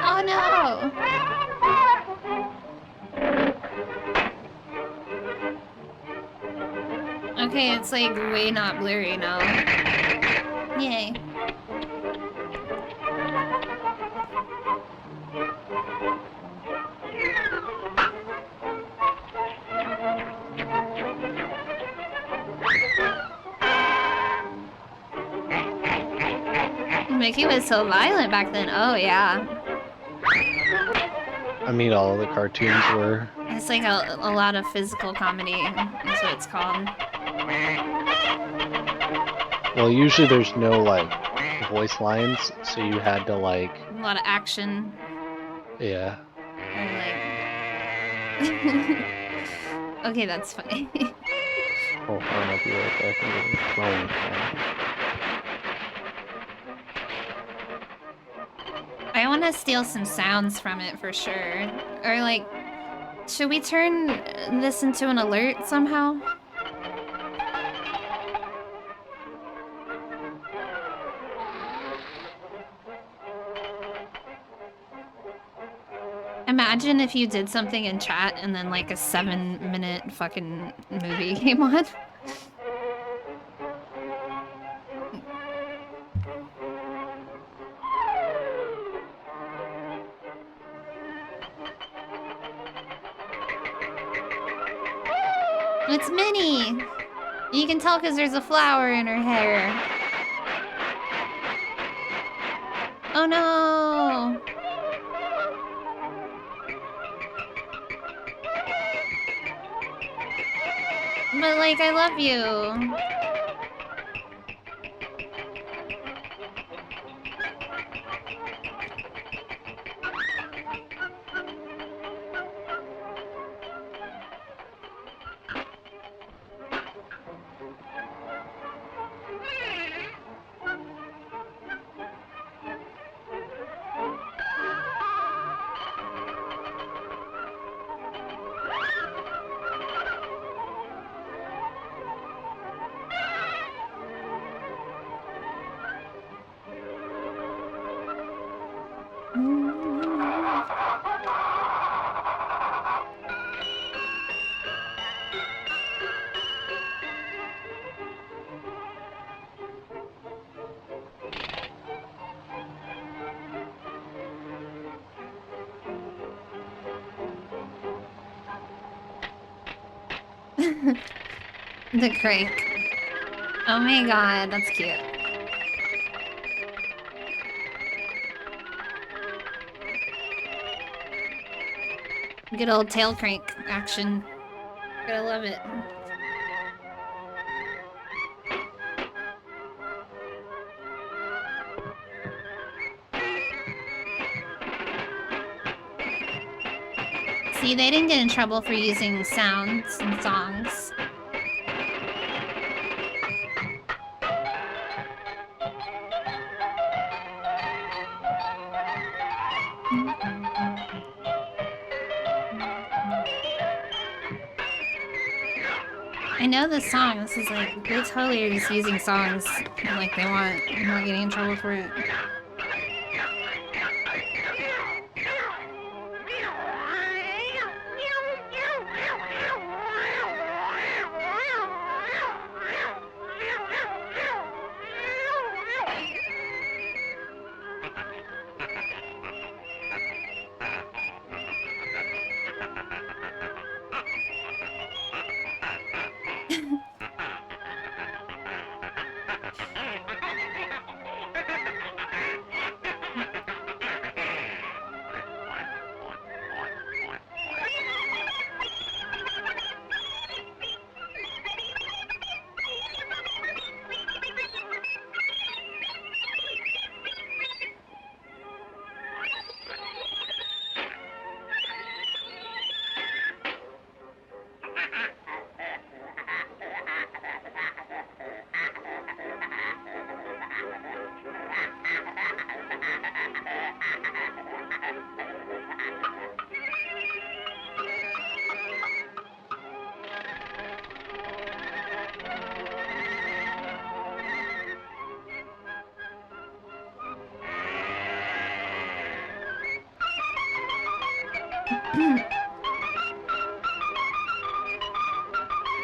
Oh no! Okay, it's like way not blurry now. Yay. Mickey was so violent back then. Oh yeah. I mean, all of the cartoons were. It's like a lot of physical comedy is what it's called. Well, usually there's no like voice lines, so you had to like. A lot of action. Yeah. Or like... Okay, that's funny. Hold on, I'll be right back. I'm getting phone call. I want to steal some sounds from it for sure. Or like, should we turn this into an alert somehow? Imagine if you did something in chat and then like a 7-minute fucking movie came on. It's Minnie! You can tell because there's a flower in her hair. Oh no! But like, I love you. The crake. Oh my god, that's cute. Good old tail crank action. Gotta love it. See, they didn't get in trouble for using sounds and songs. I know this song. This is like, they totally are just using songs like they want. I'm not getting in trouble for it.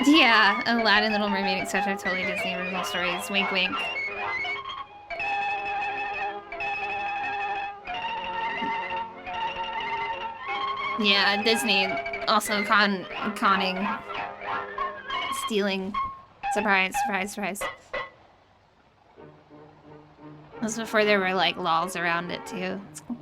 Yeah, Aladdin, Little Mermaid, etc. Totally Disney original stories. Wink, wink. Yeah, Disney also conning, stealing. Surprise, surprise, surprise. That was before there were like laws around it too. It's cool.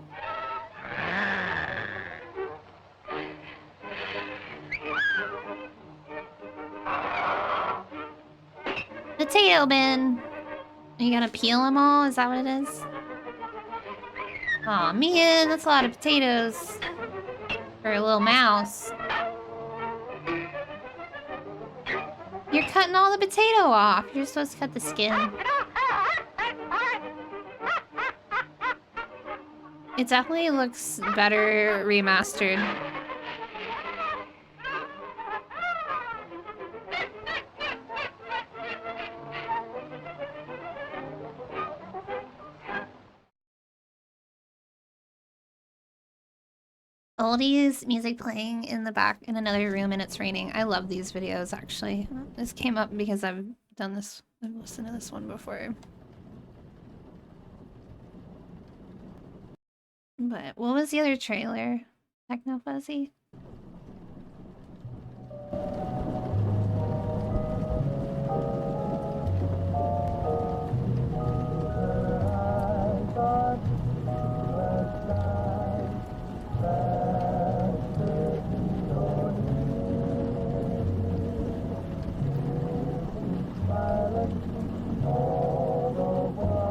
Potato bin. You gotta peel them all? Is that what it is? Aw, man, that's a lot of potatoes for a little mouse. You're cutting all the potato off. You're supposed to cut the skin. It definitely looks better remastered. Oldies music playing in the back in another room and it's raining. I love these videos actually. This came up because I've done this. I've listened to this one before. But what was the other trailer? Techno Fuzzy?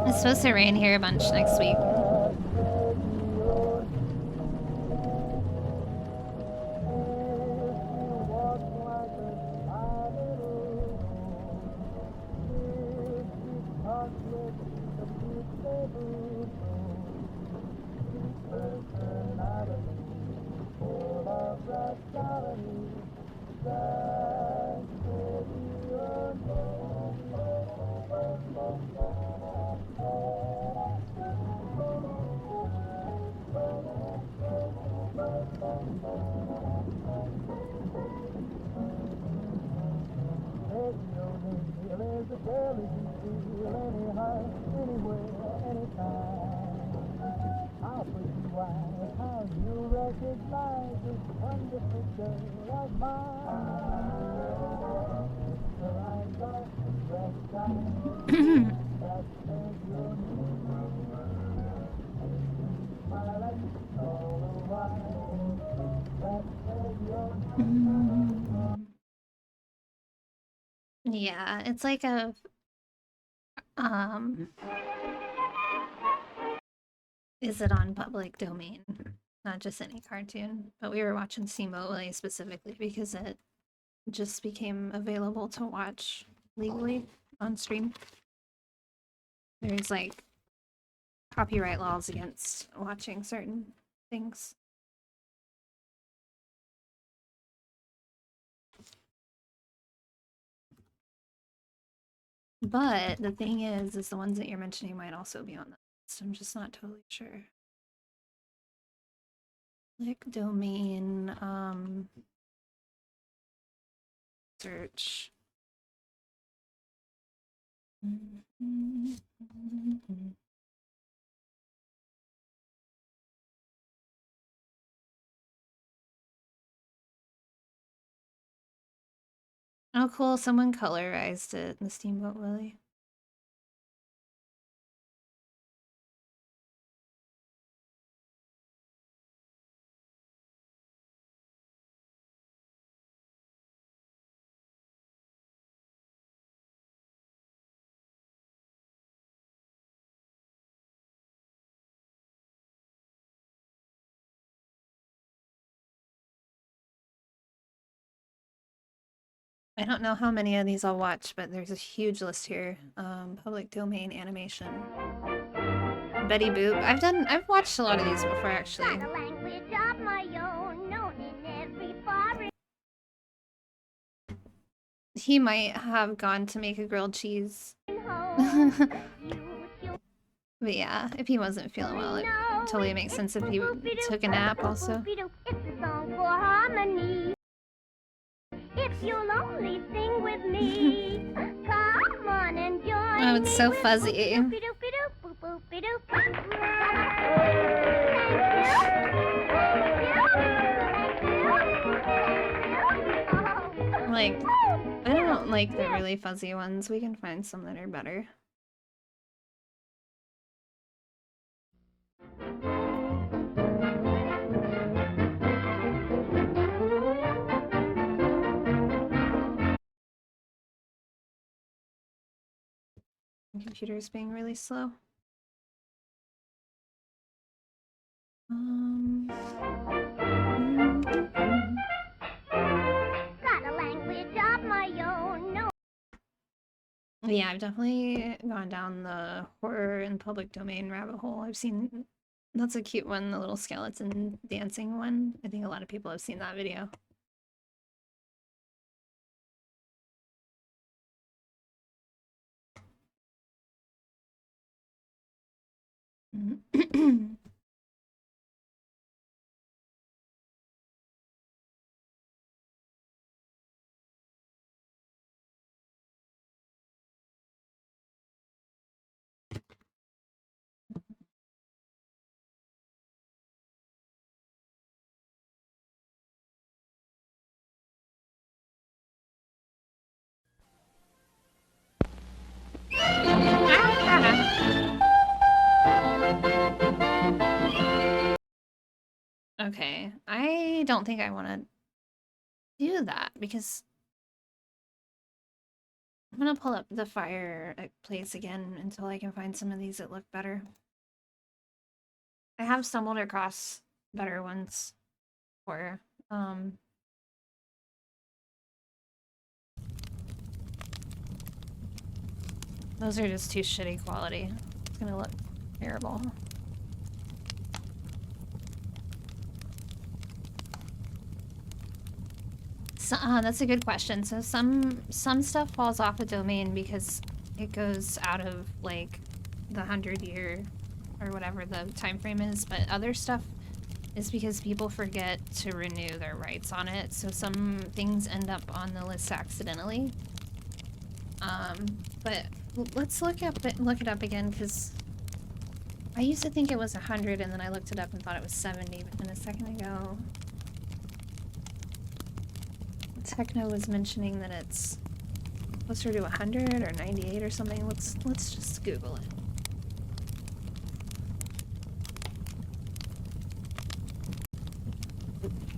It's supposed to rain here a bunch next week. Yeah, it's like a is it on public domain? Not just any cartoon, but we were watching Simole specifically because it just became available to watch legally on stream. There's like copyright laws against watching certain things. But the thing is the ones that you're mentioning might also be on the list. I'm just not totally sure. Click domain, search. Oh, cool. Someone colorized it in the Steamboat Willie. I don't know how many of these I'll watch, but there's a huge list here. Public domain animation. Betty Boop. I've watched a lot of these before, actually. Got a language of my own, known in every foreign He might have gone to make a grilled cheese. home. But yeah, if he wasn't feeling well, it totally makes sense if he took a nap also. It's a song for harmony. If you'll only sing with me, come on and join Oh, it's so me with fuzzy. boop-a-doop-a-doop, boop-a-doop. Like, I don't like the really fuzzy ones. We can find some that are better. My computer's being really slow. Got a language of my own, no. Yeah, I've definitely gone down the horror and public domain rabbit hole. I've seen that's a cute one, the little skeleton dancing one. I think a lot of people have seen that video. Okay, I don't think I want to do that because I'm gonna pull up the fireplace again until I can find some of these that look better. I have stumbled across better ones for those are just too shitty quality. It's gonna look terrible. So, that's a good question. So some stuff falls off a domain because it goes out of like the 100-year or whatever the time frame is, but other stuff is because people forget to renew their rights on it. So some things end up on the list accidentally. But let's look it up again because I used to think it was 100 and then I looked it up and thought it was 70, but then a second ago Techno was mentioning that it's closer to 100 or 98 or something. Let's just Google it.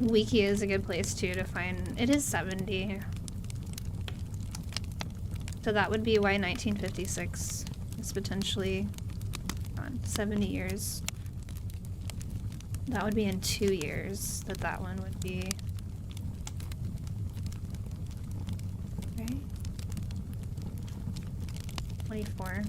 Wiki is a good place too to find. It is 70. So that would be why 1956 is potentially 70 years. That would be in 2 years that one would be. Right? 24.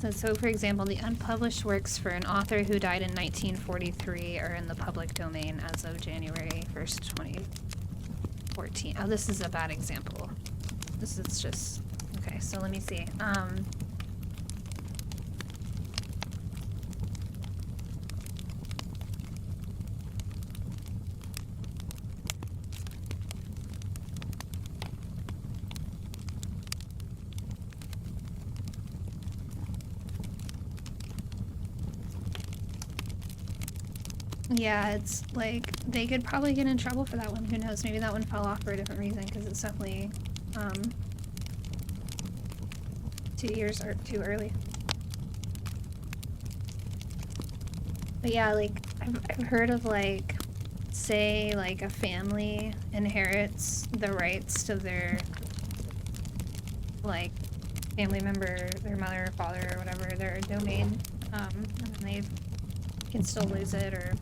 So for example, the unpublished works for an author who died in 1943 are in the public domain as of January 1st, 2014. Oh, this is a bad example. This is just... Okay, so let me see. Yeah, it's like they could probably get in trouble for that one. Who knows? Maybe that one fell off for a different reason because it's definitely 2 years or too early. But yeah, like I've heard of like, say like a family inherits the rights to their like family member, their mother or father or whatever, their domain, and they can still lose it or.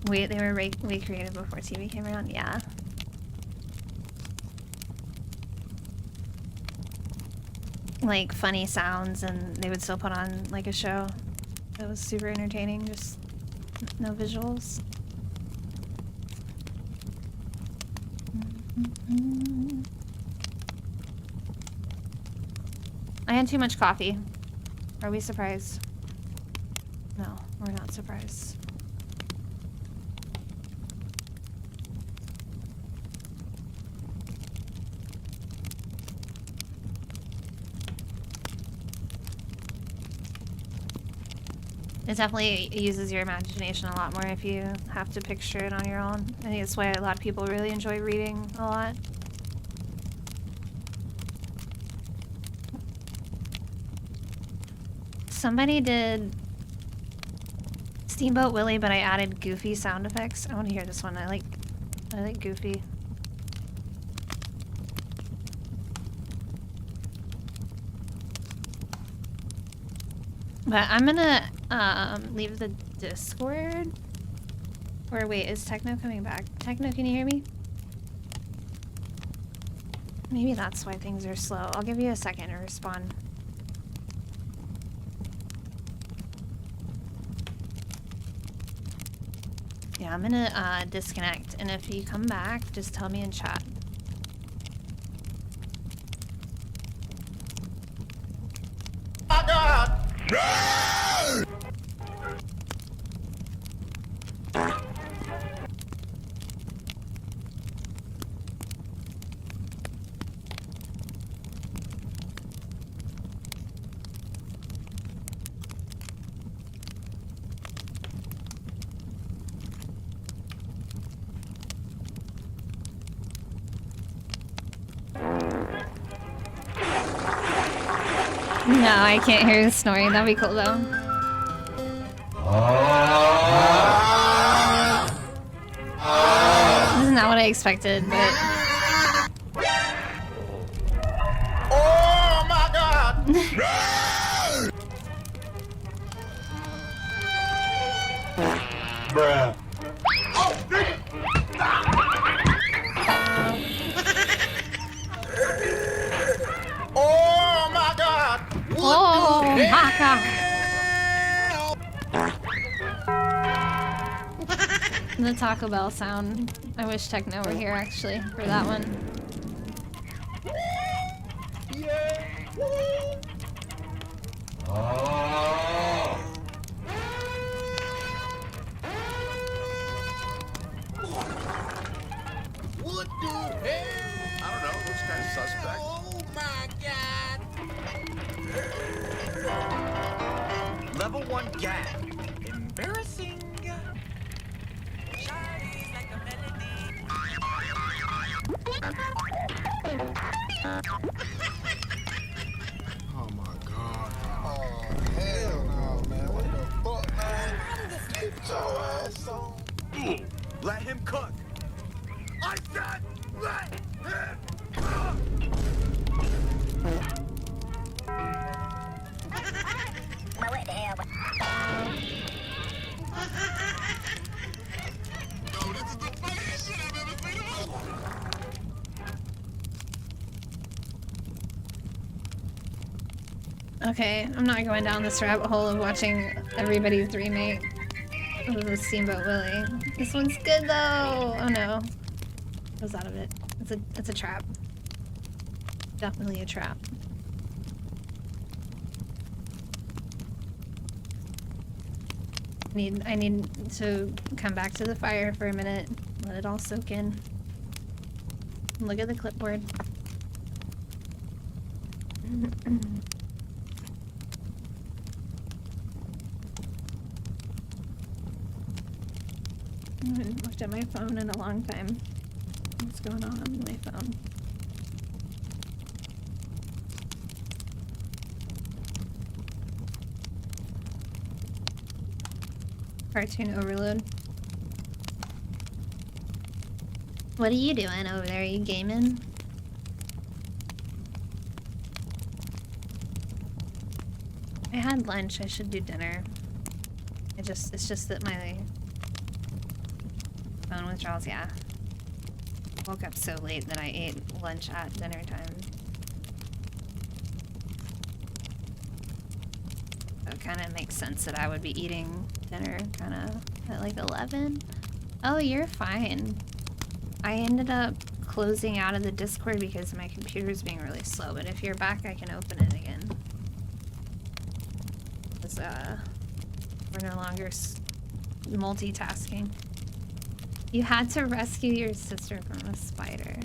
Wait, they were way creative before TV came around? Yeah. Like funny sounds, and they would still put on like a show that was super entertaining, just no visuals. I had too much coffee. Are we surprised? No, we're not surprised. It definitely uses your imagination a lot more if you have to picture it on your own. I think that's why a lot of people really enjoy reading a lot. Somebody did Steamboat Willie, but I added Goofy sound effects. I want to hear this one. I like Goofy. But I'm gonna leave the Discord. Or wait, is Techno coming back? Techno, can you hear me? Maybe that's why things are slow. I'll give you a second to respond. Yeah, I'm gonna disconnect, and if you come back, just tell me in chat. Oh God! No, I can't hear the snoring. That'd be cool though. This is not what I expected, but Oh my God! Bruh. Oh my God! oh my god! The Taco Bell sound. I wish Techno were here actually for that one. What the hell? I don't know. Looks kind of suspect. Oh my God! Level 1 gag. Embarrassing. Oh my God. Oh hell no, man. What the fuck, man? Get your ass on. Let him cook. I said let him cook. What the hell? Yo, this is the funniest shit I've ever seen. Okay, I'm not going down this rabbit hole of watching everybody's remake of the Steamboat Willie. This one's good though. Oh no, I was out of it. It's a trap. Definitely a trap. I need to come back to the fire for a minute. Let it all soak in. Look at the clipboard. I haven't looked at my phone in a long time. What's going on my phone? Cartoon overload. What are you doing over there? Are you gaming? I had lunch. I should do dinner. It's just that my phone withdrawals, yeah. Woke up so late that I ate lunch at dinner time. So it kind of makes sense that I would be eating dinner kind of at like 11. Oh, you're fine. I ended up closing out of the Discord because my computer's being really slow, but if you're back, I can open it again. Because, we're no longer multitasking. You had to rescue your sister from a spider.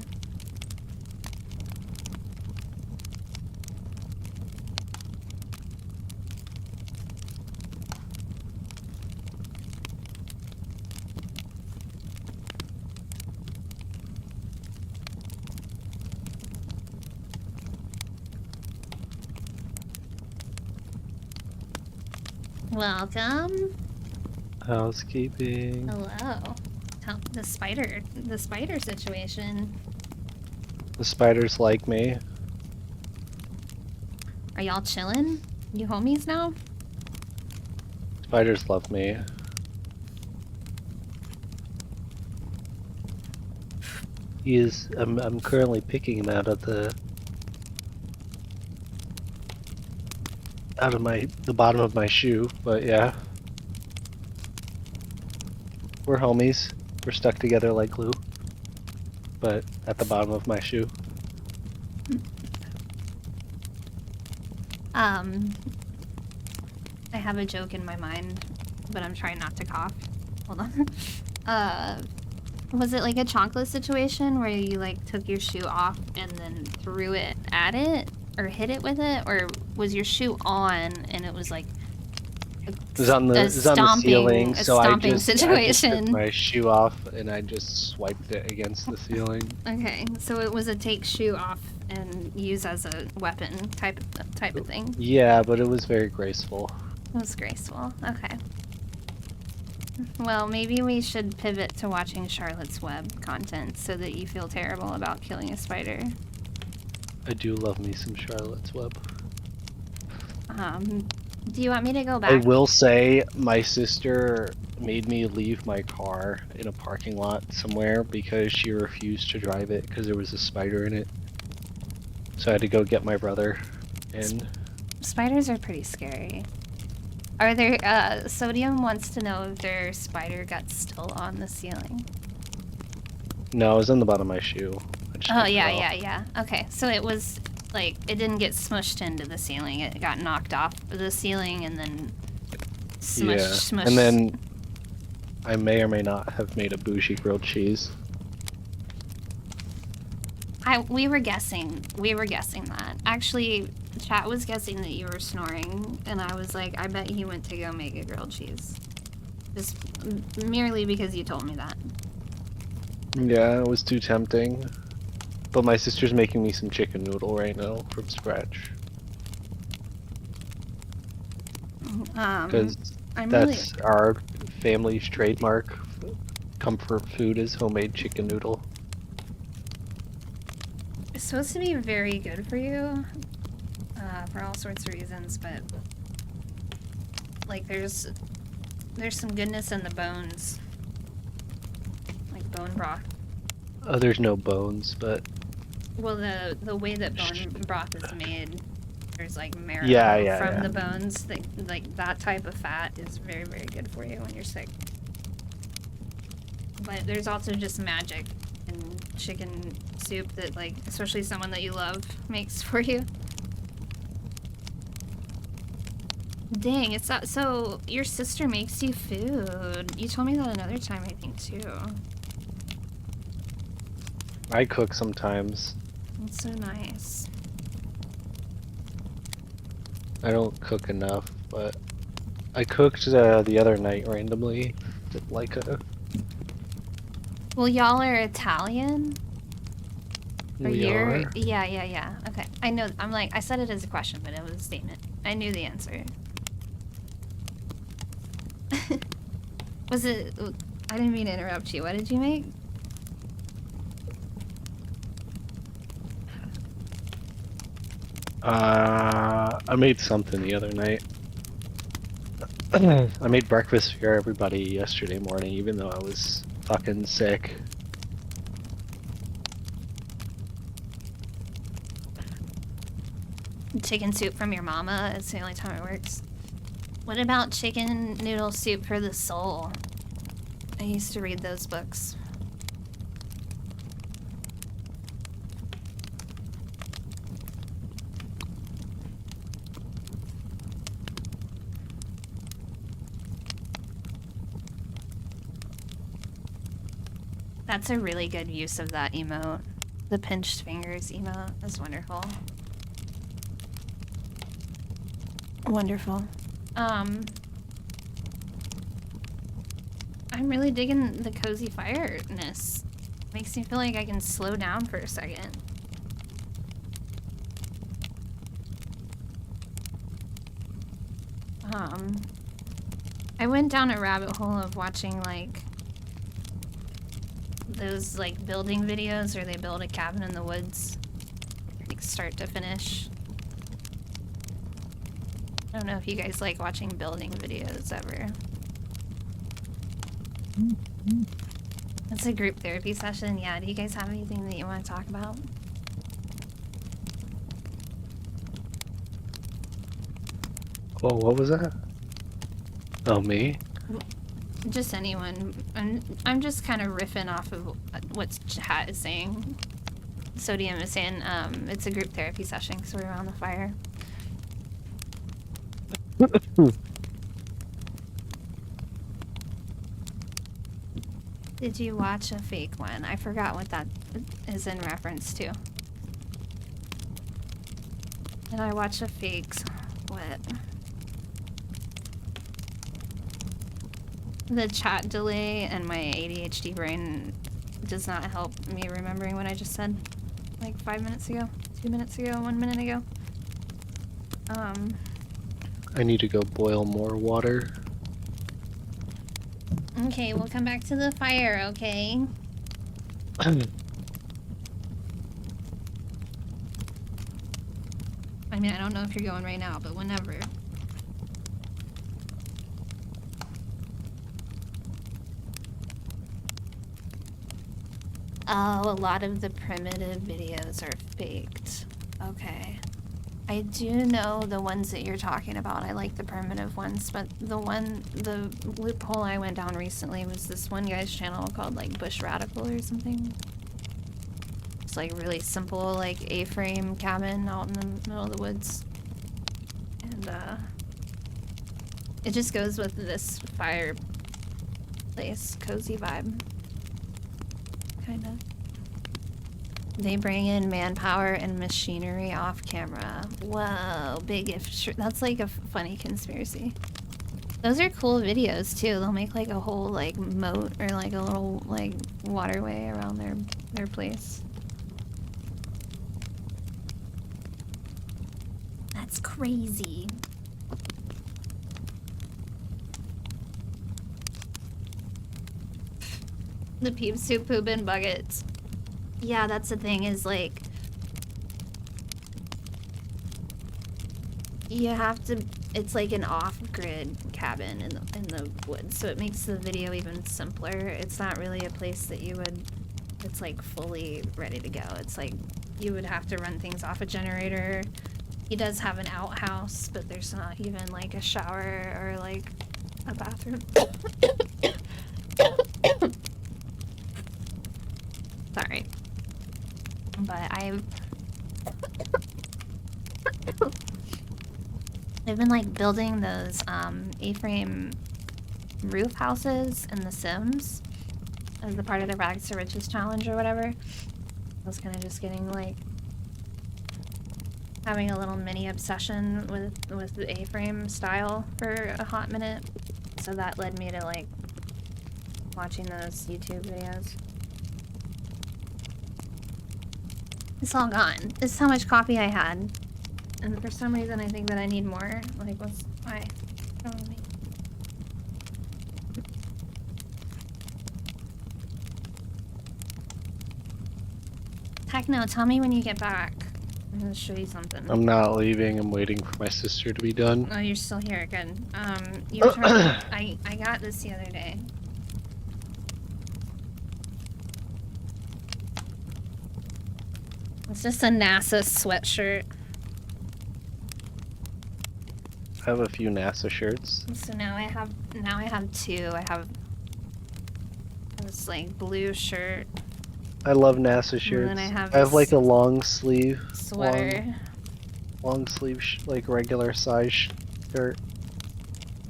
Welcome. Housekeeping. Hello. The spider situation. The spiders like me. Are y'all chilling? You homies now? Spiders love me. I'm currently picking him out of the bottom of my shoe, but yeah. We're homies. We're stuck together like glue. But at the bottom of my shoe. I have a joke in my mind, but I'm trying not to cough. Hold on. Was it like a chocolate situation where you like took your shoe off and then threw it at it or hit it with it, or was your shoe on and it was like It was on the ceiling, so I just situation? took my shoe off and I just swiped it against the ceiling. Okay, so it was a take shoe off and use as a weapon type of thing. Yeah, but it was very graceful. It was graceful. Okay. Well, maybe we should pivot to watching Charlotte's Web content so that you feel terrible about killing a spider. I do love me some Charlotte's Web. Do you want me to go back? I will say my sister made me leave my car in a parking lot somewhere because she refused to drive it because there was a spider in it. So I had to go get my brother and Spiders are pretty scary. Are there, Sodium wants to know if there's spider guts still on the ceiling. no, it was on the bottom of my shoe. I just Oh, took it yeah, off. yeah. Okay, so it was, like, it didn't get smushed into the ceiling. It got knocked off the ceiling and then smushed. And then I may or may not have made a bougie grilled cheese. We were guessing that. Actually, chat was guessing that you were snoring, and I was like, I bet he went to go make a grilled cheese. Just merely because you told me that. Yeah, it was too tempting. But my sister's making me some chicken noodle right now from scratch. Because that's our family's trademark. Comfort food is homemade chicken noodle. It's supposed to be very good for you, for all sorts of reasons, but like there's some goodness in the bones, like bone broth. Oh, there's no bones, but Well, the way that bone broth is made, there's like marrow Yeah, from yeah. the bones. Like that type of fat is very, very good for you when you're sick. But there's also just magic in chicken soup that, like, especially someone that you love makes for you. Dang, it's not so. Your sister makes you food. You told me that another time, I think, too. I cook sometimes. That's so nice. I don't cook enough, but I cooked the other night randomly. Did like a. Well, y'all are Italian? Or We you're... are. Yeah. Okay. I know. I'm like, I said it as a question, but it was a statement. I knew the answer. Was it... I didn't mean to interrupt you. What did you make? I made something the other night. I made breakfast for everybody yesterday morning, even though I was fucking sick. Chicken soup from your mama. It's the only time it works. What about chicken noodle soup for the soul? I used to read those books. That's a really good use of that emote. The pinched fingers emote is wonderful. Wonderful. I'm really digging the cozy fireness. Makes me feel like I can slow down for a second. I went down a rabbit hole of watching like those like building videos where they build a cabin in the woods, like start to finish. I don't know if you guys like watching building videos ever. It's a group therapy session. Yeah, do you guys have anything that you want to talk about? Oh, what was that? Oh, me? Just anyone. I'm just kind of riffing off of what chat is saying. Sodium is saying it's a group therapy session because we're around the fire. Did you watch a fake one? I forgot what that is in reference to. Did I watch a fake what? The chat delay and my ADHD brain does not help me remembering what I just said like 5 minutes ago, 2 minutes ago, 1 minute ago. I need to go boil more water. Okay, we'll come back to the fire, okay? I mean, I don't know if you're going right now, but whenever. Oh, a lot of the primitive videos are faked. Okay. I do know the ones that you're talking about. I like the primitive ones, but the loophole I went down recently was this one guy's channel called like Bush Radical or something. It's like really simple, like A-frame cabin out in the middle of the woods. And it just goes with this fireplace, cozy vibe. Kinda. They bring in manpower and machinery off camera. Whoa, big if that's like a funny conspiracy. Those are cool videos too. They'll make like a whole like moat or like a little like waterway around their place. That's crazy. The peep soup poop in buckets. Yeah, that's the thing is like you have to, it's like an off-grid cabin in the woods, so it makes the video even simpler. It's not really a place that you would, it's like fully ready to go. It's like you would have to run things off a generator He does have an outhouse, but there's not even like a shower or like a bathroom. Sorry. But I've been like building those A-frame roof houses in The Sims as a part of the Rags to Riches challenge or whatever. I was kind of just getting like having a little mini obsession with the A-frame style for a hot minute, so that led me to like watching those YouTube videos. It's all gone. This is how much coffee I had, and for some reason I think that I need more. Like, why? What's wrong with me? Techno, tell me when you get back. I'm gonna show you something. I'm not leaving. I'm waiting for my sister to be done. Oh, you're still here. Good. You tried. I got this the other day. It's just a NASA sweatshirt. I have a few NASA shirts. So now I have two. I have this like blue shirt, I love NASA shirts. then I have like this a long sleeve, sweater. long sleeve, like regular size shirt.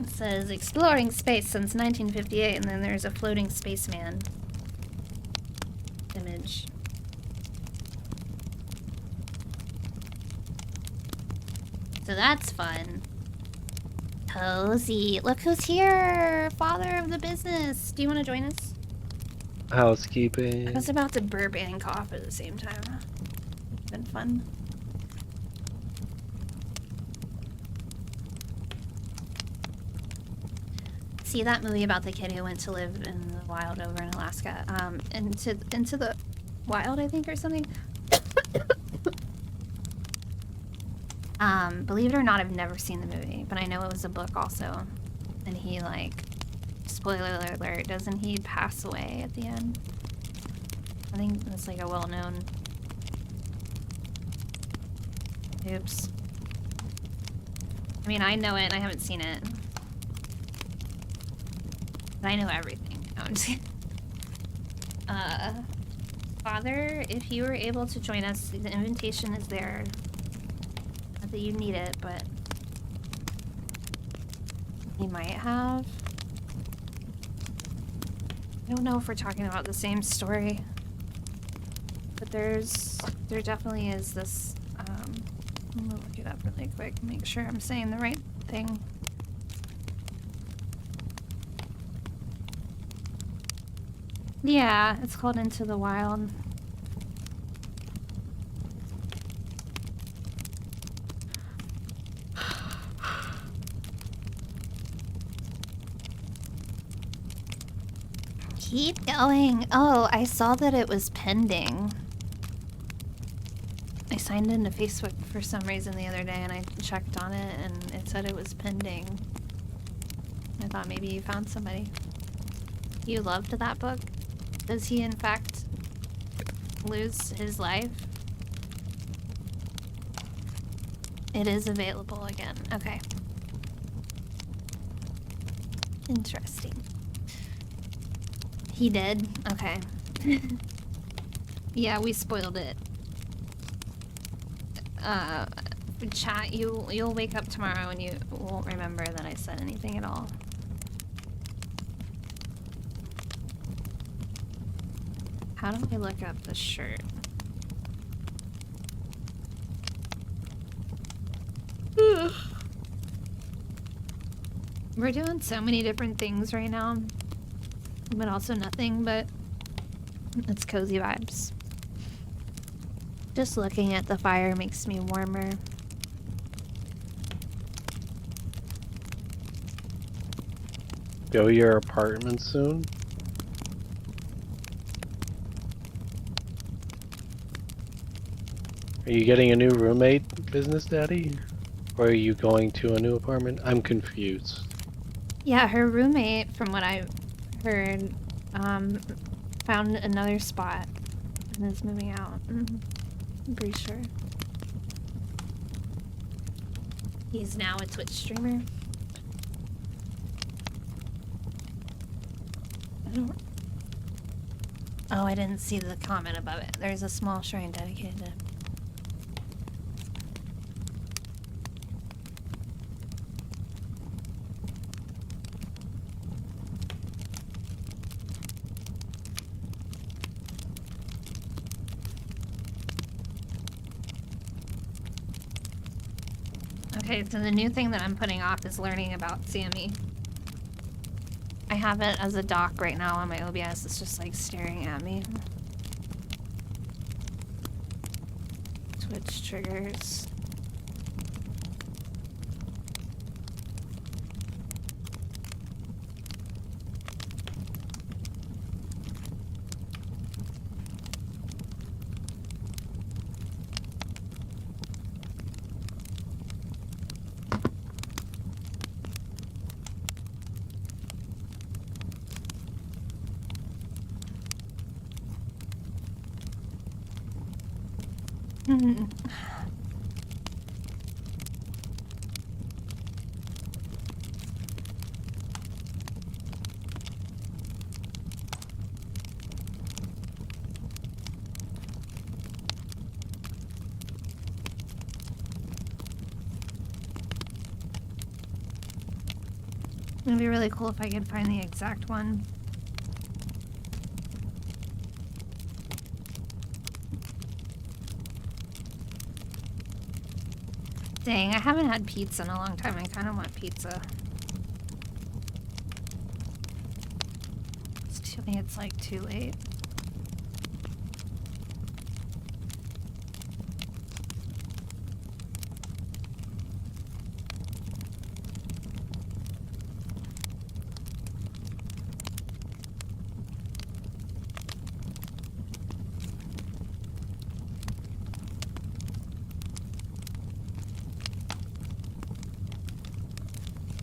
It says exploring space since 1958, and then there's a floating spaceman image. So that's fun. Cozy. Look who's here! Father of the business. Do you want to join us? Housekeeping. I was about to burp and cough at the same time. It's been fun. See that movie about the kid who went to live in the wild over in Alaska? Into the wild, I think, or something. Believe it or not, I've never seen the movie, but I know it was a book also. And he, like, spoiler alert, doesn't he pass away at the end? I think that's like a well-known... Oops. I mean, I know it, and I haven't seen it. But I know everything. No, I'm just kidding. Father, if you were able to join us, the invitation is there. Not that you need it, but... he might have. I don't know if we're talking about the same story. But there definitely is this, I'm gonna look it up really quick and make sure I'm saying the right thing. Yeah, it's called Into the Wild. Keep going. Oh, I saw that it was pending. I signed into Facebook for some reason the other day and I checked on it and it said it was pending. I thought maybe you found somebody. You loved that book? Does he in fact lose his life? It is available again. Okay. Interesting. He did? Okay. Yeah, we spoiled it. Chat, you'll wake up tomorrow and you won't remember that I said anything at all. How do I look up the shirt? We're doing so many different things right now, but also nothing but it's cozy vibes. Just looking at the fire makes me warmer. Go to your apartment soon? Are you getting a new roommate, Business Daddy? Or are you going to a new apartment? I'm confused. Yeah, her roommate, from what I heard, found another spot and is moving out. I'm pretty sure. He's now a Twitch streamer. I don't... Oh, I didn't see the comment above it. There's a small shrine dedicated to him. Okay, so the new thing that I'm putting off is learning about Sammy. I have it as a dock right now on my OBS. It's just like staring at me. Twitch triggers. It'd be really cool if I could find the exact one. Dang, I haven't had pizza in a long time. I kind of want pizza. It's like too late.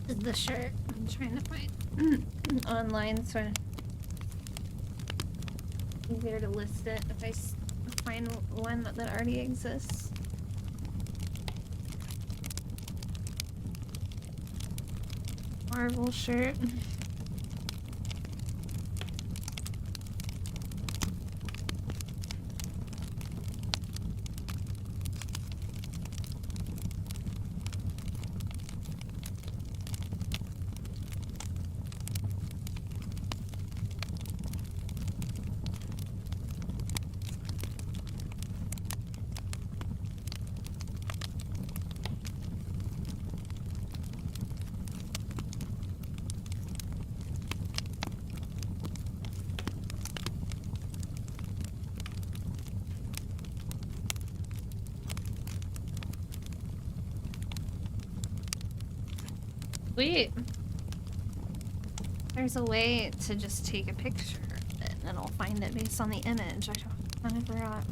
This is the shirt I'm trying to find online, so easier to list it if I find one that already exists. Marvel shirt. Sweet. There's a way to just take a picture of it and it'll find it based on the image. I kind of forgot.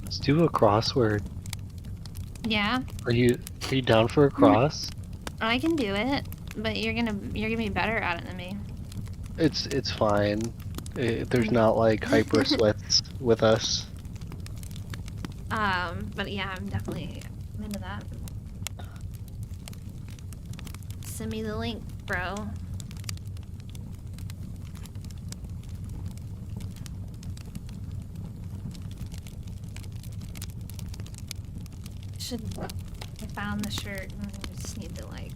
Let's do a crossword. Yeah, Are you down for a cross? I can do it, but you're gonna be better at it than me. It's fine. There's not like hyper sweats with us. But yeah, I'm into that. Send me the link, bro. I found the shirt and I just need to like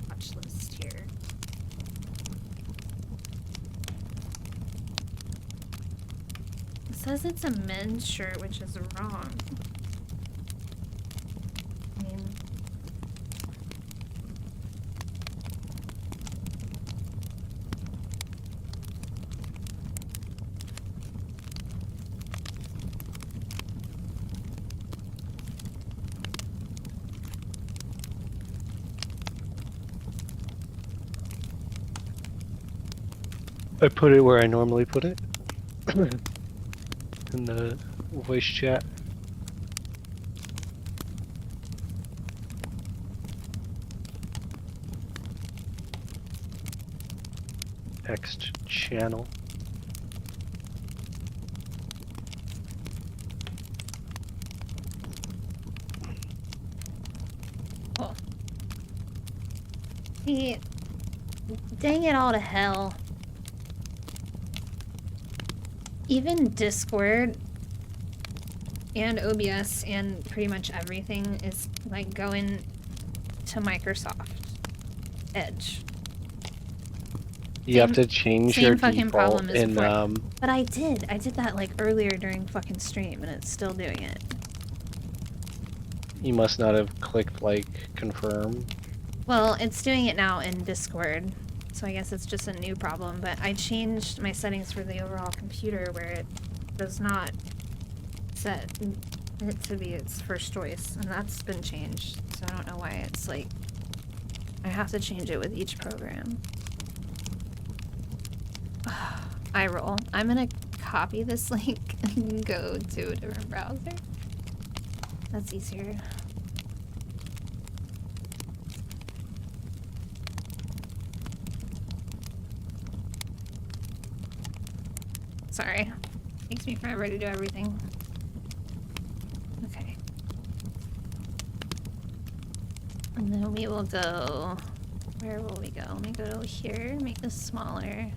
watch list here. It says it's a men's shirt, which is wrong. I mean, I put it where I normally put it. In the voice chat. Next channel. oh. See, dang it all to hell. Even Discord and OBS and pretty much everything is like going to Microsoft Edge. You have Same- to change same your fucking default problem as in before. But I did that like earlier during fucking stream and it's still doing it. you must not have clicked like confirm. Well, it's doing it now in Discord, so I guess it's just a new problem, but I changed my settings for the overall computer where it does not set it to be its first choice, and that's been changed, so I don't know why it's like I have to change it with each program. I roll. I'm gonna copy this link and go to a different browser. That's easier. Sorry. Takes me forever to do everything. Okay. And then we will go... Where will we go? Let me go here, make this smaller.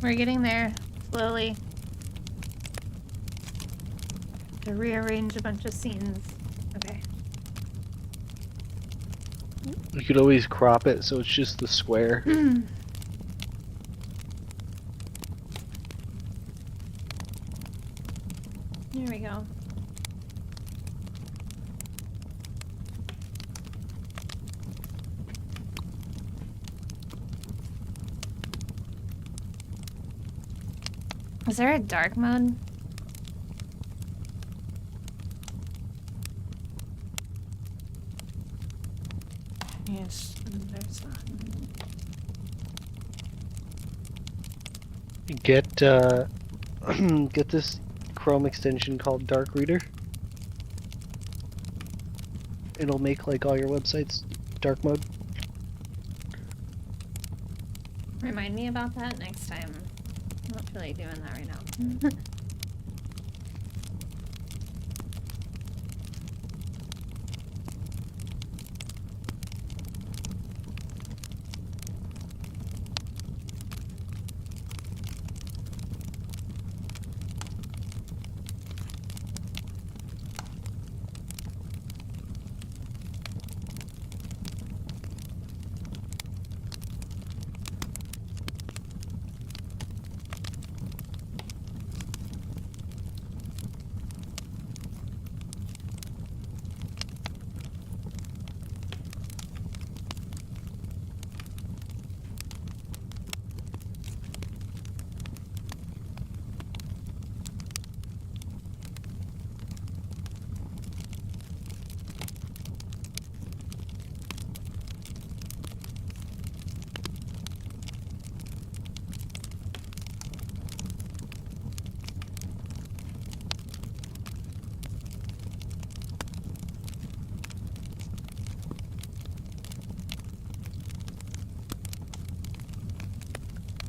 We're getting there, slowly. To rearrange a bunch of scenes. Okay. You could always crop it so it's just the square. Here we go. Is there a dark mode? Yes, there's not. Get get this Chrome extension called Dark Reader. It'll make like all your websites dark mode. Remind me about that next time. I'm not really doing that right now.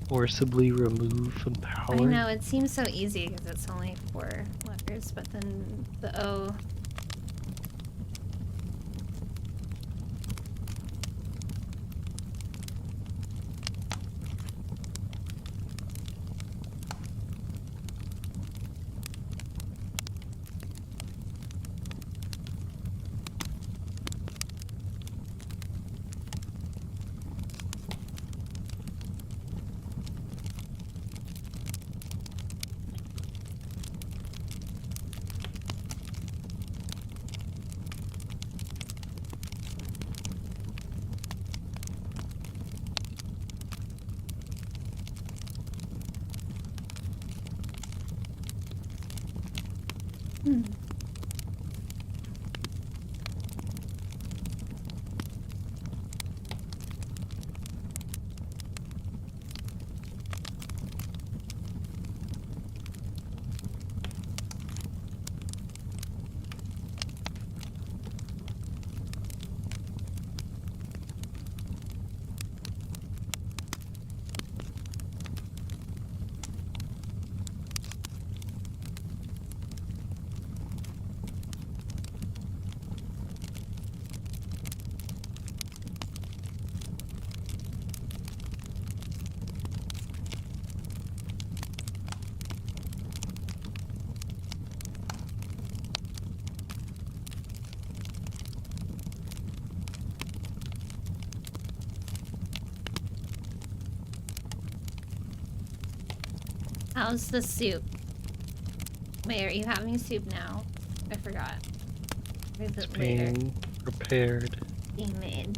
Forcibly remove from power. I know, it seems so easy because it's only 4 letters, but then the O. Hmm. How's the soup? Wait, are you having soup now? I forgot. Or is It's it later? being prepared. Being made.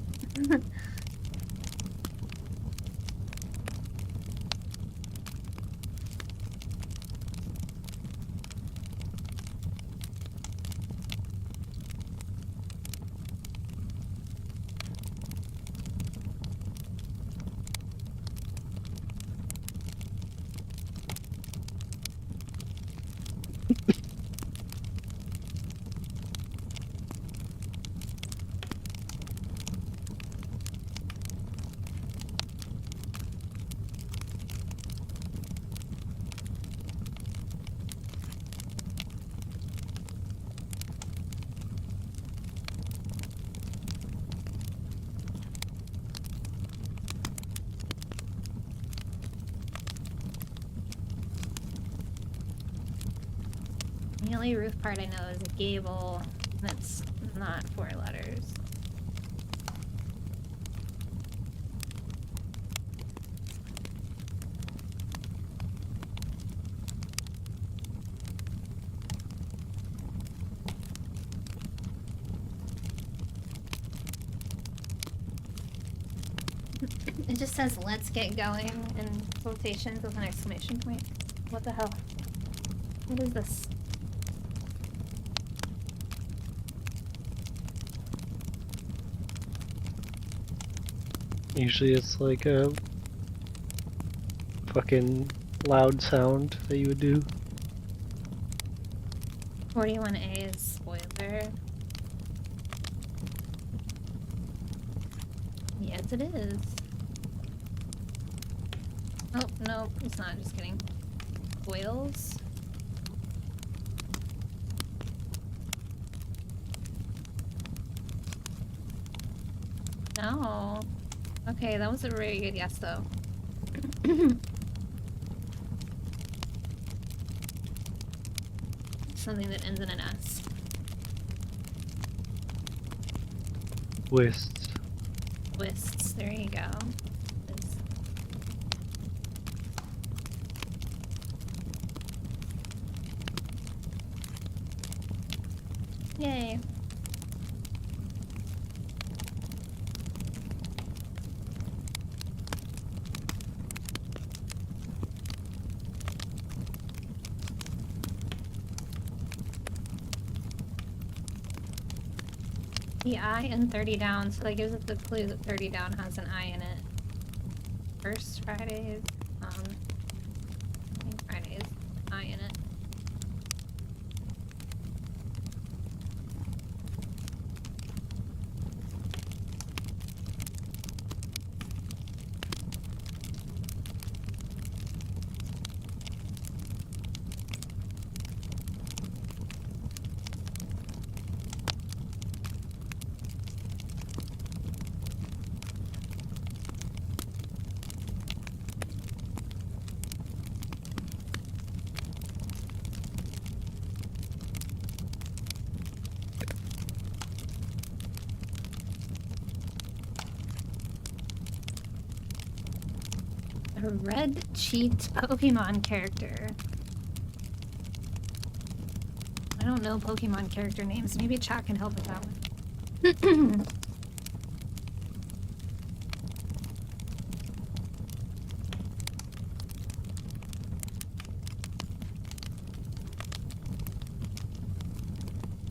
The only roof part I know is a gable that's not 4 letters. It just says "let's get going" in quotations with an exclamation point. What the hell? What is this? Usually it's like a fucking loud sound that you would do. 41A is spoiler. Yes, it is. Oh, no, it's not. Just kidding. Foils? No. Okay, that was a very good guess, though. Something that ends in an S. Twists. Twists. There you go. It's- Yay. The I and 30 down, so that gives us the clue that 30 down has an I in it. First Fridays, I think Fridays, I in it. A red cheeked Pokemon character. I don't know Pokemon character names. Maybe chat can help with that one.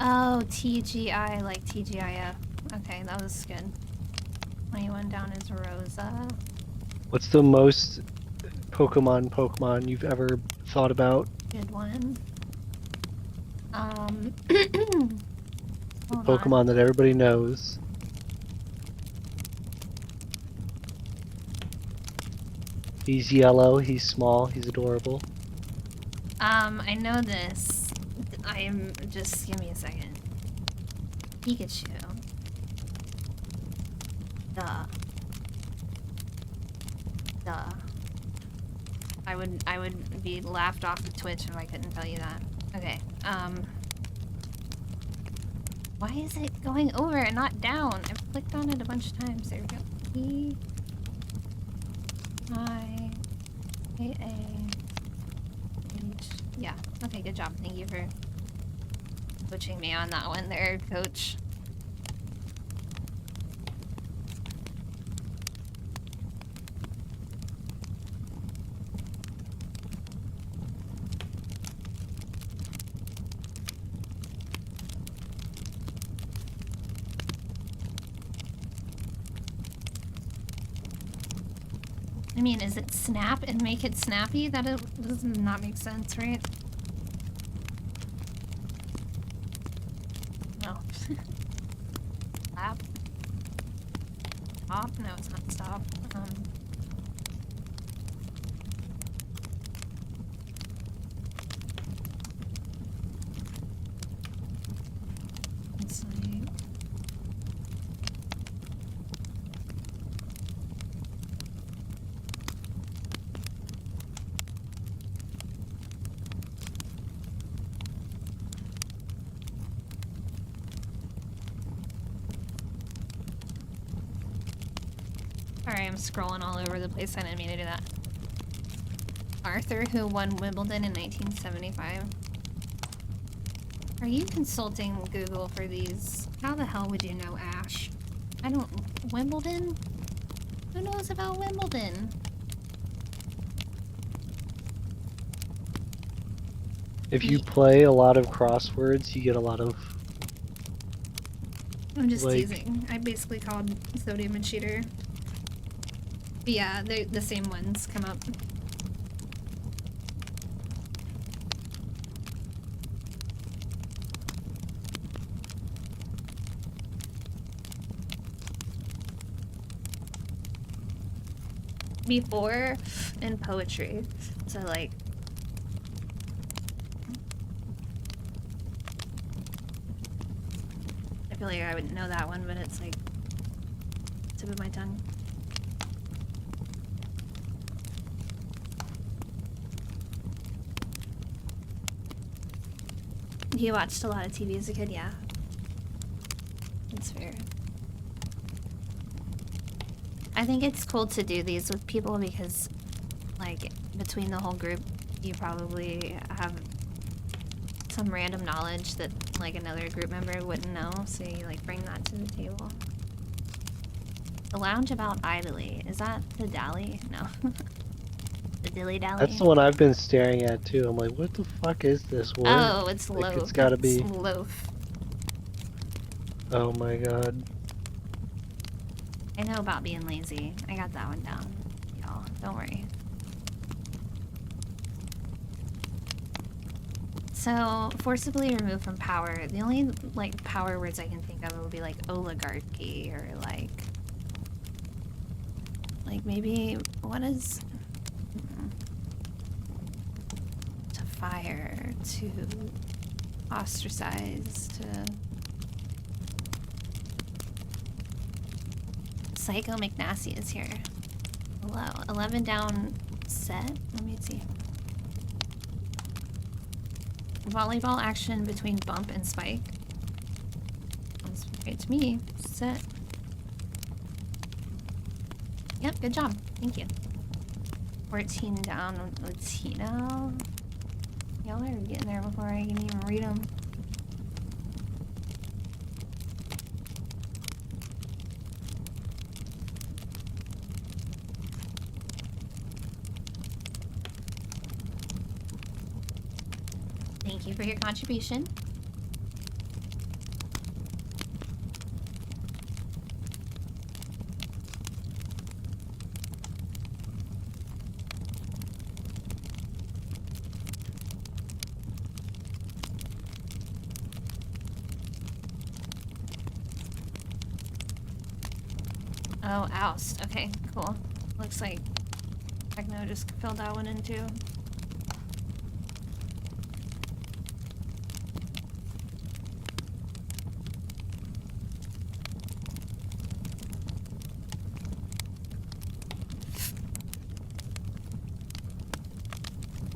Oh, TGI, like TGIF. Okay, that was good. 21 down is Rosa. What's the most Pokemon you've ever thought about? Good one. Hold on. Pokemon that everybody knows. He's yellow, he's small, he's adorable. I know this. Just give me a second. Pikachu. Duh. I would be laughed off of Twitch if I couldn't tell you that. Okay, why is it going over and not down? I've clicked on it a bunch of times. There we go. P-I-A-A-H. Yeah, okay, good job. Thank you for coaching me on that one there, coach. I mean, is it snap and make it snappy? That does not make sense, right? No. Slap. Stop? No, it's not stop. Let's see. Sorry, I'm scrolling all over the place. I didn't mean to do that. Arthur, who won Wimbledon in 1975. Are you consulting Google for these? How the hell would you know Ash? I don't... Wimbledon? Who knows about Wimbledon? If you play a lot of crosswords, you get a lot of... I'm just like- teasing. I basically called Sodium a cheater. But yeah, the same ones come up. Before in poetry, so like I feel like I would know that one, but it's like tip of my tongue. You watched a lot of TV as a kid, yeah. That's fair. I think it's cool to do these with people because, like, between the whole group, you probably have some random knowledge that, like, another group member wouldn't know, so you, like, bring that to the table. The Lounge About Idly. Is that the Dally? No. The Dilly Dally? That's the one I've been staring at too. I'm like, what the fuck is this word? Oh, it's Like, loaf. it's gotta It's be... loaf. Oh my god. I know about being lazy. I got that one down. Y'all, don't worry. So, forcibly removed from power. The only, like, power words I can think of would be, like, oligarchy or, like, maybe, what is... To fire, to ostracize, to... Psycho McNasty is here. Hello. 11 down set? Let me see. Volleyball action between bump and spike. Sounds great to me. Set. Yep, good job. Thank you. 14 down Latino. Y'all are getting there before I can even read them. Thank you for your contribution. Oh, oust. Okay, cool. Looks like Techno just filled that one in too.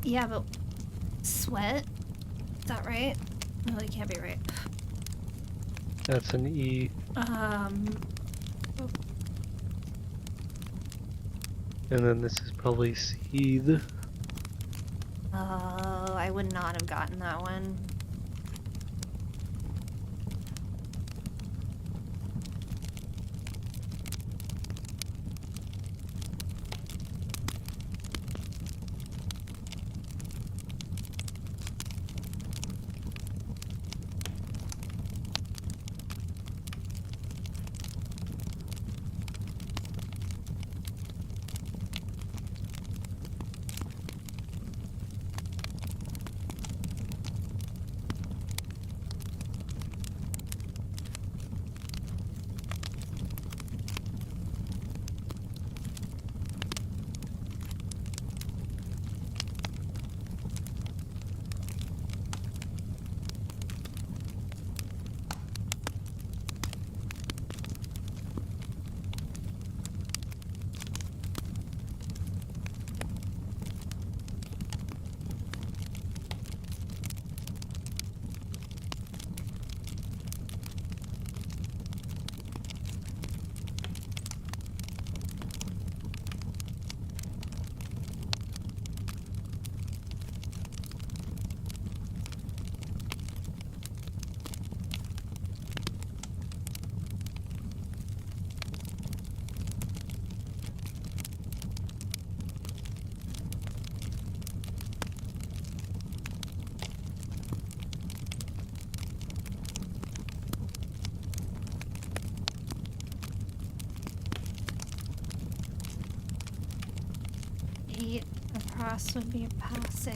Yeah, but sweat? Is that right? No, that can't be right. That's an E. And then this is probably seethe. Oh, I would not have gotten that one. Across would be passe.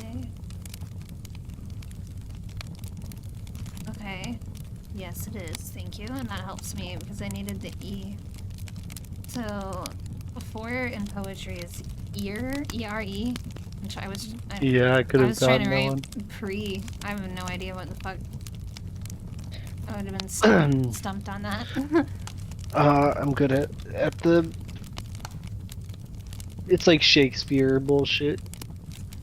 Okay. Yes, it is. Thank you. And that helps me because I needed the E. So, before in poetry is ear, E-R-E, which I was... Yeah, I could I have was trying to gotten that write one. pre. I have no idea what the fuck. I would have been stumped on that. I'm good at the... It's like Shakespeare bullshit.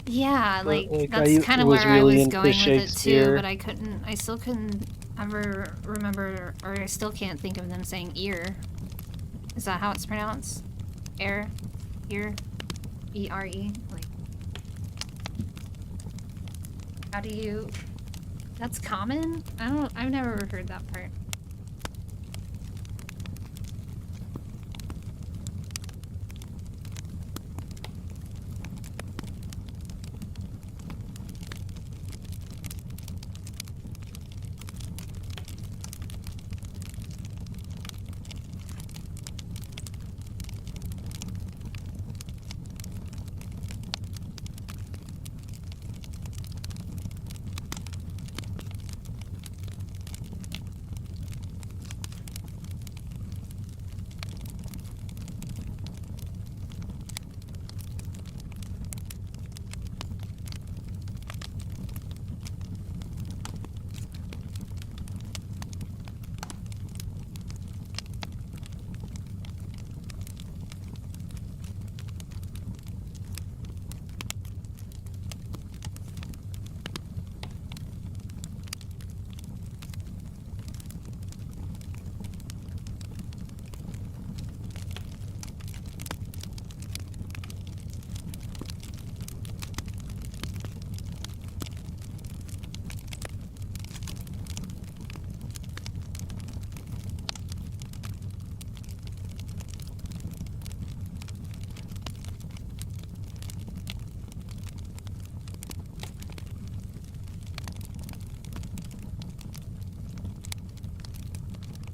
Yeah, But, like I that's kind of was where I really was into going with it too, Shakespeare. but I still couldn't ever remember, or I still can't think of them saying ear. Is that how it's pronounced? Ear? E-R-E? Like, how do you... That's common? I've never heard that part.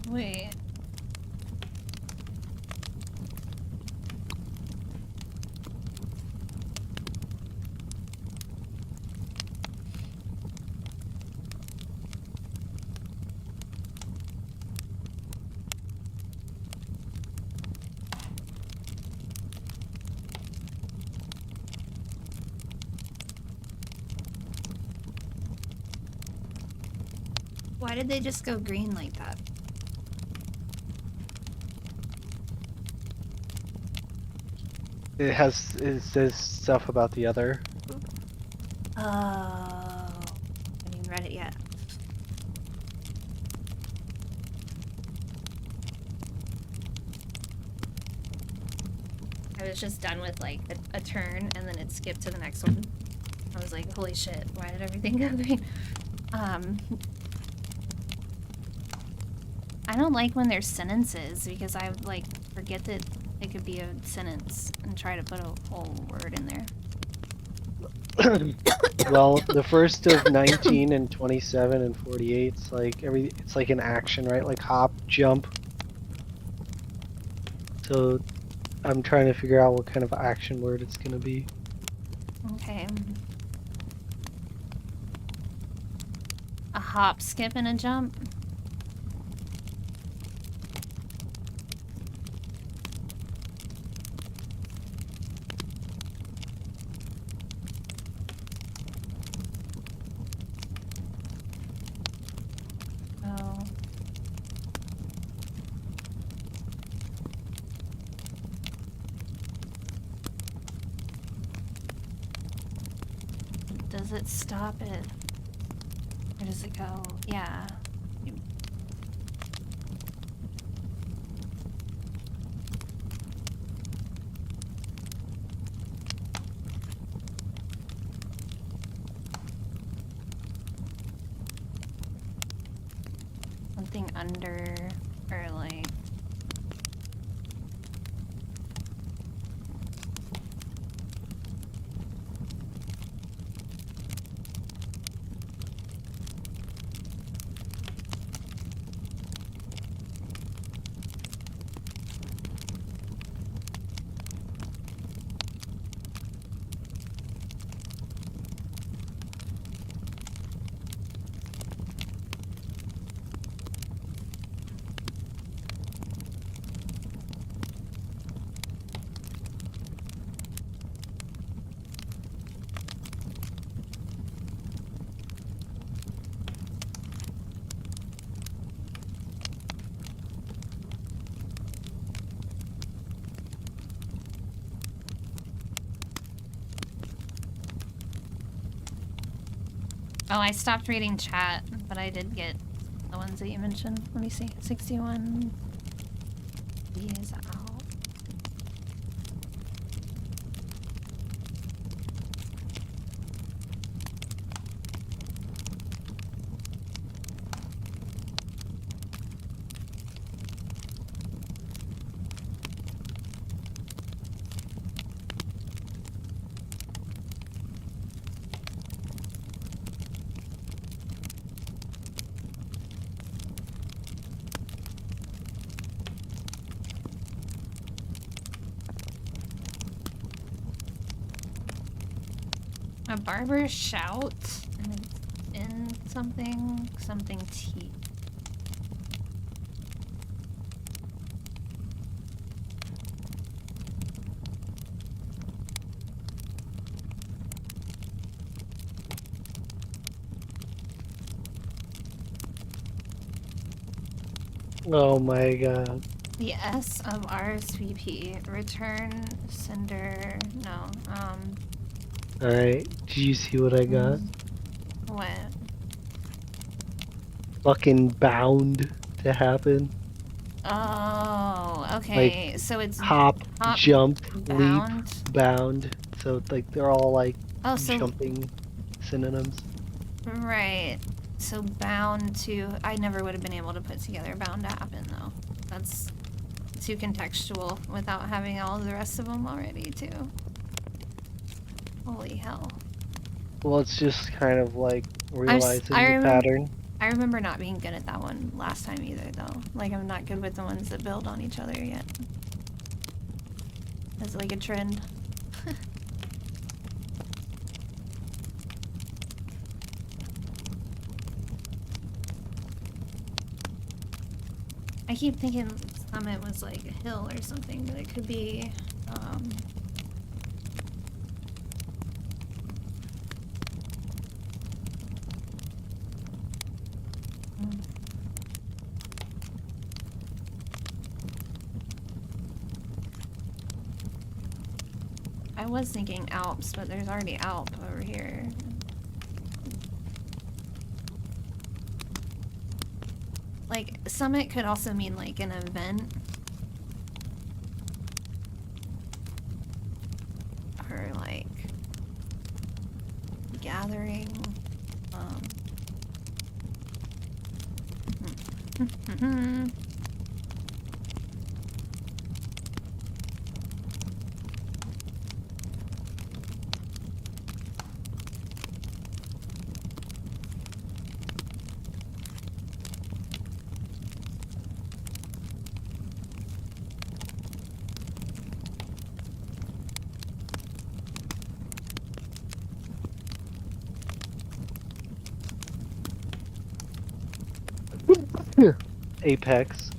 Wait. Why did they just go green like that? It says stuff about the other. Oh. I haven't even read it yet. I was just done with like a turn and then it skipped to the next one. I was like, holy shit, why did everything go green? I don't like when there's sentences because I like forget that it could be a sentence and try to put a whole word in there. Well, the first of 19 and 27 and 48, it's like it's like an action, right? Like hop, jump. So I'm trying to figure out what kind of action word it's gonna be. Okay. A hop, skip, and a jump. Oh. Does it stop it? Where does it go? Yeah. Something under, or like... Oh, I stopped reading chat, but I did get the ones that you mentioned. Let me see. 61. He is out. A barber shout, and it's in something teeth. Oh my god. The S of RSVP. Return sender. No. Alright, did you see what I got? What? Fucking bound to happen. Oh, okay. So it's Hop, hop, jump, bound. leap, bound. So like they're all like Oh, so jumping synonyms. right. So bound to. I never would have been able to put together bound to happen though. That's too contextual without having all of the rest of them already too. Holy hell. Well, it's just kind of like realizing I the remember- pattern. I remember not being good at that one last time either, though. Like, I'm not good with the ones that build on each other yet. It's like a trend. I keep thinking Summit was like a hill or something, but it could be, I was thinking Alps, but there's already Alp over here. Like, Summit could also mean like an event. Or like gathering. Apex.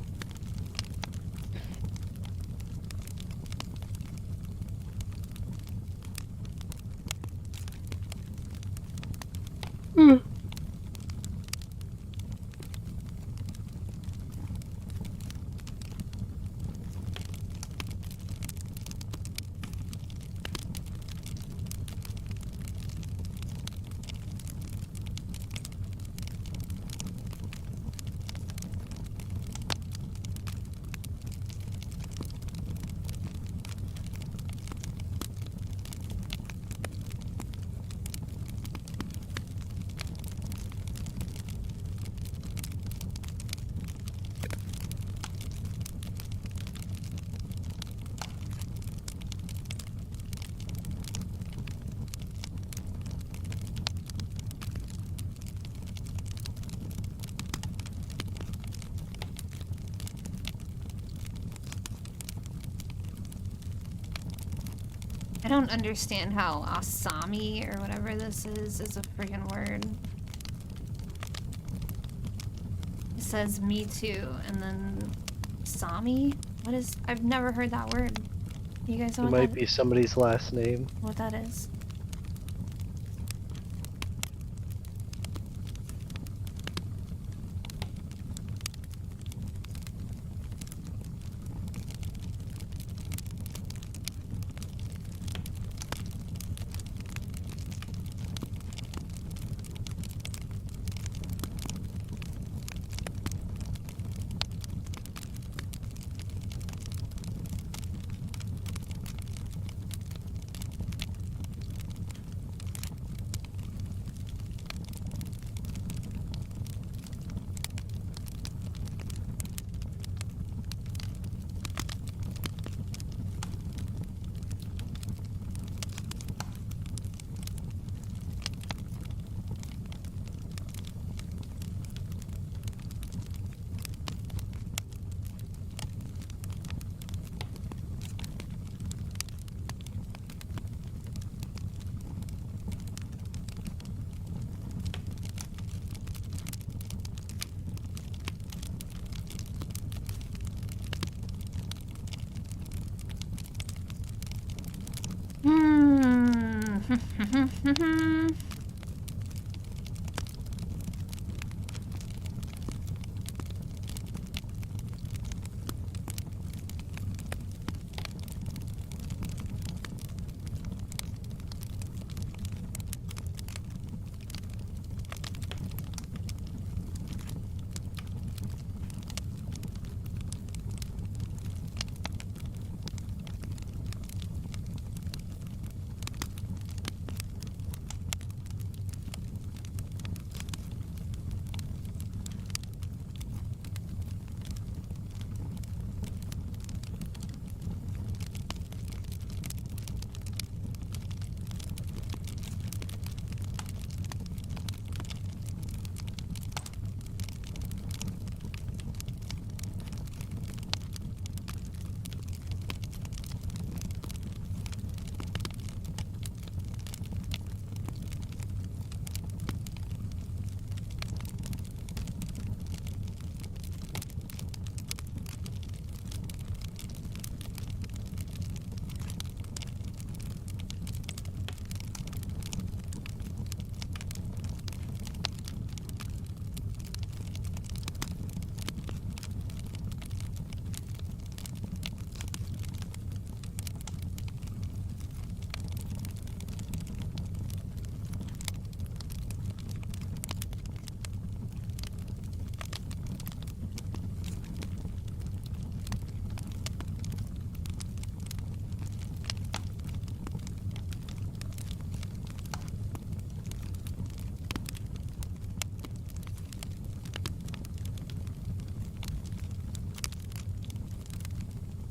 I don't understand how Asami or whatever this is a friggin' word. It says me too, and then Sami? What is, I've never heard that word. You guys know It what might that, be somebody's last name. what that is?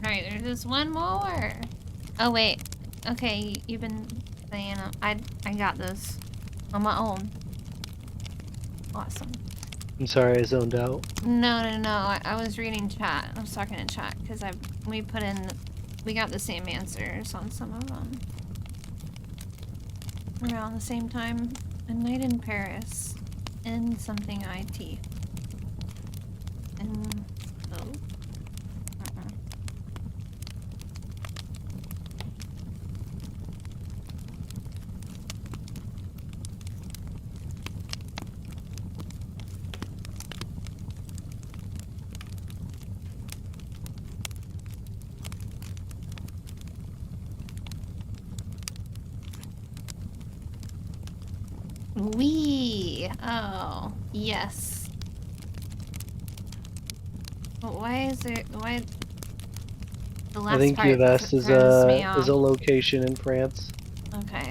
Alright, there's just one more. Oh wait. Okay, you've been saying I got this on my own. Awesome. I'm sorry, I zoned out. No. I was reading chat. I was talking to chat because we got the same answers on some of them. Around the same time, A Night in Paris, and something IT. And oh. Oh, yes. But why is there, why, the last I think part Yves is throws me a off. location in France. Okay.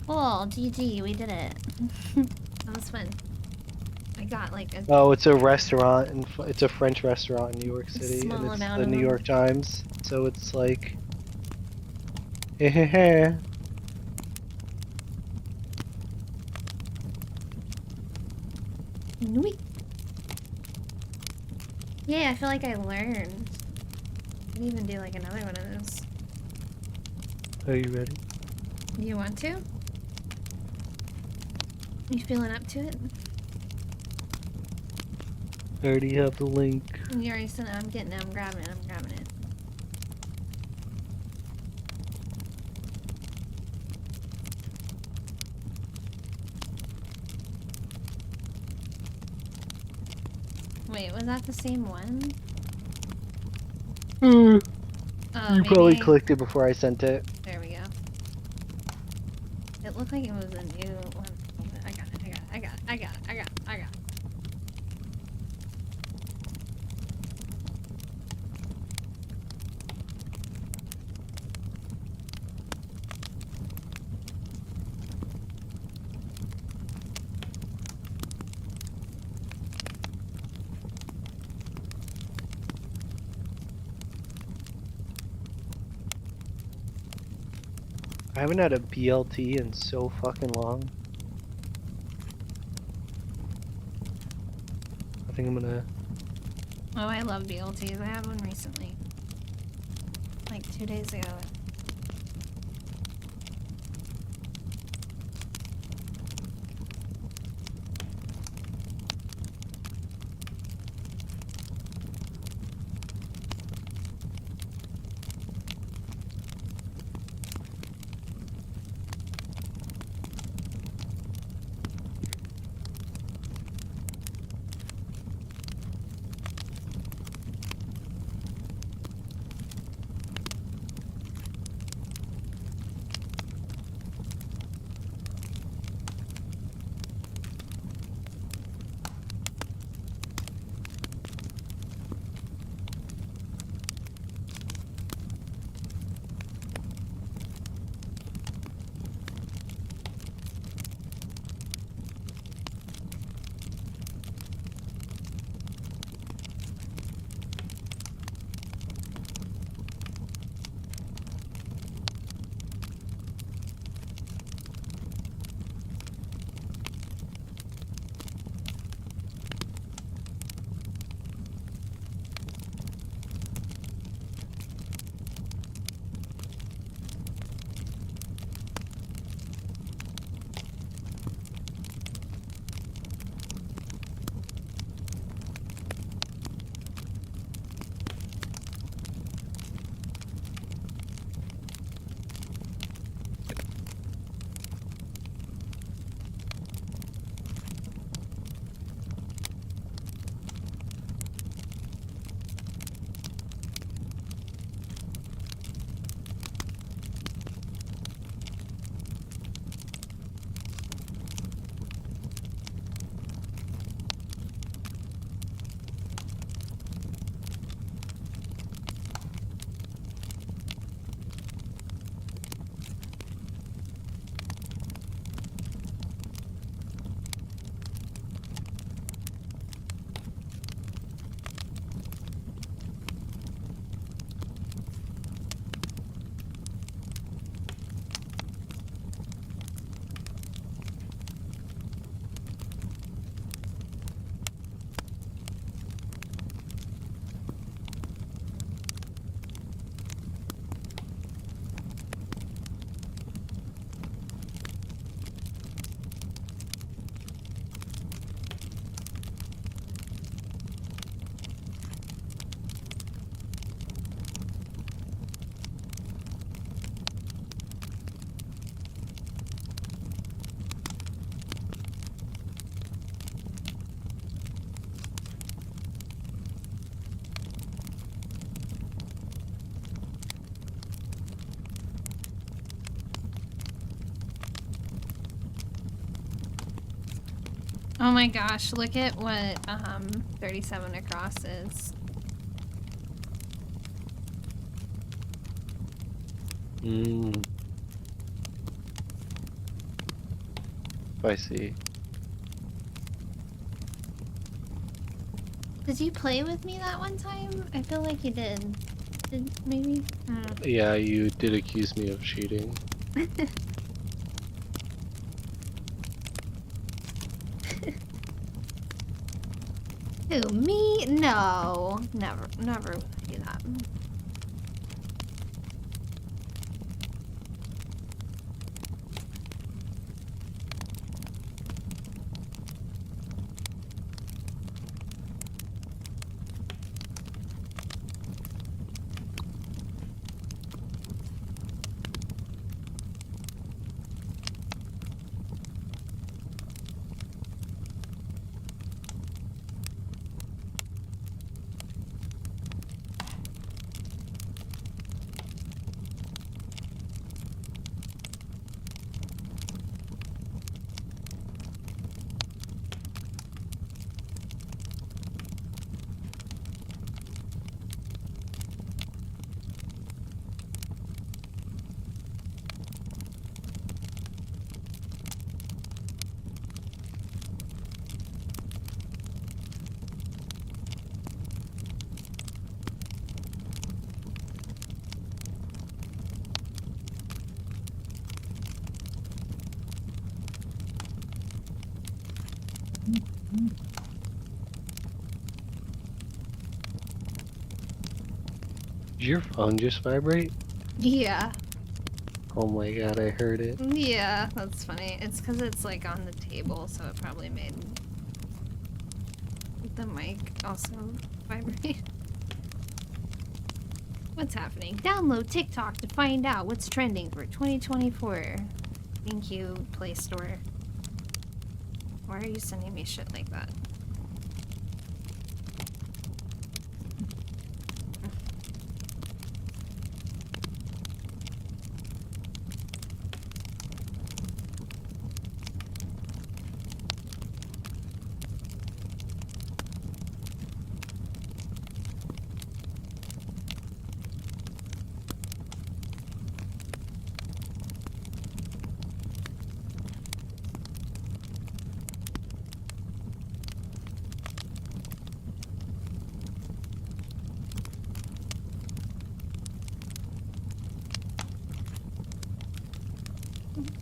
Cool, GG, we did it. That was fun. I got like a Oh, it's a restaurant and it's a French restaurant in New York City, small and it's amount the of New them. York Times. So it's like, heh. Nui. Yeah, I feel like I learned. I can even do like another one of those. Are you ready? You want to? You feeling up to it? I already have the link. You already sent it. I'm getting it. I'm grabbing it. I'm grabbing it. Wait, was that the same one? you Oh, probably maybe. clicked it before I sent it. There we go. It looked like it was a new one. I got it. I got it. I haven't had a BLT in so fucking long. I think I'm gonna. Oh, I love BLTs. I had one recently. Like 2 days ago. Oh my gosh, look at what 37 across is. I see. Did you play with me that one time? I feel like you did. Did maybe? I don't know. Yeah, you did accuse me of cheating. Who, me? No. Never would I do that. Did your phone just vibrate? Yeah. Oh my god, I heard it. Yeah, that's funny. It's because it's like on the table, so it probably made the mic also vibrate. What's happening? Download TikTok to find out what's trending for 2024. Thank you, Play Store. Why are you sending me shit like that?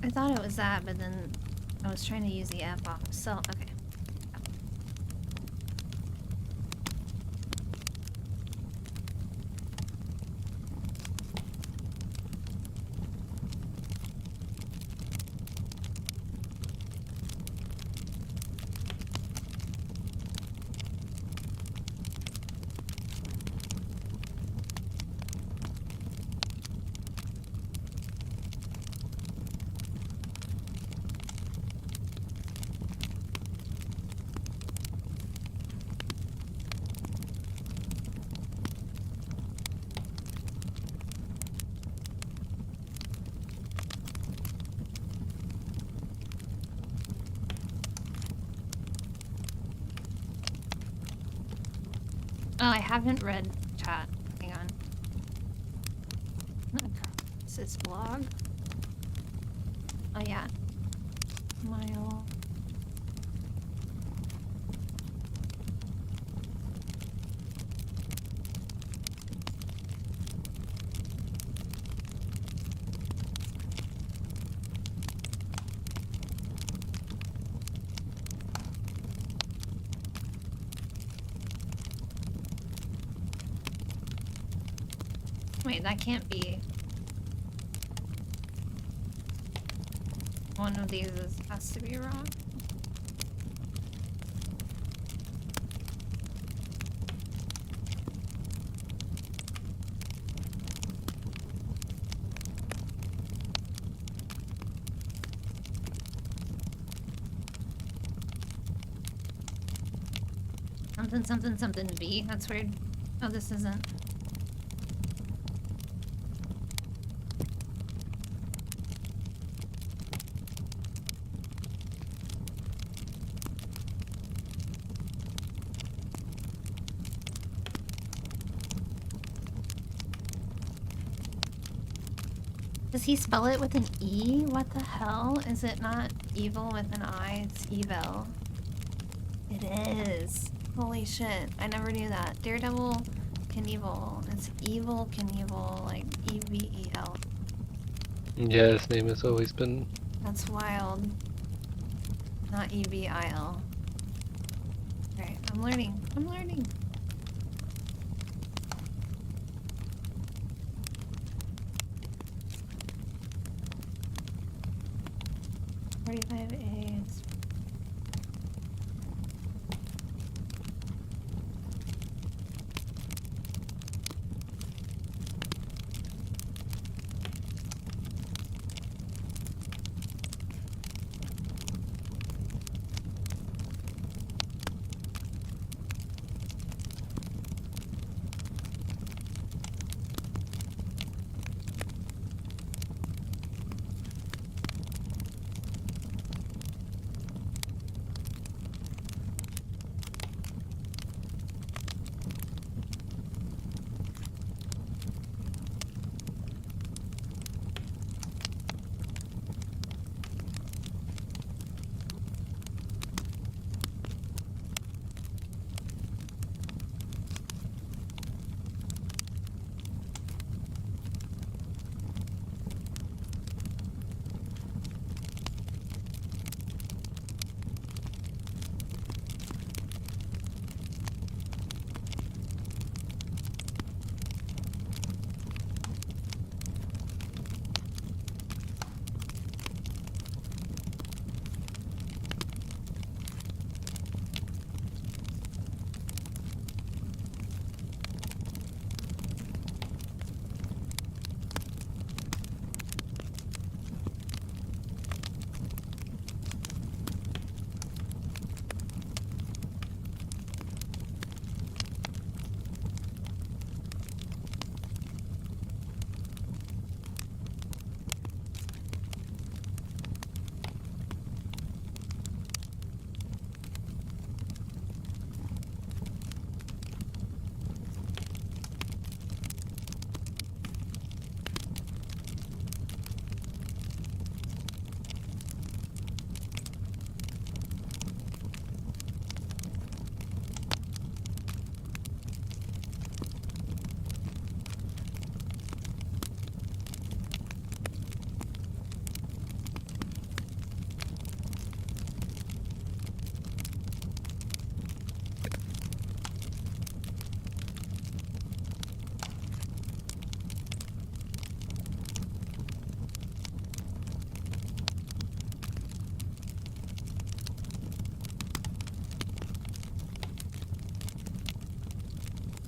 I thought it was that, but then I was trying to use the app off. So, okay. Oh, I haven't read chat. Hang on. Is this blog? Oh yeah. Mile. Wait, that can't be. One of these has to be wrong. Something V. That's weird. Oh, this isn't. Does he spell it with an E? What the hell? Is it not evil with an I? It's evil. It is. Holy shit. I never knew that. Daredevil Knievel. It's evil Knievel, like E-V-E-L. Yeah, his name has always been. That's wild. Not E-V-I-L. Alright, I'm learning. I'm learning. $45 A's.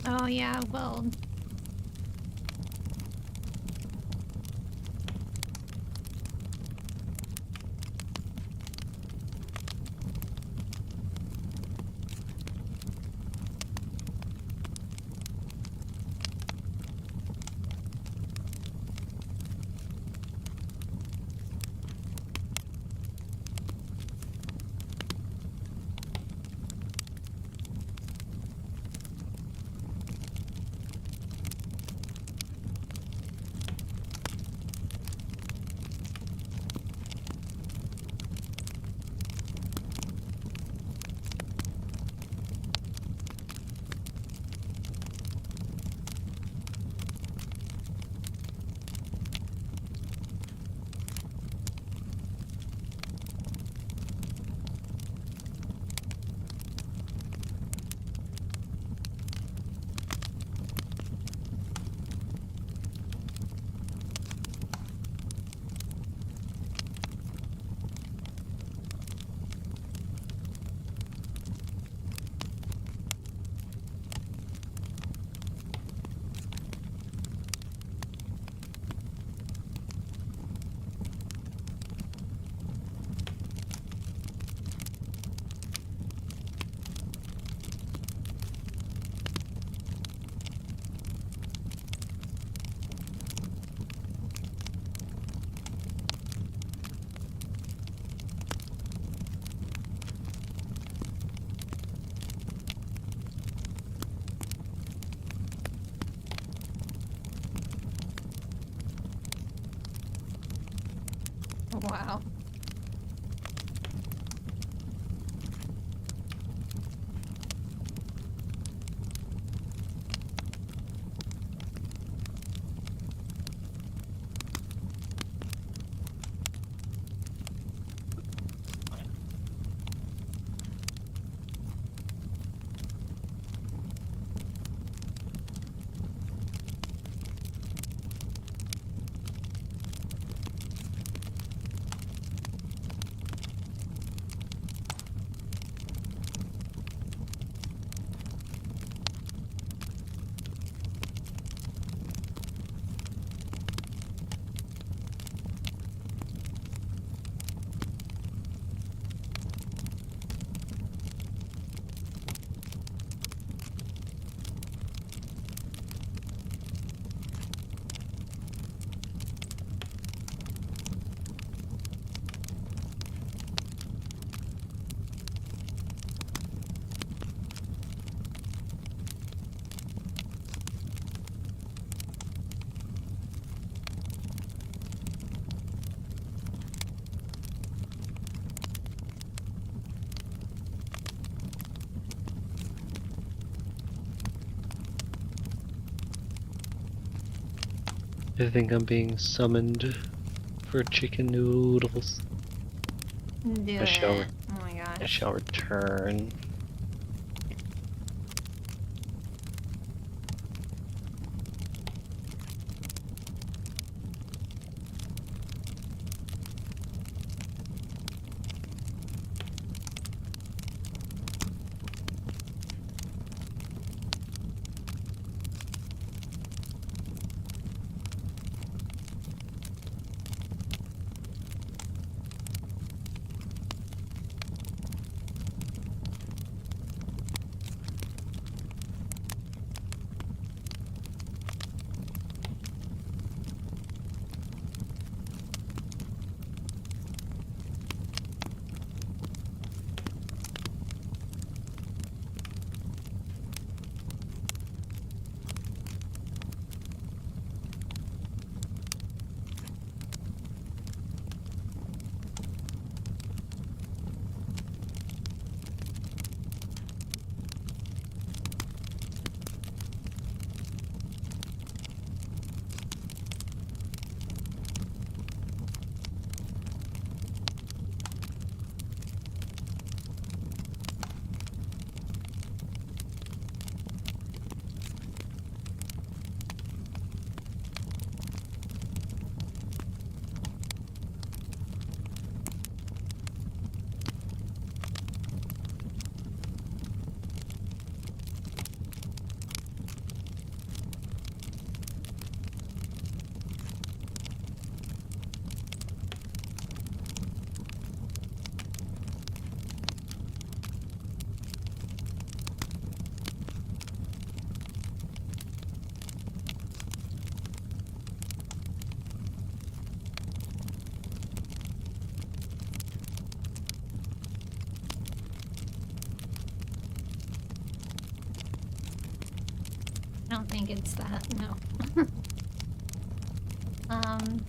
Oh yeah, well. Wow. I think I'm being summoned for chicken noodles. Do I shall, it. Oh my I gosh. shall return. I don't think it's that, no. um,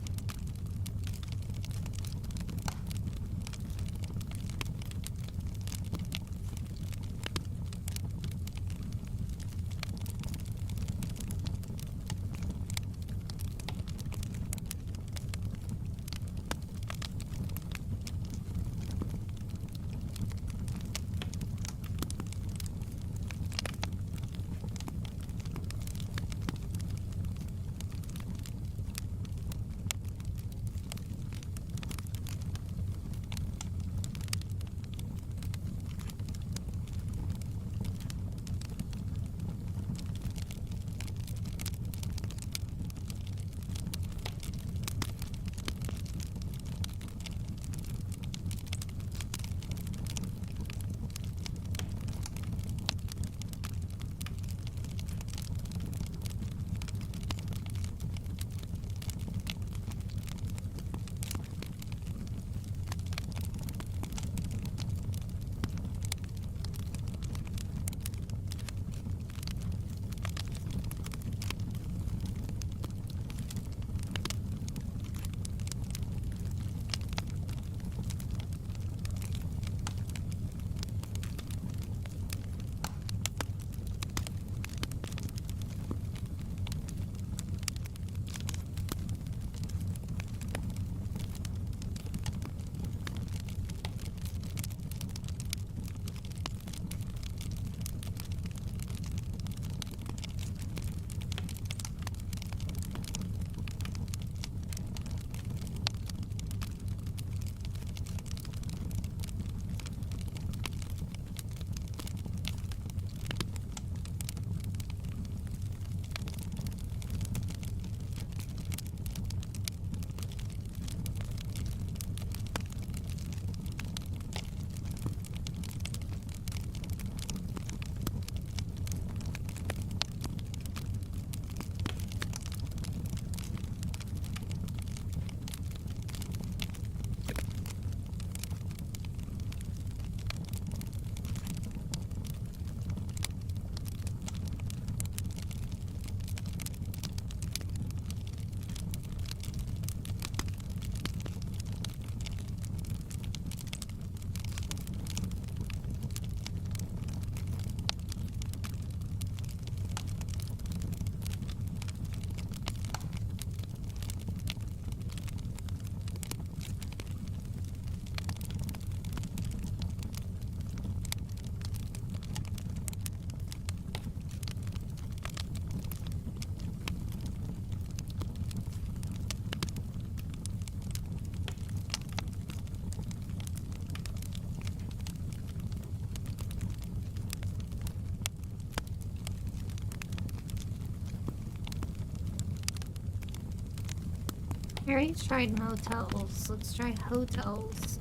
I already tried motels. Let's try hotels.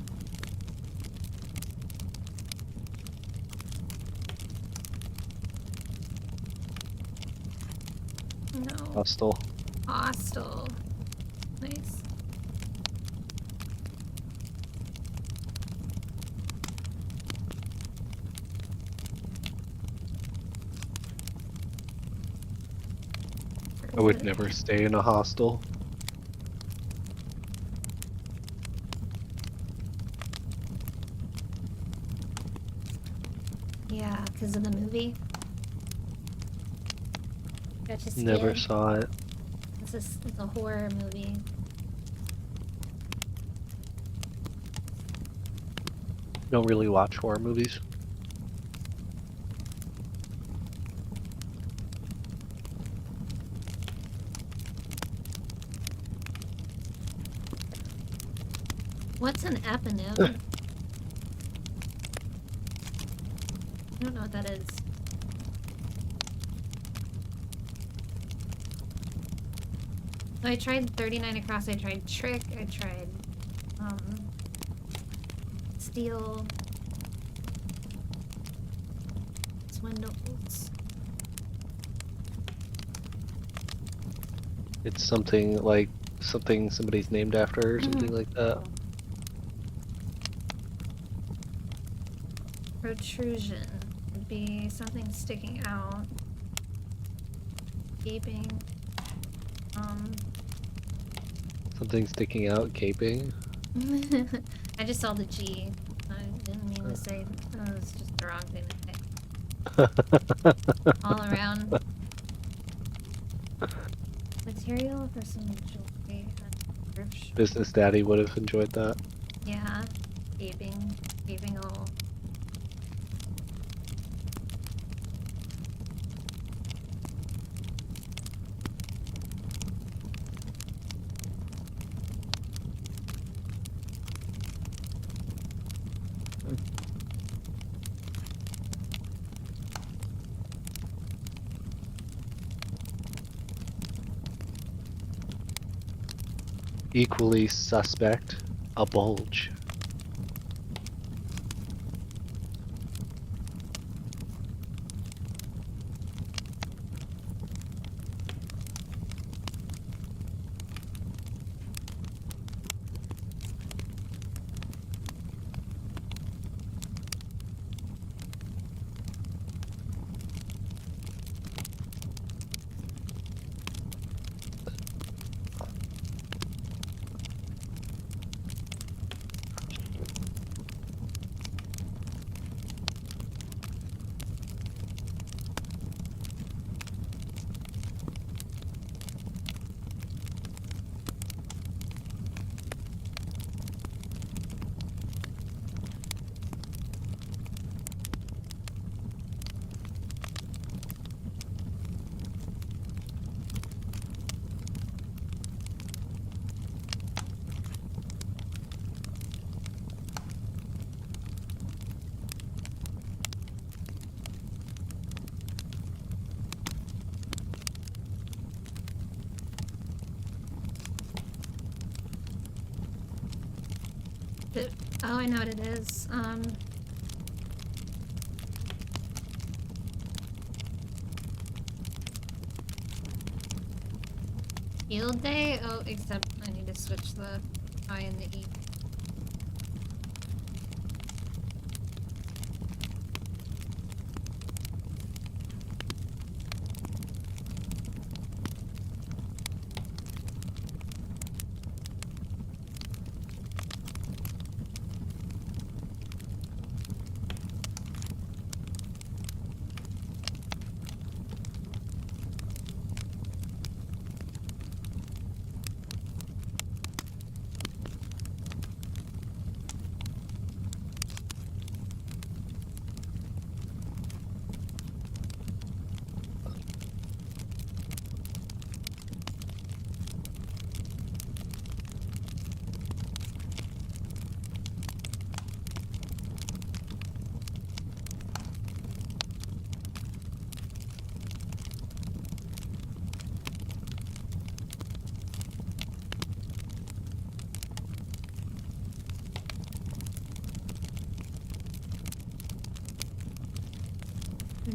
No. Hostel. Hostel. Nice. I would never stay in a hostel. Yeah, because of the movie. Got you Never scared. saw it. It's a horror movie. Don't really watch horror movies. What's an eponym? I don't know what that is. So I tried 39 Across, I tried Trick, I tried Steal, Swindles. It's something like something somebody's named after or something like that. Protrusion would be something sticking out. Gaping. Something sticking out, gaping. I just saw the G. I didn't mean to say. It was just the wrong thing to say. All around. Material for some jewelry. and thrift shop. Business Daddy would have enjoyed that. Yeah. Gaping. Gaping hole. Equally suspect, a bulge. Oh, I know what it is. Field day? Oh, except I need to switch the I and the E.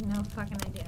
No fucking idea.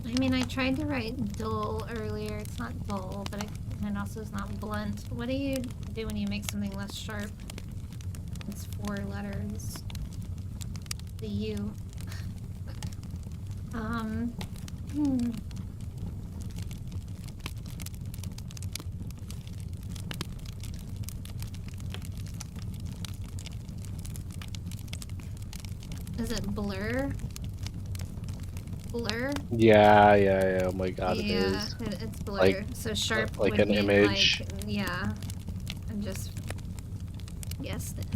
I mean, I tried to write dull earlier. It's not dull, but it also is not blunt. What do you do when you make something less sharp? It's 4 letters. The U. Hmm. Is it blur? Blur? Yeah. Oh my god, it Yeah, is. it's blur. Like- so sharp like would an mean image. like, yeah. I just guessed it.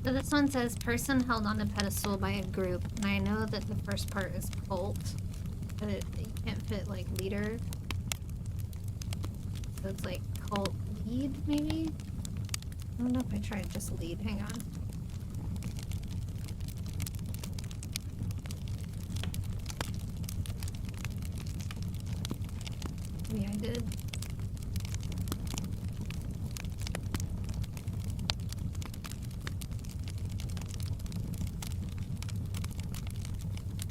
So this one says person held on a pedestal by a group, and I know that the first part is cult, but you can't fit like leader. So it's like cult lead, maybe? I don't know if I tried just lead. Hang on. Maybe I did.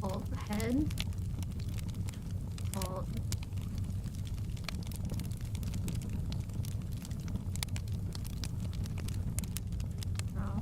Alt head. Alt. No.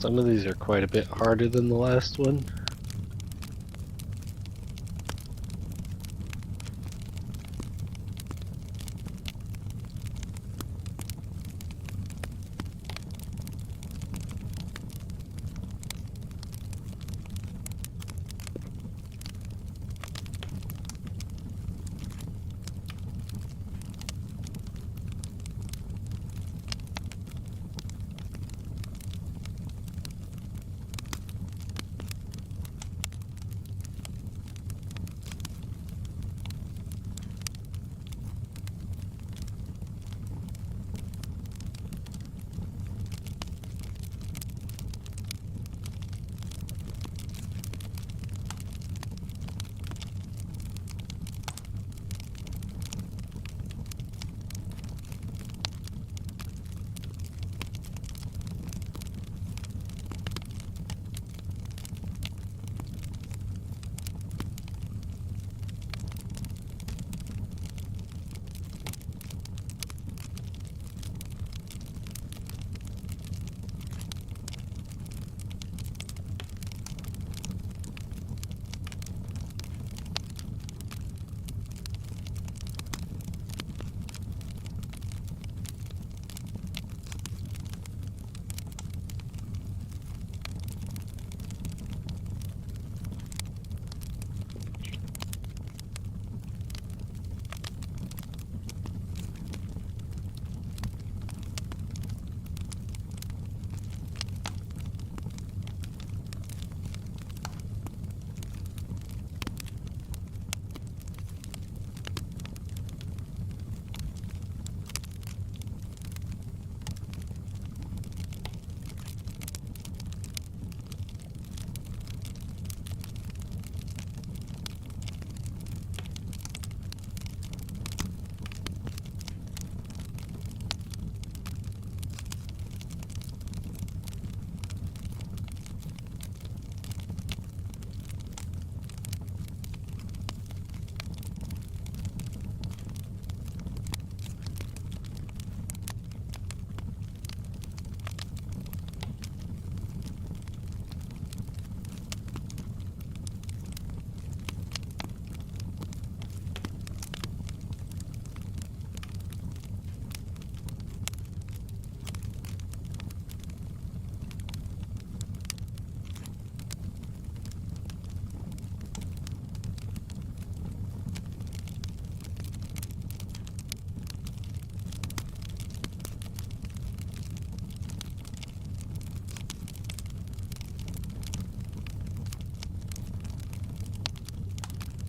Some of these are quite a bit harder than the last one.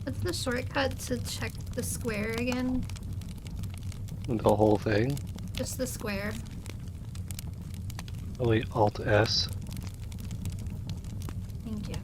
What's the shortcut to check the square again? The whole thing. Just the square. Oh wait, Alt S. Thank you.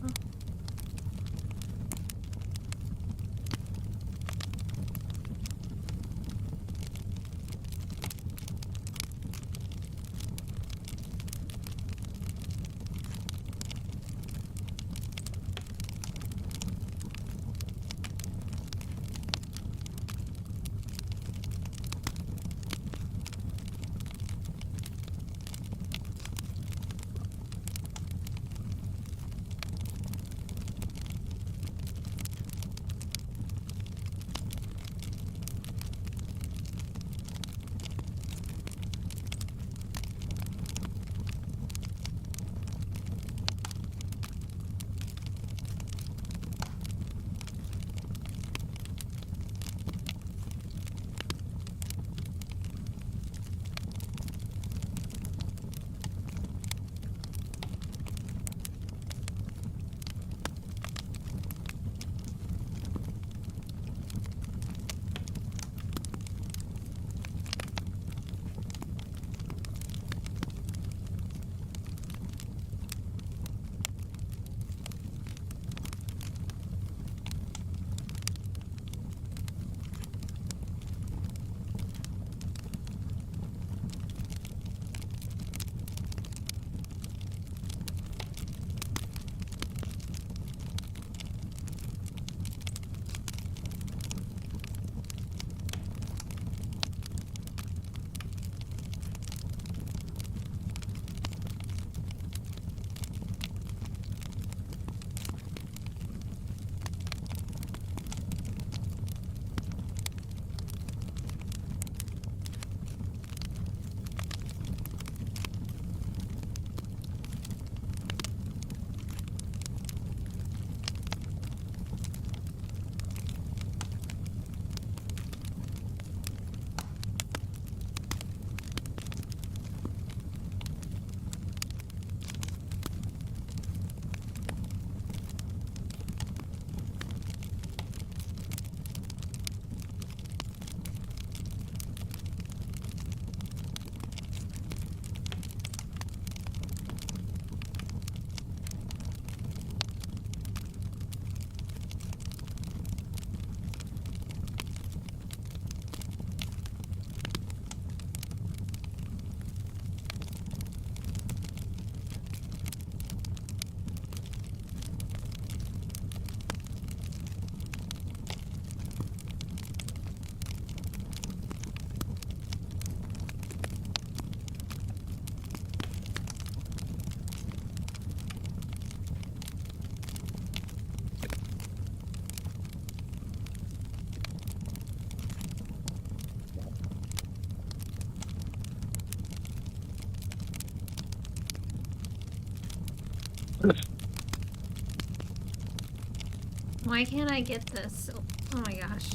Why can't I get this? Oh my gosh.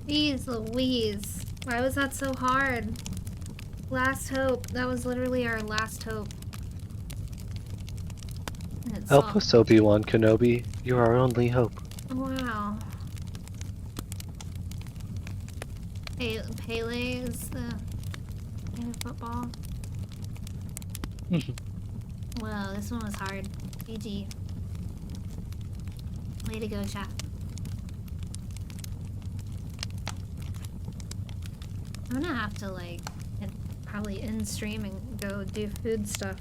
Jeez Louise. Why was that so hard? Last hope. That was literally our last hope. And it's Help all- us, Obi-Wan Kenobi. You're our only hope. Wow. Pele is the game of football. Whoa, this one was hard. GG. Way to go, chat. I'm gonna have to like probably end stream and go do food stuff.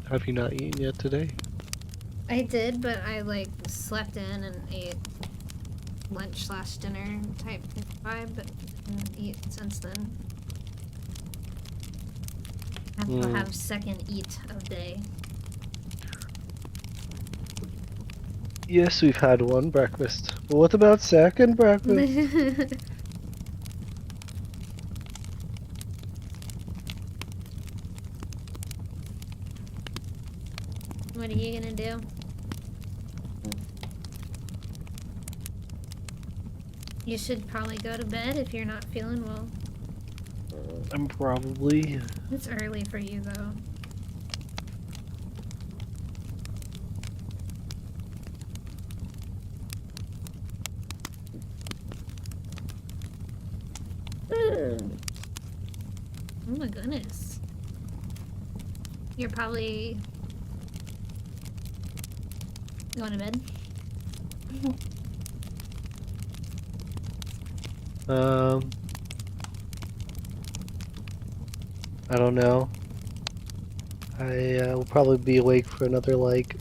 Have you not eaten yet today? I did, but I like slept in and ate lunch/dinner type vibe, but didn't eat since then. I will have second eat of day. Yes, we've had one breakfast. But what about second breakfast? What are you gonna do? You should probably go to bed if you're not feeling well. I'm probably. It's early for you though. Oh my goodness. You're probably going to bed? I don't know. I will probably be awake for another like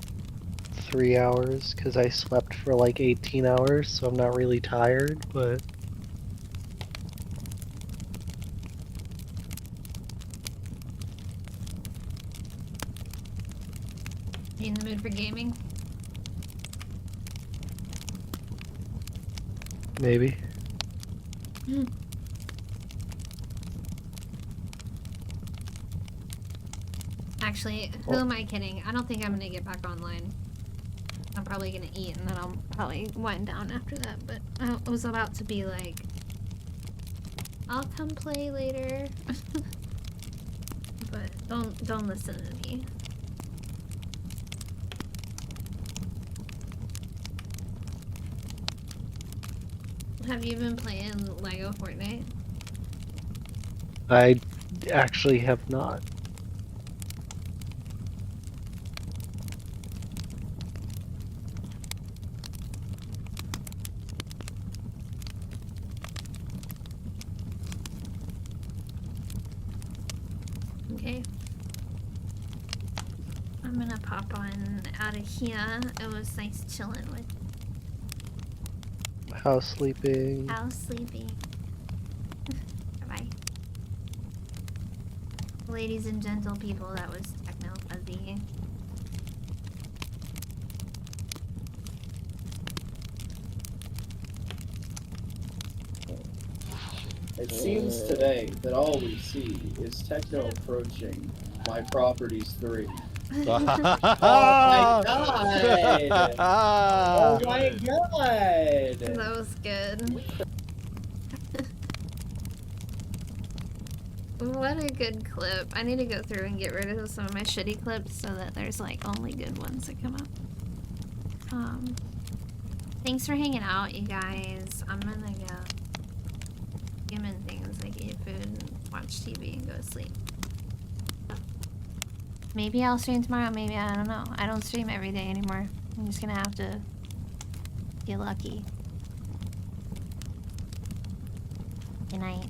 3 hours because I slept for like 18 hours, so I'm not really tired, but You in the mood for gaming? maybe. Actually, who am I kidding? I don't think I'm gonna get back online. I'm probably gonna eat and then I'll probably wind down after that, but I was about to be like, I'll come play later. But don't listen to me. Have you been playing Lego Fortnite? I actually have not. Okay. I'm gonna pop on out of here. It was nice chilling with House sleeping. House sleeping. Bye-bye. Ladies and gentle people, that was Techno Fuzzy. It seems today that all we see is Techno approaching My Properties 3. Oh my god! Oh my god! That was good. What a good clip. I need to go through and get rid of some of my shitty clips so that there's like only good ones that come up. Thanks for hanging out, you guys. I'm gonna go human things like eat food and watch TV and go to sleep. Maybe I'll stream tomorrow, maybe, I don't know. I don't stream every day anymore. I'm just gonna have to get lucky. Good night.